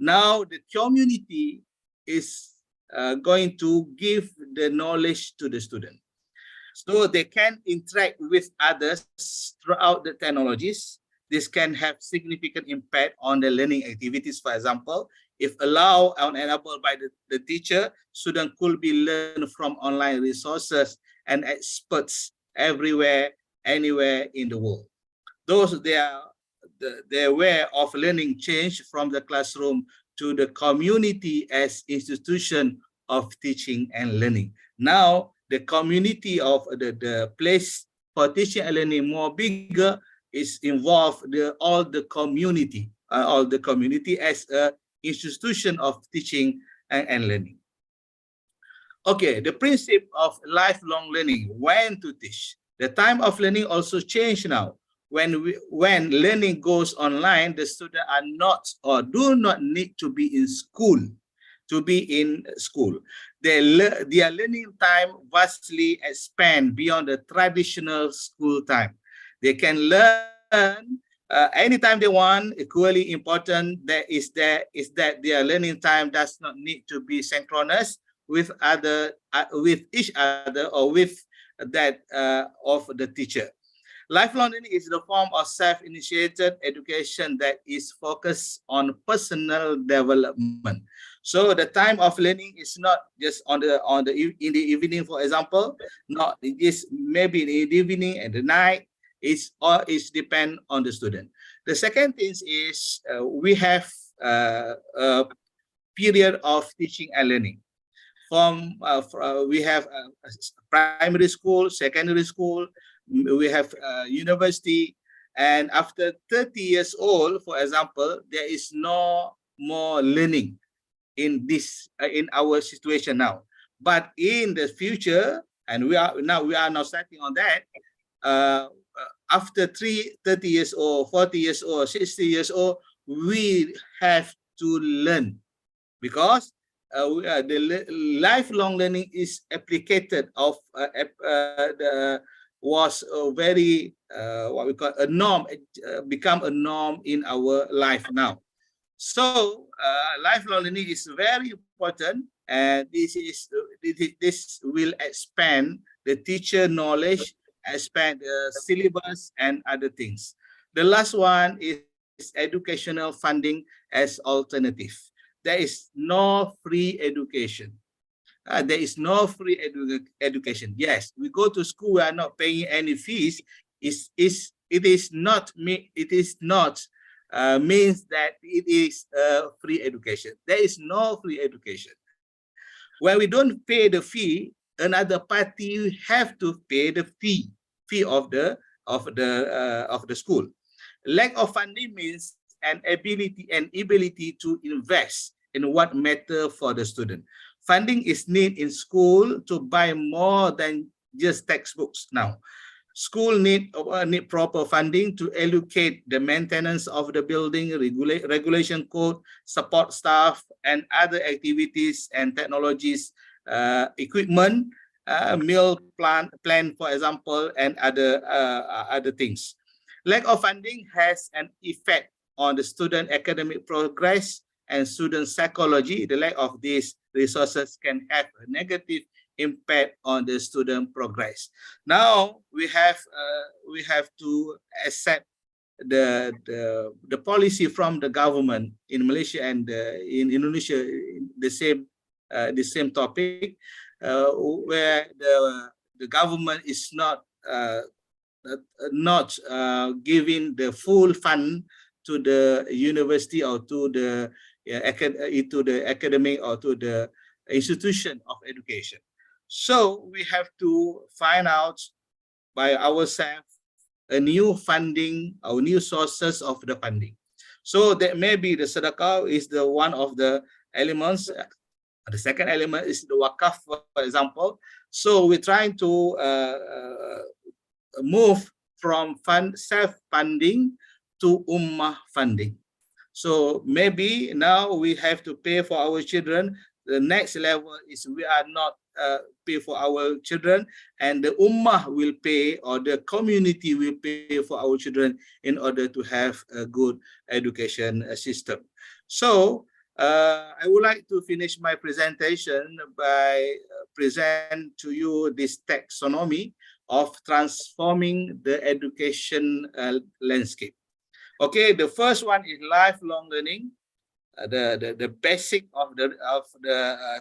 Now the community is going to give the knowledge to the student. So they can interact with others throughout the technologies. This can have significant impact on the learning activities. For example, if allowed and enabled by the teacher, students could be learned from online resources and experts everywhere, anywhere in the world. Those their way of learning change from the classroom to the community as institution of teaching and learning. Now, the community of the place for teaching and learning more bigger is involved all the community as a institution of teaching and learning. Okay, the principle of lifelong learning, when to teach. The time of learning also changed now. When learning goes online, the students are not or do not need to be in school Their learning time vastly expand beyond the traditional school time. They can learn anytime they want. Equally important is that their learning time does not need to be synchronous with each other or with that of the teacher. Lifelong learning is the form of self-initiated education that is focused on personal development. So the time of learning is not just in the evening, for example, not just maybe in the evening and the night. It's depend on the student. The second thing is we have a period of teaching and learning. We have primary school, secondary school, we have university, and after 30 years old, for example, there is no more learning in our situation now. But in the future, and we are now starting on that, after 30 years old, 40 years old, 60 years old, we have to learn, because the lifelong learning is applicated of was very what we call a norm, become a norm in our life now. So lifelong learning is very important, and this will expand the teacher knowledge, expand the syllabus and other things. The last one is educational funding as alternative. There is no free education. There is no free education. Yes, we go to school, we are not paying any fees. It is not means that it is free education. There is no free education. When we don't pay the fee, another party have to pay the fee of the school. Lack of funding means an ability to invest in what matter for the student. Funding is needed in school to buy more than just textbooks now. School need proper funding to allocate the maintenance of the building, regulation code, support staff, and other activities and technologies equipment, meal plan, for example, and other things. Lack of funding has an effect on the student academic progress and student psychology. The lack of these resources can have a negative impact on the student progress. Now we have to accept the policy from the government in Malaysia and in Indonesia, the same topic, where the government is not giving the full fund to the university or to the academic or to the institution of education. So we have to find out by ourselves a new funding or new sources of the funding. So that maybe the sedekah is the one of the elements. The second element is the wakaf, for example. So we're trying to move from self-funding to ummah funding. So maybe now we have to pay for our children. The next level is we are not pay for our children, and the ummah will pay, or the community will pay for our children in order to have a good education system. So I would like to finish my presentation by present to you this taxonomy of transforming the education landscape. Okay, the first one is lifelong learning, the basic of the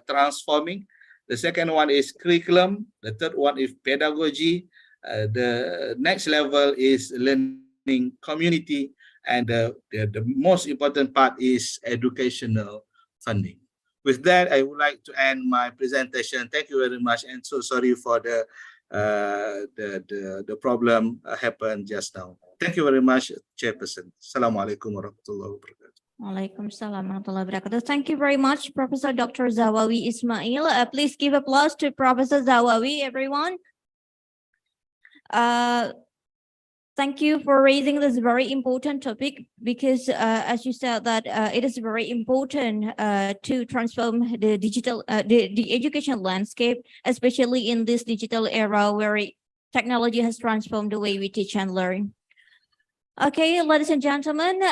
transforming. The second one is curriculum. The third one is pedagogy. The next level is learning community, and the most important part is educational funding. With that, I would like to end my presentation. Thank you very much, and so sorry for the problem happened just now. Thank you very much, Chairperson. Assalamualaikum warahmatullahi wabarakatuh. Waalaikumsalam warahmatullahi wabarakatuh. Thank you very much, Professor Dr. Zawawi Ismail. Please give applause to Professor Zawawi, everyone. Thank you for raising this very important topic, because as you said that it is very important to transform the digital, the education landscape, especially in this digital era where technology has transformed the way we teach and learn. Okay, ladies and gentlemen,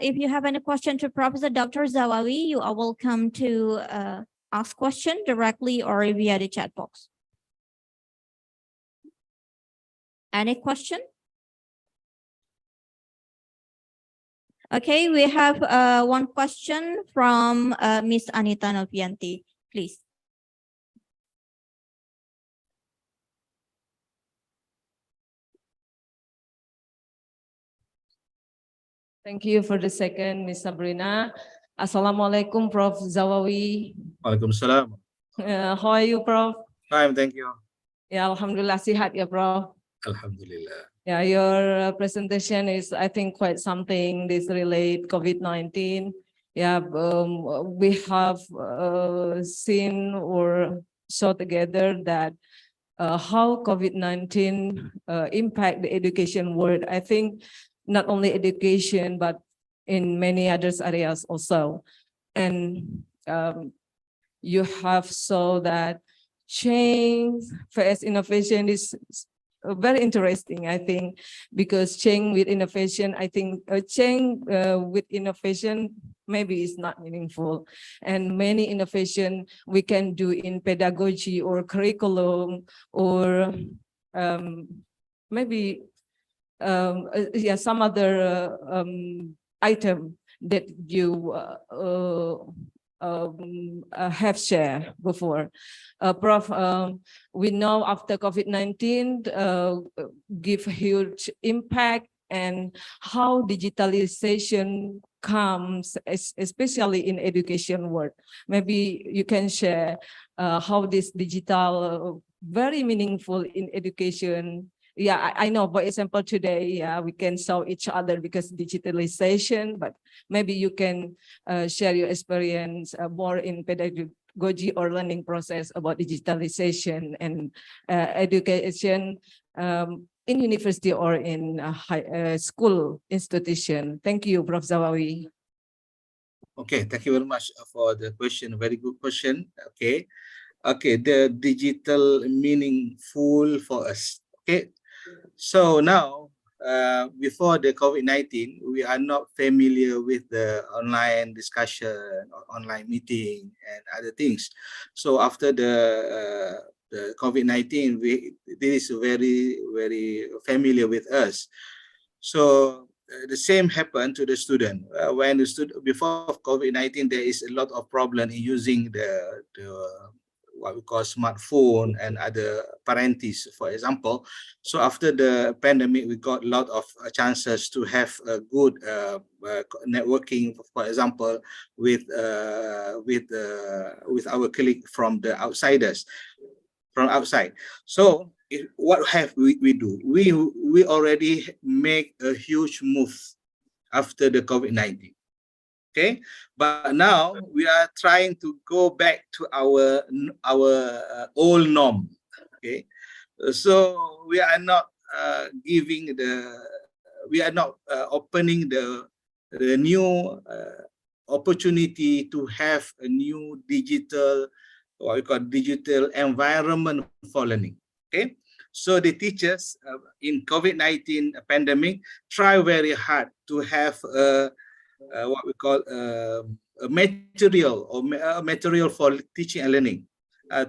if you have any question to Professor Dr. Zawawi, you are welcome to ask question directly or via the chat box. Any question? Okay, we have one question from Miss Anita Novianti, please. Thank you for the second, Miss Sabrina. Assalamualaikum, Prof. Zawawi. Waalaikumsalam. How are you, Prof? Fine, thank you. Ya, Alhamdulillah sihat ya, Prof. Alhamdulillah. Yeah, your presentation is, I think, quite something. This relate COVID-19. Yeah, we have seen or saw together that how COVID-19 impact the education world. I think not only education, but in many other areas also. And you have saw that change versus innovation is very interesting, I think, because change with innovation, I think change with innovation maybe is not meaningful. And many innovation we can do in pedagogy or curriculum or maybe yeah, some other item that you have shared before. Prof, we know after COVID-19 give huge impact, and how digitalization comes, especially in education world. Maybe you can share how this digital very meaningful in education. Yeah, I know, for example, today, yeah, we can saw each other because digitalization, but maybe you can share your experience more in pedagogy or learning process about digitalization and education in university or in school institution. Thank you, Prof. Zawawi. Okay, thank you very much for the question. Very good question. Okay. okay, the digital meaningful for us. Okay, so now before the COVID-19, we are not familiar with the online discussion, or online meeting, and other things. So after the COVID-19, this is very, very familiar with us. So the same happened to the student. When the student before COVID-19, there is a lot of problem in using the what we call smartphone and other parentis, for example. So after the pandemic, we got a lot of chances to have a good networking, for example, with our colleague from the outsiders, from outside. So what have we do? We already make a huge move after the COVID-19. Okay, but now we are trying to go back to our old norm. Okay, so we are not opening the new opportunity to have a new digital, what we call digital environment for learning. Okay, so the teachers in COVID-19 pandemic try very hard to have what we call a material for teaching and learning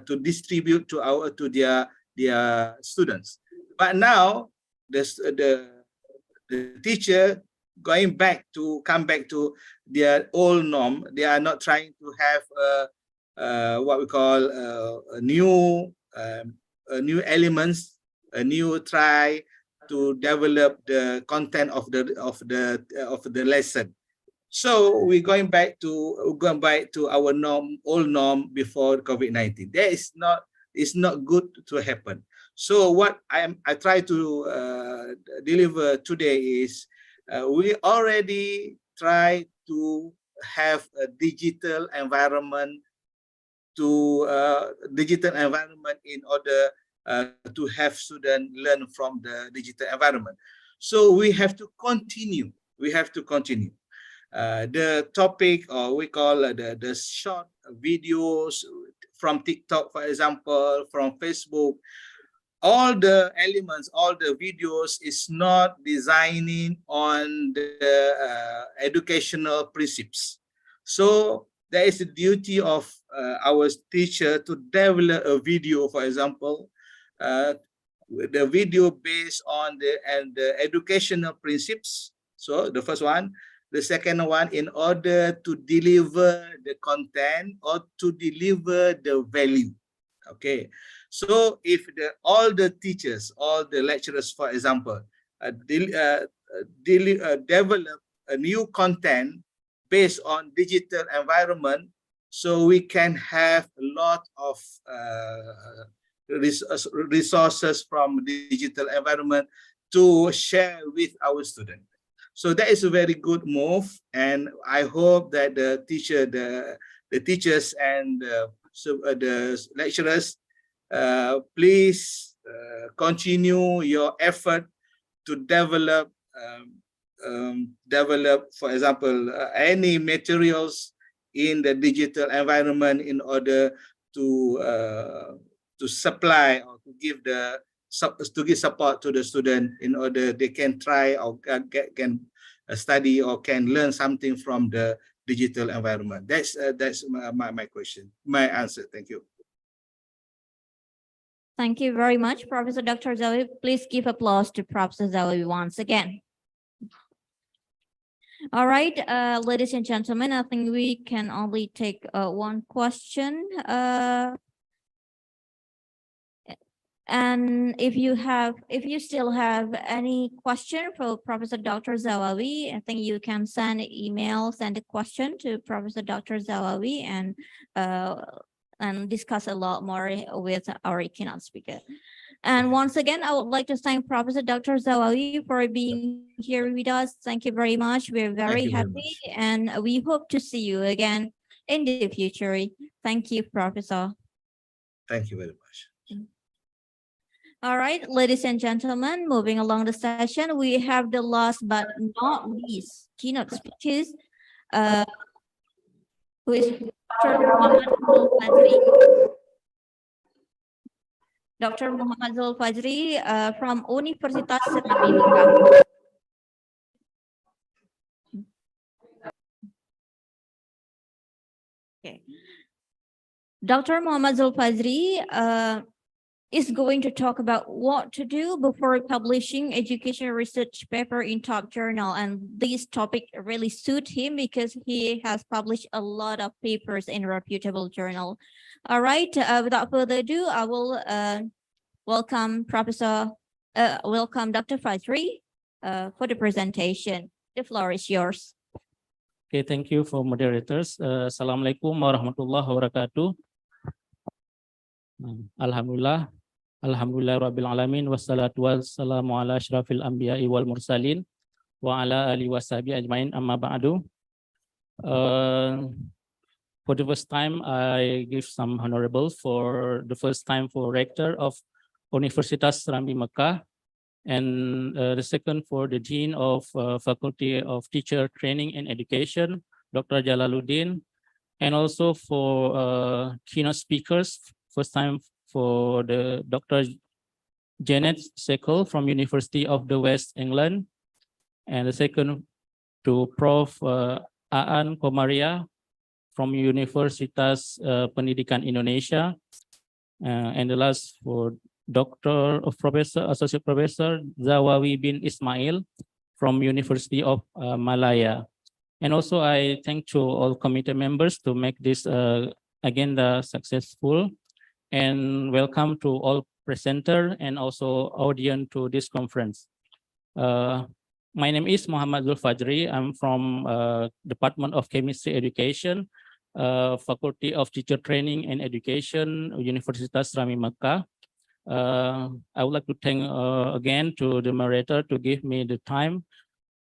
to distribute to their students. But now the teacher come back to their old norm. They are not trying to have what we call new elements, a new try to develop the content of the lesson. So we're going back to our old norm before COVID-19. That is not good to happen. So what I try to deliver today is we already try to have a digital environment in order to have students learn from the digital environment. So we have to continue. The topic, or we call the short videos from TikTok, for example, from Facebook, all the elements, all the videos is not designing on the educational principes. So there is a duty of our teacher to develop a video, for example, the video based on the educational principes. So the first one. The second one, in order to deliver the content or to deliver the value. Okay, so if all the teachers, all the lecturers, for example, develop a new content based on digital environment, so we can have a lot of resources from digital environment to share with our students. So that is a very good move, and I hope that the teachers and the lecturers, please continue your effort to develop, for example, any materials in the digital environment in order to supply or to give support to the student in order they can try or can study or can learn something from the digital environment. That's my question, my answer. Thank you. Thank you very much, Professor Dr. Zawi. Please give applause to Professor Zawi once again. All right, ladies and gentlemen, I think we can only take one question. And if you still have any question for Professor Dr. Zawawi, I think you can send a question to Professor Dr. Zawawi and discuss a lot more with our keynote speaker. And once again, I would like to thank Professor Dr. Zawawi for being here with us. Thank you very much. We're very happy, and we hope to see you again in the future. Thank you, Professor. Thank you very much. All right, ladies and gentlemen, moving along the session, we have the last but not least keynote speakers, who is Dr. Muhammad Abdul Badri. Dr. Muhammad Zulfajri from Universitas Serambi Mekah. Okay. Dr. Muhammad Zulfajri is going to talk about what to do before publishing education research paper in top journal. And this topic really suits him because he has published a lot of papers in reputable journal. All right, without further ado, I will welcome Dr. Fajri for the presentation. The floor is yours. Okay, thank you for moderators. Assalamualaikum warahmatullahi wabarakatuh. Alhamdulillah. Alhamdulillah Rabbil Alamin. Wassalatu wassalamu ala asyrafil anbiya'i wal mursalin. Wa ala alihi wa sahbihi ajmain amma ba'du. For the first time, I give some honorable for the first time for Rector of Universitas Serambi Mekah, and the second for the Dean of Faculty of Teacher Training and Education, Dr. Jalaluddin, and also for keynote speakers, first time for the Dr. Janet Sekel from University of the West England, and the second to Prof. Aan Komaria from Universitas Pendidikan Indonesia, and the last for Associate Professor Zawawi bin Ismail from University of Malaya. And also I thank to all committee members to make this agenda successful, and welcome to all presenter and also audience to this conference. My name is Muhammad Zulfajri. I'm from Department of Chemistry Education, Faculty of Teacher Training and Education, Universitas Serambi Mekah. I would like to thank again to the moderator to give me the time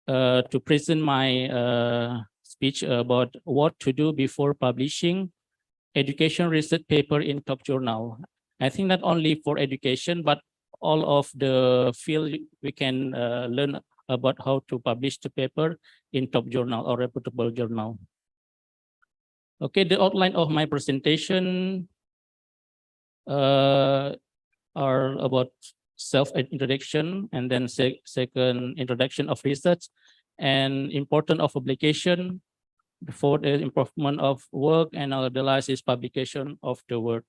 to present my speech about what to do before publishing education research paper in top journal. I think not only for education, but all of the field we can learn about how to publish the paper in top journal or reputable journal. Okay, the outline of my presentation are about self-introduction, and then second introduction of research and importance of publication, for the improvement of work, and the last is publication of the work.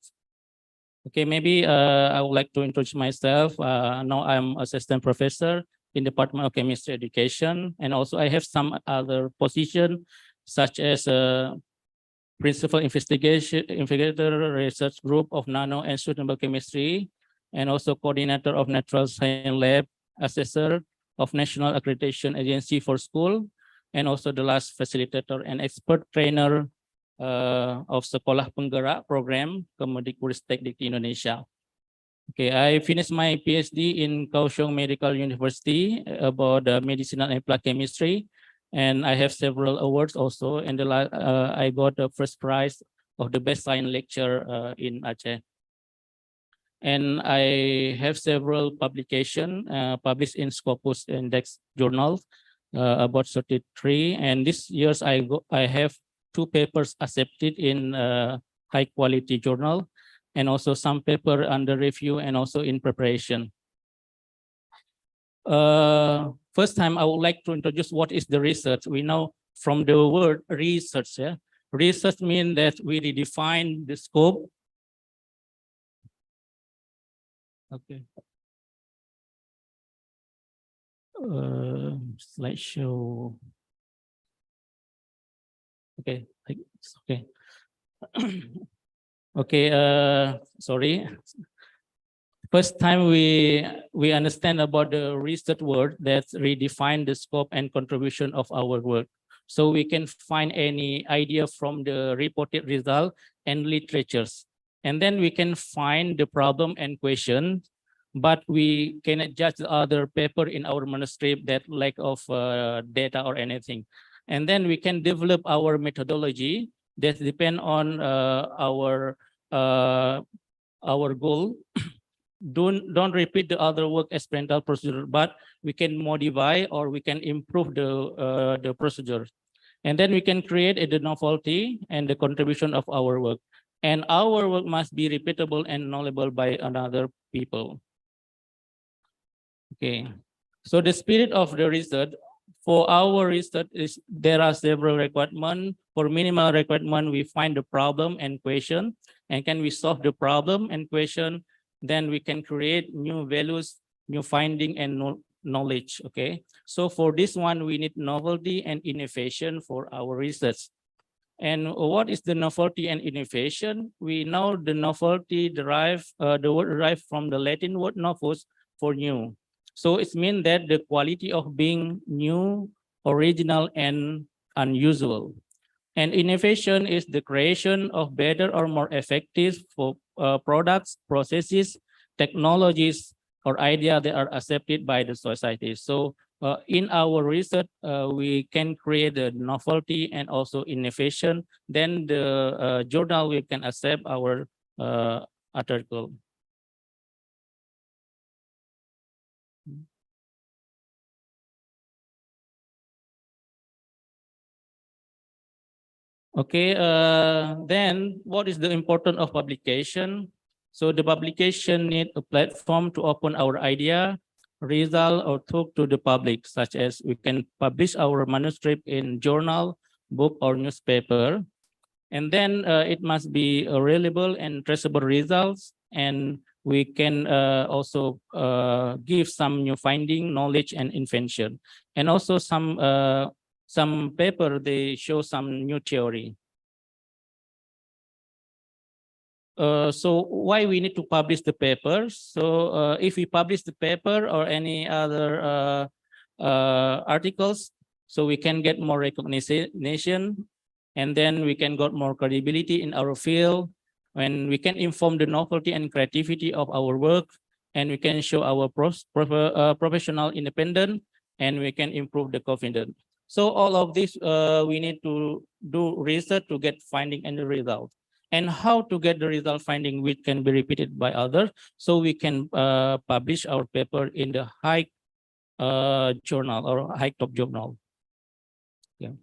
Okay, maybe I would like to introduce myself. Now I'm assistant professor in Department of Chemistry Education, and also I have some other position such as principal investigator research group of nano and sustainable chemistry, and also coordinator of natural science lab, assessor of National Accreditation Agency for School, and also the last facilitator and expert trainer of Sekolah Penggerak program Kemendikbudristek Dikti Indonesia. Okay, I finished my PhD in Kaohsiung Medical University about medicinal and applied chemistry, and I have several awards also. And I got the first prize of the best science lecture in Aceh. And I have several publications published in Scopus Index journals, about 33. And this years I have 2 papers accepted in high quality journal, and also some paper under review and also in preparation. First time I would like to introduce what is the research. We know from the word research, yeah? Research means that we redefine the scope. Okay. Slideshow. Okay, it's okay. Okay, sorry. First time we understand about the research word that redefine the scope and contribution of our work. So we can find any idea from the reported result and literatures. And then we can find the problem and question, but we cannot judge the other paper in our manuscript that lack of data or anything. And then we can develop our methodology that depend on our goal. Don't repeat the other work experimental procedure, but we can modify or we can improve the procedure. And then we can create the novelty and the contribution of our work. And our work must be repeatable and knowledgeable by another people. Okay, so the spirit of the research for our research is there are several requirements. For minimal requirement, we find the problem and question, and can we solve the problem and question? Then we can create new values, new finding, and knowledge. Okay, so for this one, we need novelty and innovation for our research. And what is the novelty and innovation? We know the novelty the word derived from the Latin word novus for new. So it means that the quality of being new, original, and unusual. And innovation is the creation of better or more effective for products, processes, technologies, or ideas that are accepted by the society. So in our research, we can create the novelty and also innovation. Then the journal we can accept our article. Okay, then what is the importance of publication? So the publication need a platform to open our idea, result, or talk to the public, such as we can publish our manuscript in journal, book, or newspaper. And then it must be reliable and traceable results. And we can also give some new finding, knowledge, and invention. And also some paper, they show some new theory. So why we need to publish the paper? So if we publish the paper or any other articles, so we can get more recognition, and then we can get more credibility in our field, when we can inform the novelty and creativity of our work, and we can show our professional independence, and we can improve the confidence. So all of this, we need to do research to get finding and the result. And how to get the result finding which can be repeated by others, so we can publish our paper in the high journal or high top journal. Yeah.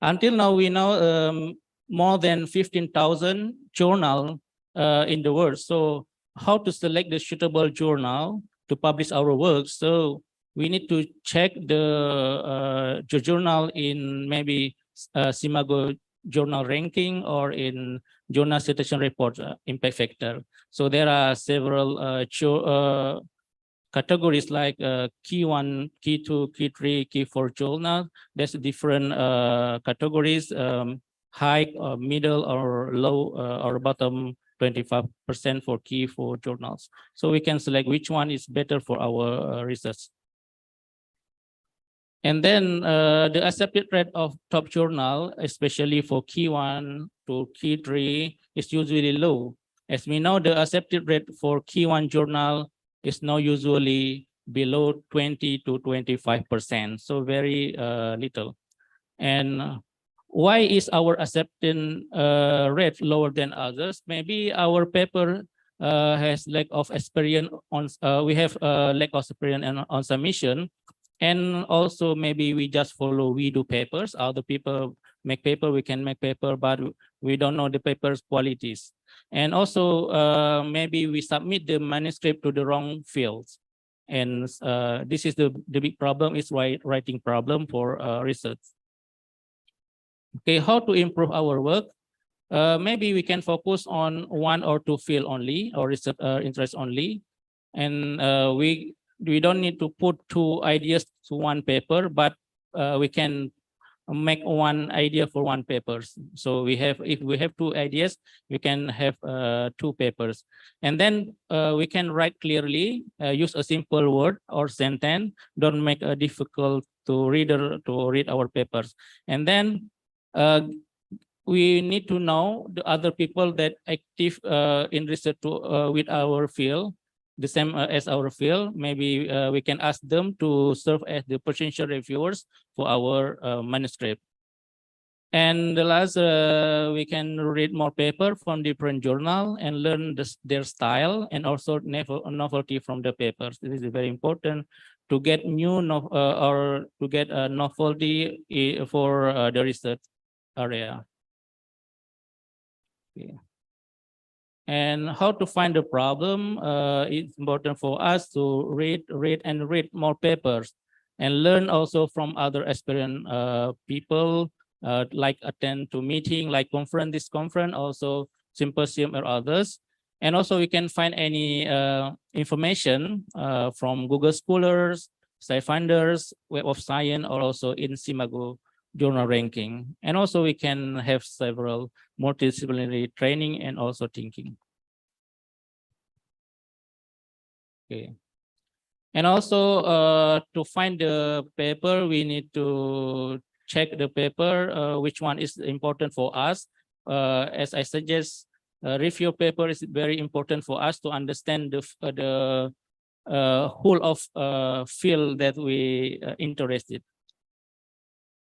Until now, we know more than 15,000 journal in the world. So how to select the suitable journal to publish our work? So we need to check the journal in maybe Simago journal ranking or in journal citation report impact factor. So there are several categories like key 1, key 2, key 3, key 4 journal. There's different categories, high, middle, or low, or bottom 25% for key 4 journals. So we can select which one is better for our research. And then the accepted rate of top journal, especially for key 1 to key 3, is usually low. As we know, the accepted rate for key 1 journal is now usually below 20 to 25%, so very little. And why is our acceptance rate lower than others? Maybe our paper has lack of experience on. We have lack of experience on submission, and also maybe we just follow. We do papers. Other people make paper. We can make paper, but we don't know the paper's qualities. And also maybe we submit the manuscript to the wrong fields. And this is the big problem, is writing problem for research. Okay, how to improve our work? Maybe we can focus on 1 or 2 field only, or research interest only. And we don't need to put 2 ideas to 1 paper, but we can make 1 idea for 1 paper. So if we have 2 ideas, we can have 2 papers. And then we can write clearly, use a simple word or sentence, don't make it difficult to read our papers. And then we need to know the other people that active in research with our field, the same as our field. Maybe we can ask them to serve as the potential reviewers for our manuscript. And the last, we can read more paper from different journal and learn their style, and also novelty from the papers. This is very important to get new or to get a novelty for the research area. Okay. And how to find the problem? It's important for us to read more papers and learn also from other experienced people, like attend to meeting, like this conference, also symposium or others. And also we can find any information from Google Scholars, SciFinders, Web of Science, or also in Simago journal ranking. And also we can have several multidisciplinary training and also thinking. Okay. And also to find the paper, we need to check the paper, which one is important for us. As I suggest, review paper is very important for us to understand the whole of field that we interested.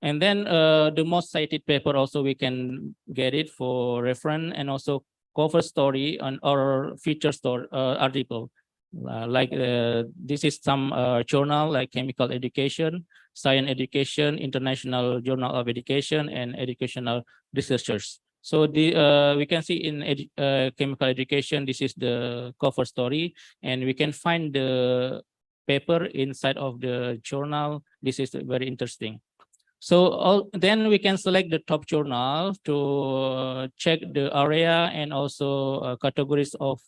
And then the most cited paper also we can get it for reference, and also cover story on or feature story article. This is some journal like Chemical Education, Science Education, International Journal of Education, and Educational Researchers. So we can see in Chemical Education, this is the cover story, and we can find the paper inside of the journal. This is very interesting. So then we can select the top journal to check the area and also categories of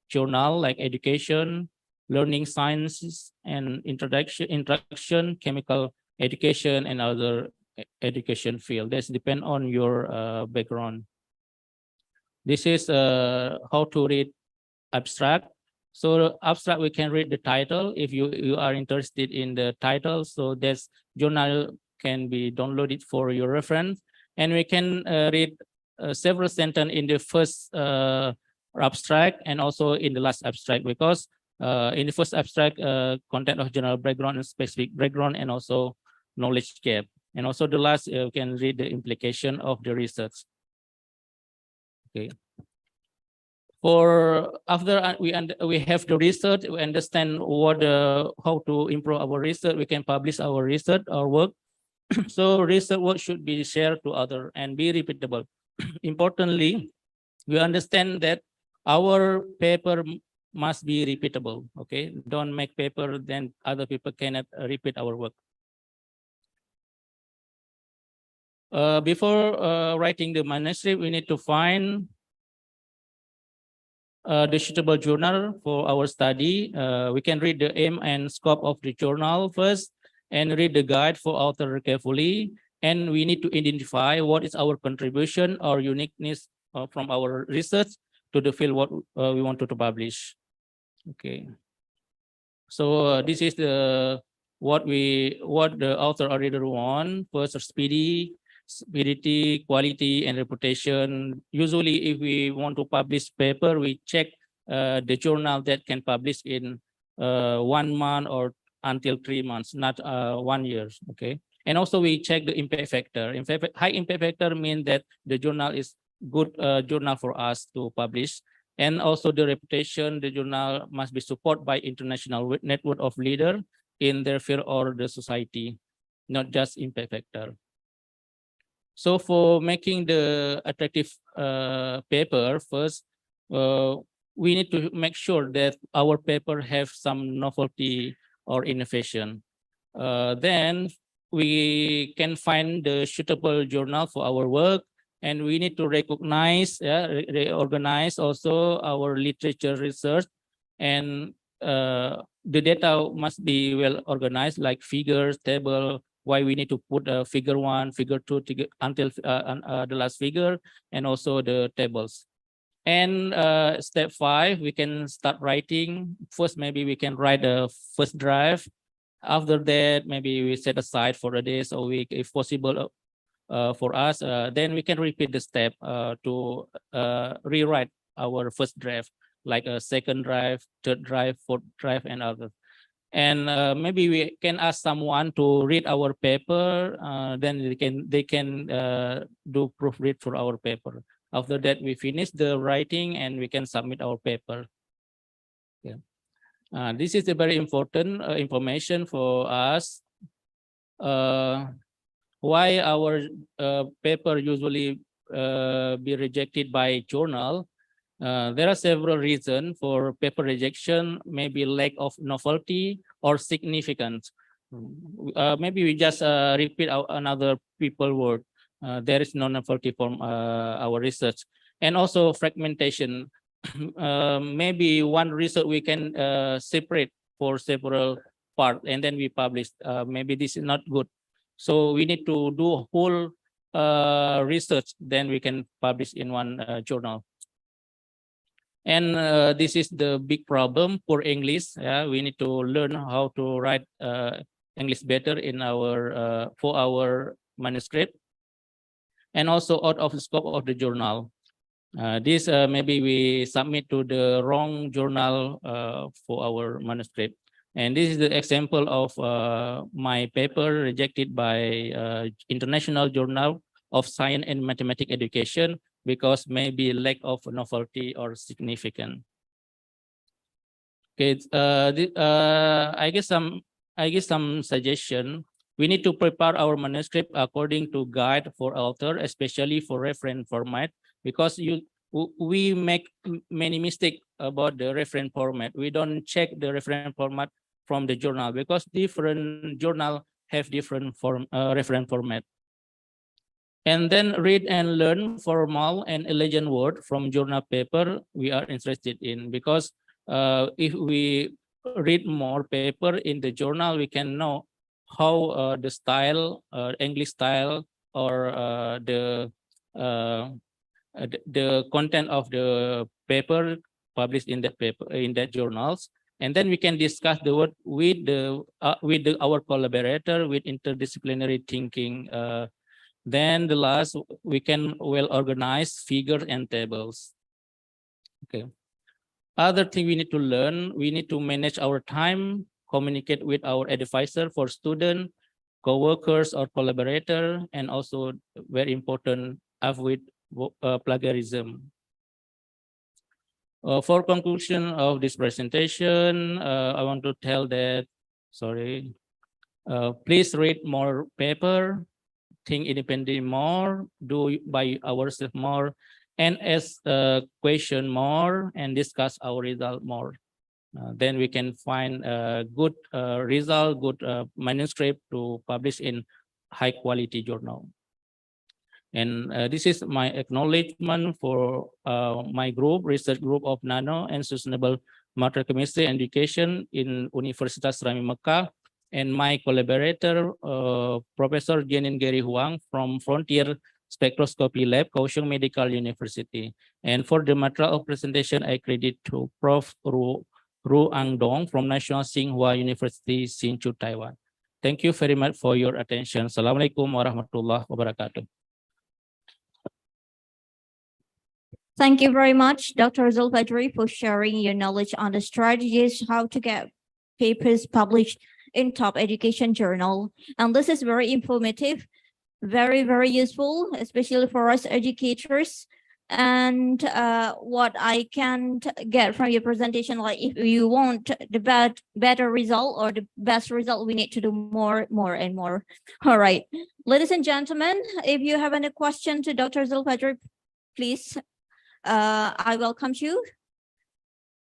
journal like education, learning sciences, and introduction, chemical education, and other education field. That's depend on your background. This is how to read abstract. So abstract, we can read the title if you are interested in the title. So this journal can be downloaded for your reference, and we can read several sentences in the first abstract and also in the last abstract, because in the first abstract, content of general background and specific background, and also knowledge gap, and also the last you can read the implication of the research. Okay. For after we have the research, we understand what how to improve our research. We can publish our research or work. So research work should be shared to others and be repeatable. Importantly, we understand that our paper must be repeatable. Okay, don't make paper then other people cannot repeat our work. Before writing the manuscript, we need to find the suitable journal for our study. We can read the aim and scope of the journal first, and read the guide for author carefully. And we need to identify what is our contribution or uniqueness from our research to the field what we want to publish. Okay. So this is the what the author or reader want. First, speedity, quality, and reputation. Usually, if we want to publish paper, we check the journal that can publish in 1 month or until 3 months, not 1 year. Okay, and also we check the impact factor. In fact, high impact factor means that the journal is good journal for us to publish, and also the reputation. The journal must be supported by international network of leaders in their field or the society, not just impact factor. So for making the attractive paper, first we need to make sure that our paper have some novelty or innovation. Then we can find the suitable journal for our work, and we need to recognize, reorganize also our literature research, and the data must be well organized, like figures, table, why we need to put figure 1, figure 2 until the last figure, and also the tables. And step 5, we can start writing. First, maybe we can write the first draft. After that, maybe we set aside for a day or week, if possible, for us. Then we can repeat the step to rewrite our first draft, like a second draft, third draft, fourth draft, and others. And maybe we can ask someone to read our paper. Then they can do proofread for our paper. After that, we finish the writing and we can submit our paper. Yeah. This is a very important information for us. Why our paper usually be rejected by journal? There are several reasons for paper rejection, maybe lack of novelty or significance. Maybe we just repeat another people word. There is no novelty from our research. And also fragmentation. Maybe one research we can separate for several parts and then we publish. Maybe this is not good. So we need to do whole research, then we can publish in one journal. And this is the big problem for English. We need to learn how to write English better in our for our manuscript, and also out of the scope of the journal. This maybe we submit to the wrong journal for our manuscript. And this is the example of my paper rejected by International Journal of Science and Mathematics Education because maybe lack of novelty or significance. Okay, I guess some suggestion. We need to prepare our manuscript according to guide for author, especially for reference format, because we make many mistakes about the reference format. We don't check the reference format from the journal because different journal have different reference format. And then read and learn formal and elegant word from journal paper we are interested in, because if we read more paper in the journal, we can know how the style, English style, or the content of the paper published in that paper in that journals, and then we can discuss the word with our collaborator with interdisciplinary thinking. Then the last, we can well organize figures and tables. Okay. Other thing we need to learn, we need to manage our time, communicate with our advisor for student, co-workers or collaborator, and also very important, avoid plagiarism. For conclusion of this presentation, I want to tell that, please read more paper, think independently more, do by ourselves more, and ask question more, and discuss our result more. Then we can find a good result, good manuscript to publish in high quality journal. And this is my acknowledgement for my group, research group of Nano and Sustainable Material Chemistry Education in Universitas Rami Mekah, and my collaborator, Professor Jenin Gary Huang from Frontier Spectroscopy Lab, Kaohsiung Medical University. And for the material of presentation, I credit to Prof. Ru Angdong from National Tsinghua University, Hsinchu, Taiwan. Thank you very much for your attention. Assalamualaikum warahmatullahi wabarakatuh. Thank you very much, Dr. Zulfadri, for sharing your knowledge on the strategies how to get papers published in top education journal. And this is very informative, very, very useful, especially for us educators. And what I can get from your presentation, like if you want the better result or the best result, we need to do more and more. All right, ladies and gentlemen, if you have any question to Dr. Zulfadri, please, I welcome you.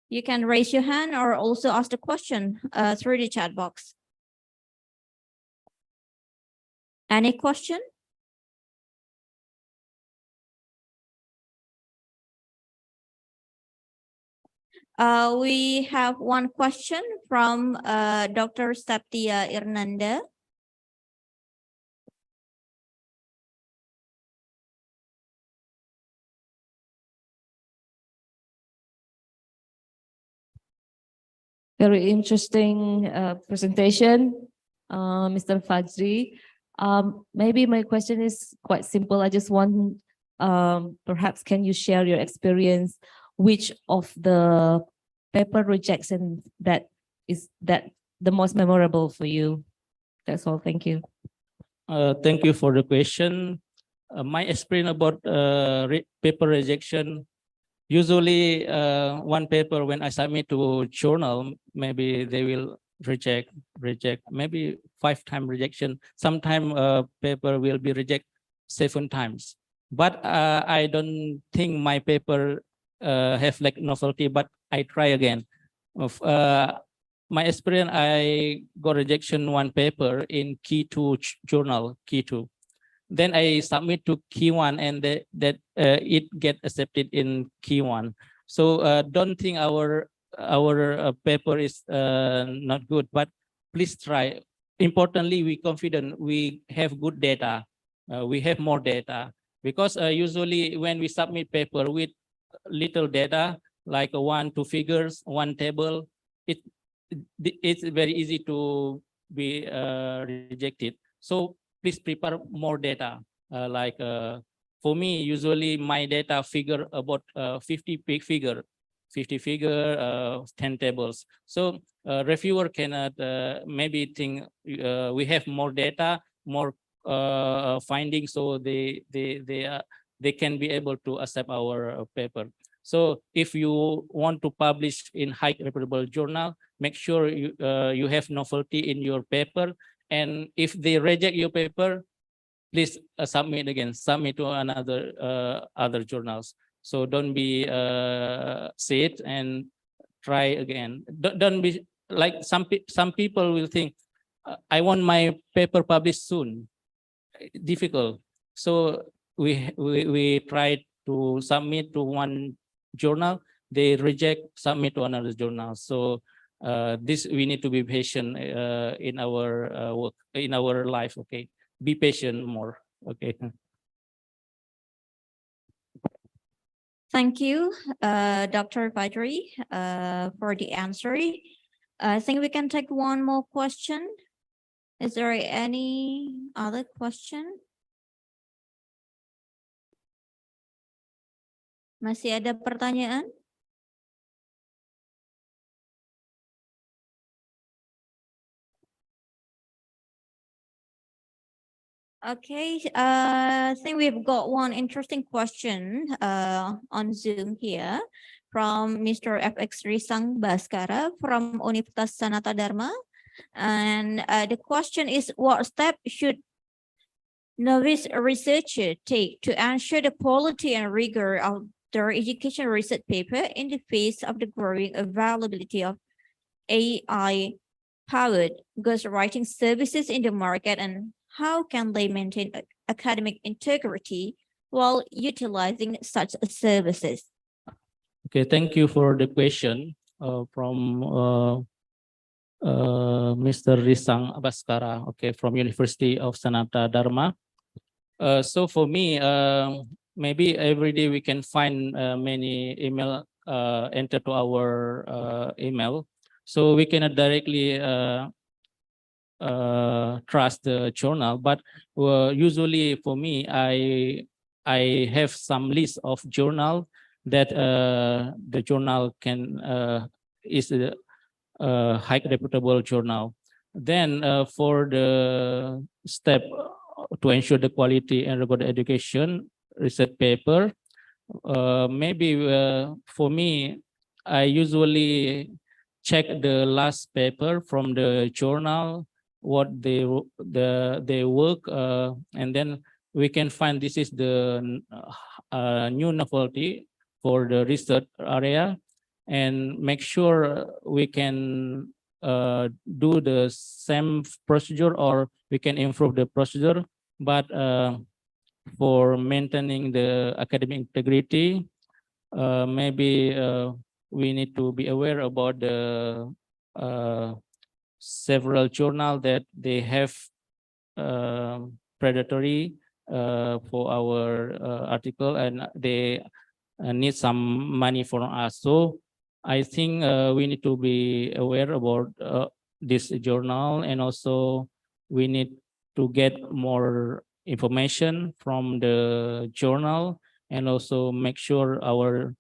You can raise your hand or also ask the question through the chat box. Any question? We have one question from Dr. Saptia Irnanda. Very interesting presentation, Mr. Fajri. Maybe my question is quite simple. I just want, perhaps can you share your experience, which of the paper rejection that the most memorable for you? That's all. Thank you. Thank you for the question. My experience about paper rejection, usually one paper when I submit to journal, maybe they will reject, maybe 5 times rejection. Sometimes paper will be rejected 7 times. But I don't think my paper have like novelty, but I try again. Of my experience, I got rejection one paper in key 2 journal, key 2. Then I submit to key 1, and that it get accepted in key 1. So don't think our paper is not good, but please try. Importantly, we confident we have good data. We have more data, because usually when we submit paper with little data, like 1, 2 figures, 1 table, it's very easy to be rejected. So please prepare more data. For me, usually my data figure about 50 figure, 10 tables. So reviewer cannot maybe think we have more data, more findings, so they can be able to accept our paper. So if you want to publish in high reputable journal, make sure you have novelty in your paper. And if they reject your paper, please submit again, submit to another other journals. So don't be sit and try again. Don't be like some people will think, I want my paper published soon. Difficult. So we try to submit to one journal, they reject, submit to another journal. So this we need to be patient in our work, in our life. Okay, be patient more. Okay. Thank you, Dr. Fajri, for the answer. I think we can take one more question. Is there any other question? Masih ada pertanyaan? Okay, I think we've got one interesting question on Zoom here from Mr. FX Risang Baskara from Universitas Sanata Dharma. And the question is, what step should novice researcher take to ensure the quality and rigor of their education research paper in the face of the growing availability of AI-powered ghostwriting services in the market, and how can they maintain academic integrity while utilizing such services? Okay, thank you for the question from Mr. Risang Baskara, okay, from University of Sanata Dharma. So for me, maybe every day we can find many email enter to our email, so we cannot directly trust the journal. But usually for me, I have some list of journal that the journal can is a high reputable journal. Then for the step to ensure the quality and rigor education research paper, maybe for me, I usually check the last paper from the journal, what they work, and then we can find this is the new novelty for the research area, and make sure we can do the same procedure, or we can improve the procedure. But for maintaining the academic integrity, maybe we need to be aware about the several journals that they have predatory for our article, and they need some money from us. So I think we need to be aware about this journal, and also we need to get more information from the journal, and also make sure our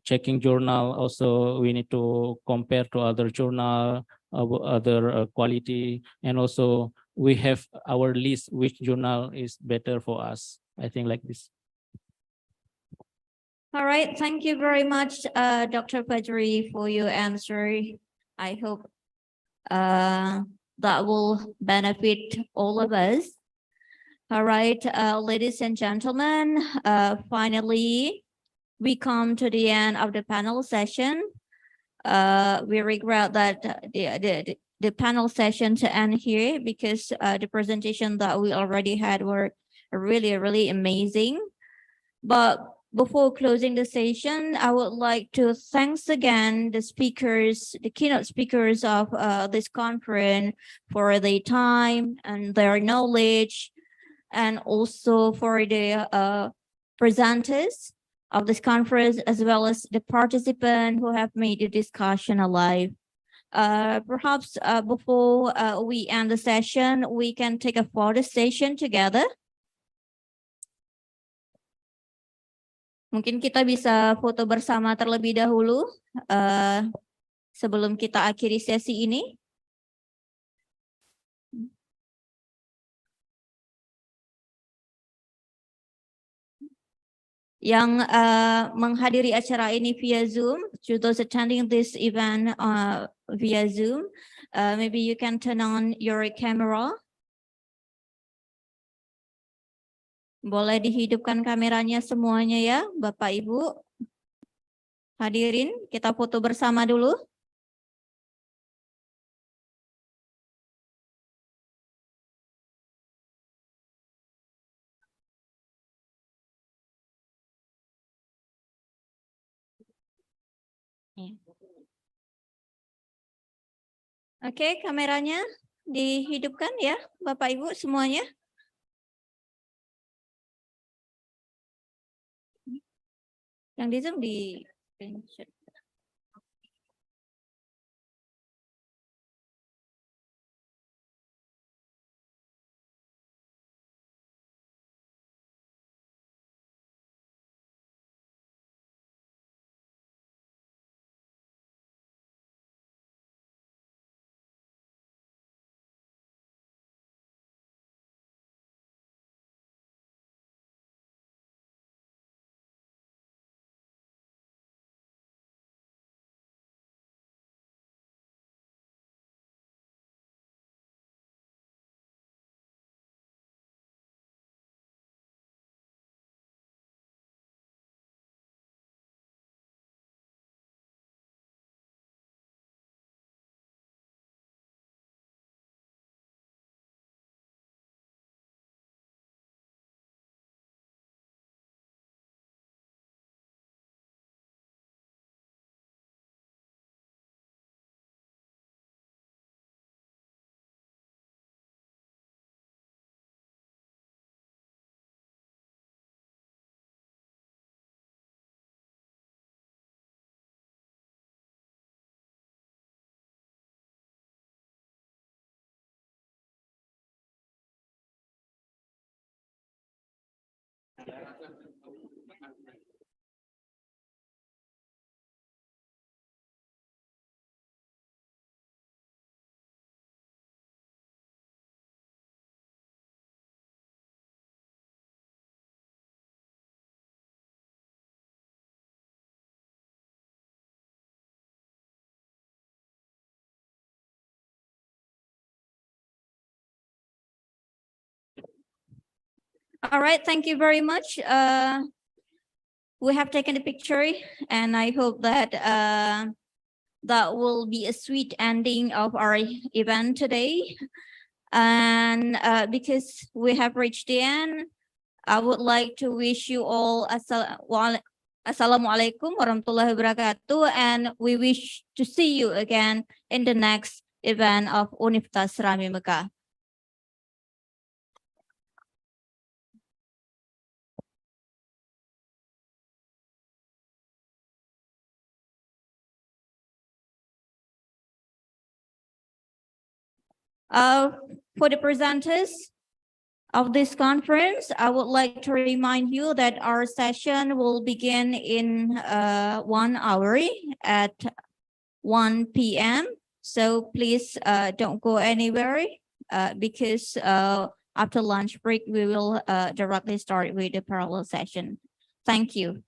checking journal also we need to compare to other journal of other quality, and also we have our list which journal is better for us. I think like this. All right, thank you very much, Dr. Fajri, for your answer. I hope that will benefit all of us. All right, ladies and gentlemen, finally, we come to the end of the panel session. We regret that the panel session to end here because the presentation that we already had were really amazing. But before closing the session, I would like to thanks again the speakers, the keynote speakers of this conference for their time and their knowledge, and also for the presenters of this conference, as well as the participants who have made the discussion alive. Perhaps before we end the session, we can take a photo session together. Mungkin kita bisa foto bersama terlebih dahulu sebelum kita akhiri sesi ini. Yang menghadiri acara ini via Zoom, to those attending this event via Zoom, maybe you can turn on your camera. Boleh dihidupkan kameranya semuanya ya, Bapak Ibu. Hadirin, kita foto bersama dulu. Oke, kameranya dihidupkan ya, Bapak Ibu semuanya. Yang di Zoom di screenshot. All right, thank you very much. We have taken the picture, and I hope that that will be a sweet ending of our event today. And because we have reached the end, I would like to wish you all Assalamualaikum warahmatullahi wabarakatuh, and we wish to see you again in the next event of Universitas Rami Mekah. For the presenters of this conference, I would like to remind you that our session will begin in 1 hour at 1 p.m. So please don't go anywhere because after lunch break, we will directly start with the parallel session. Thank you.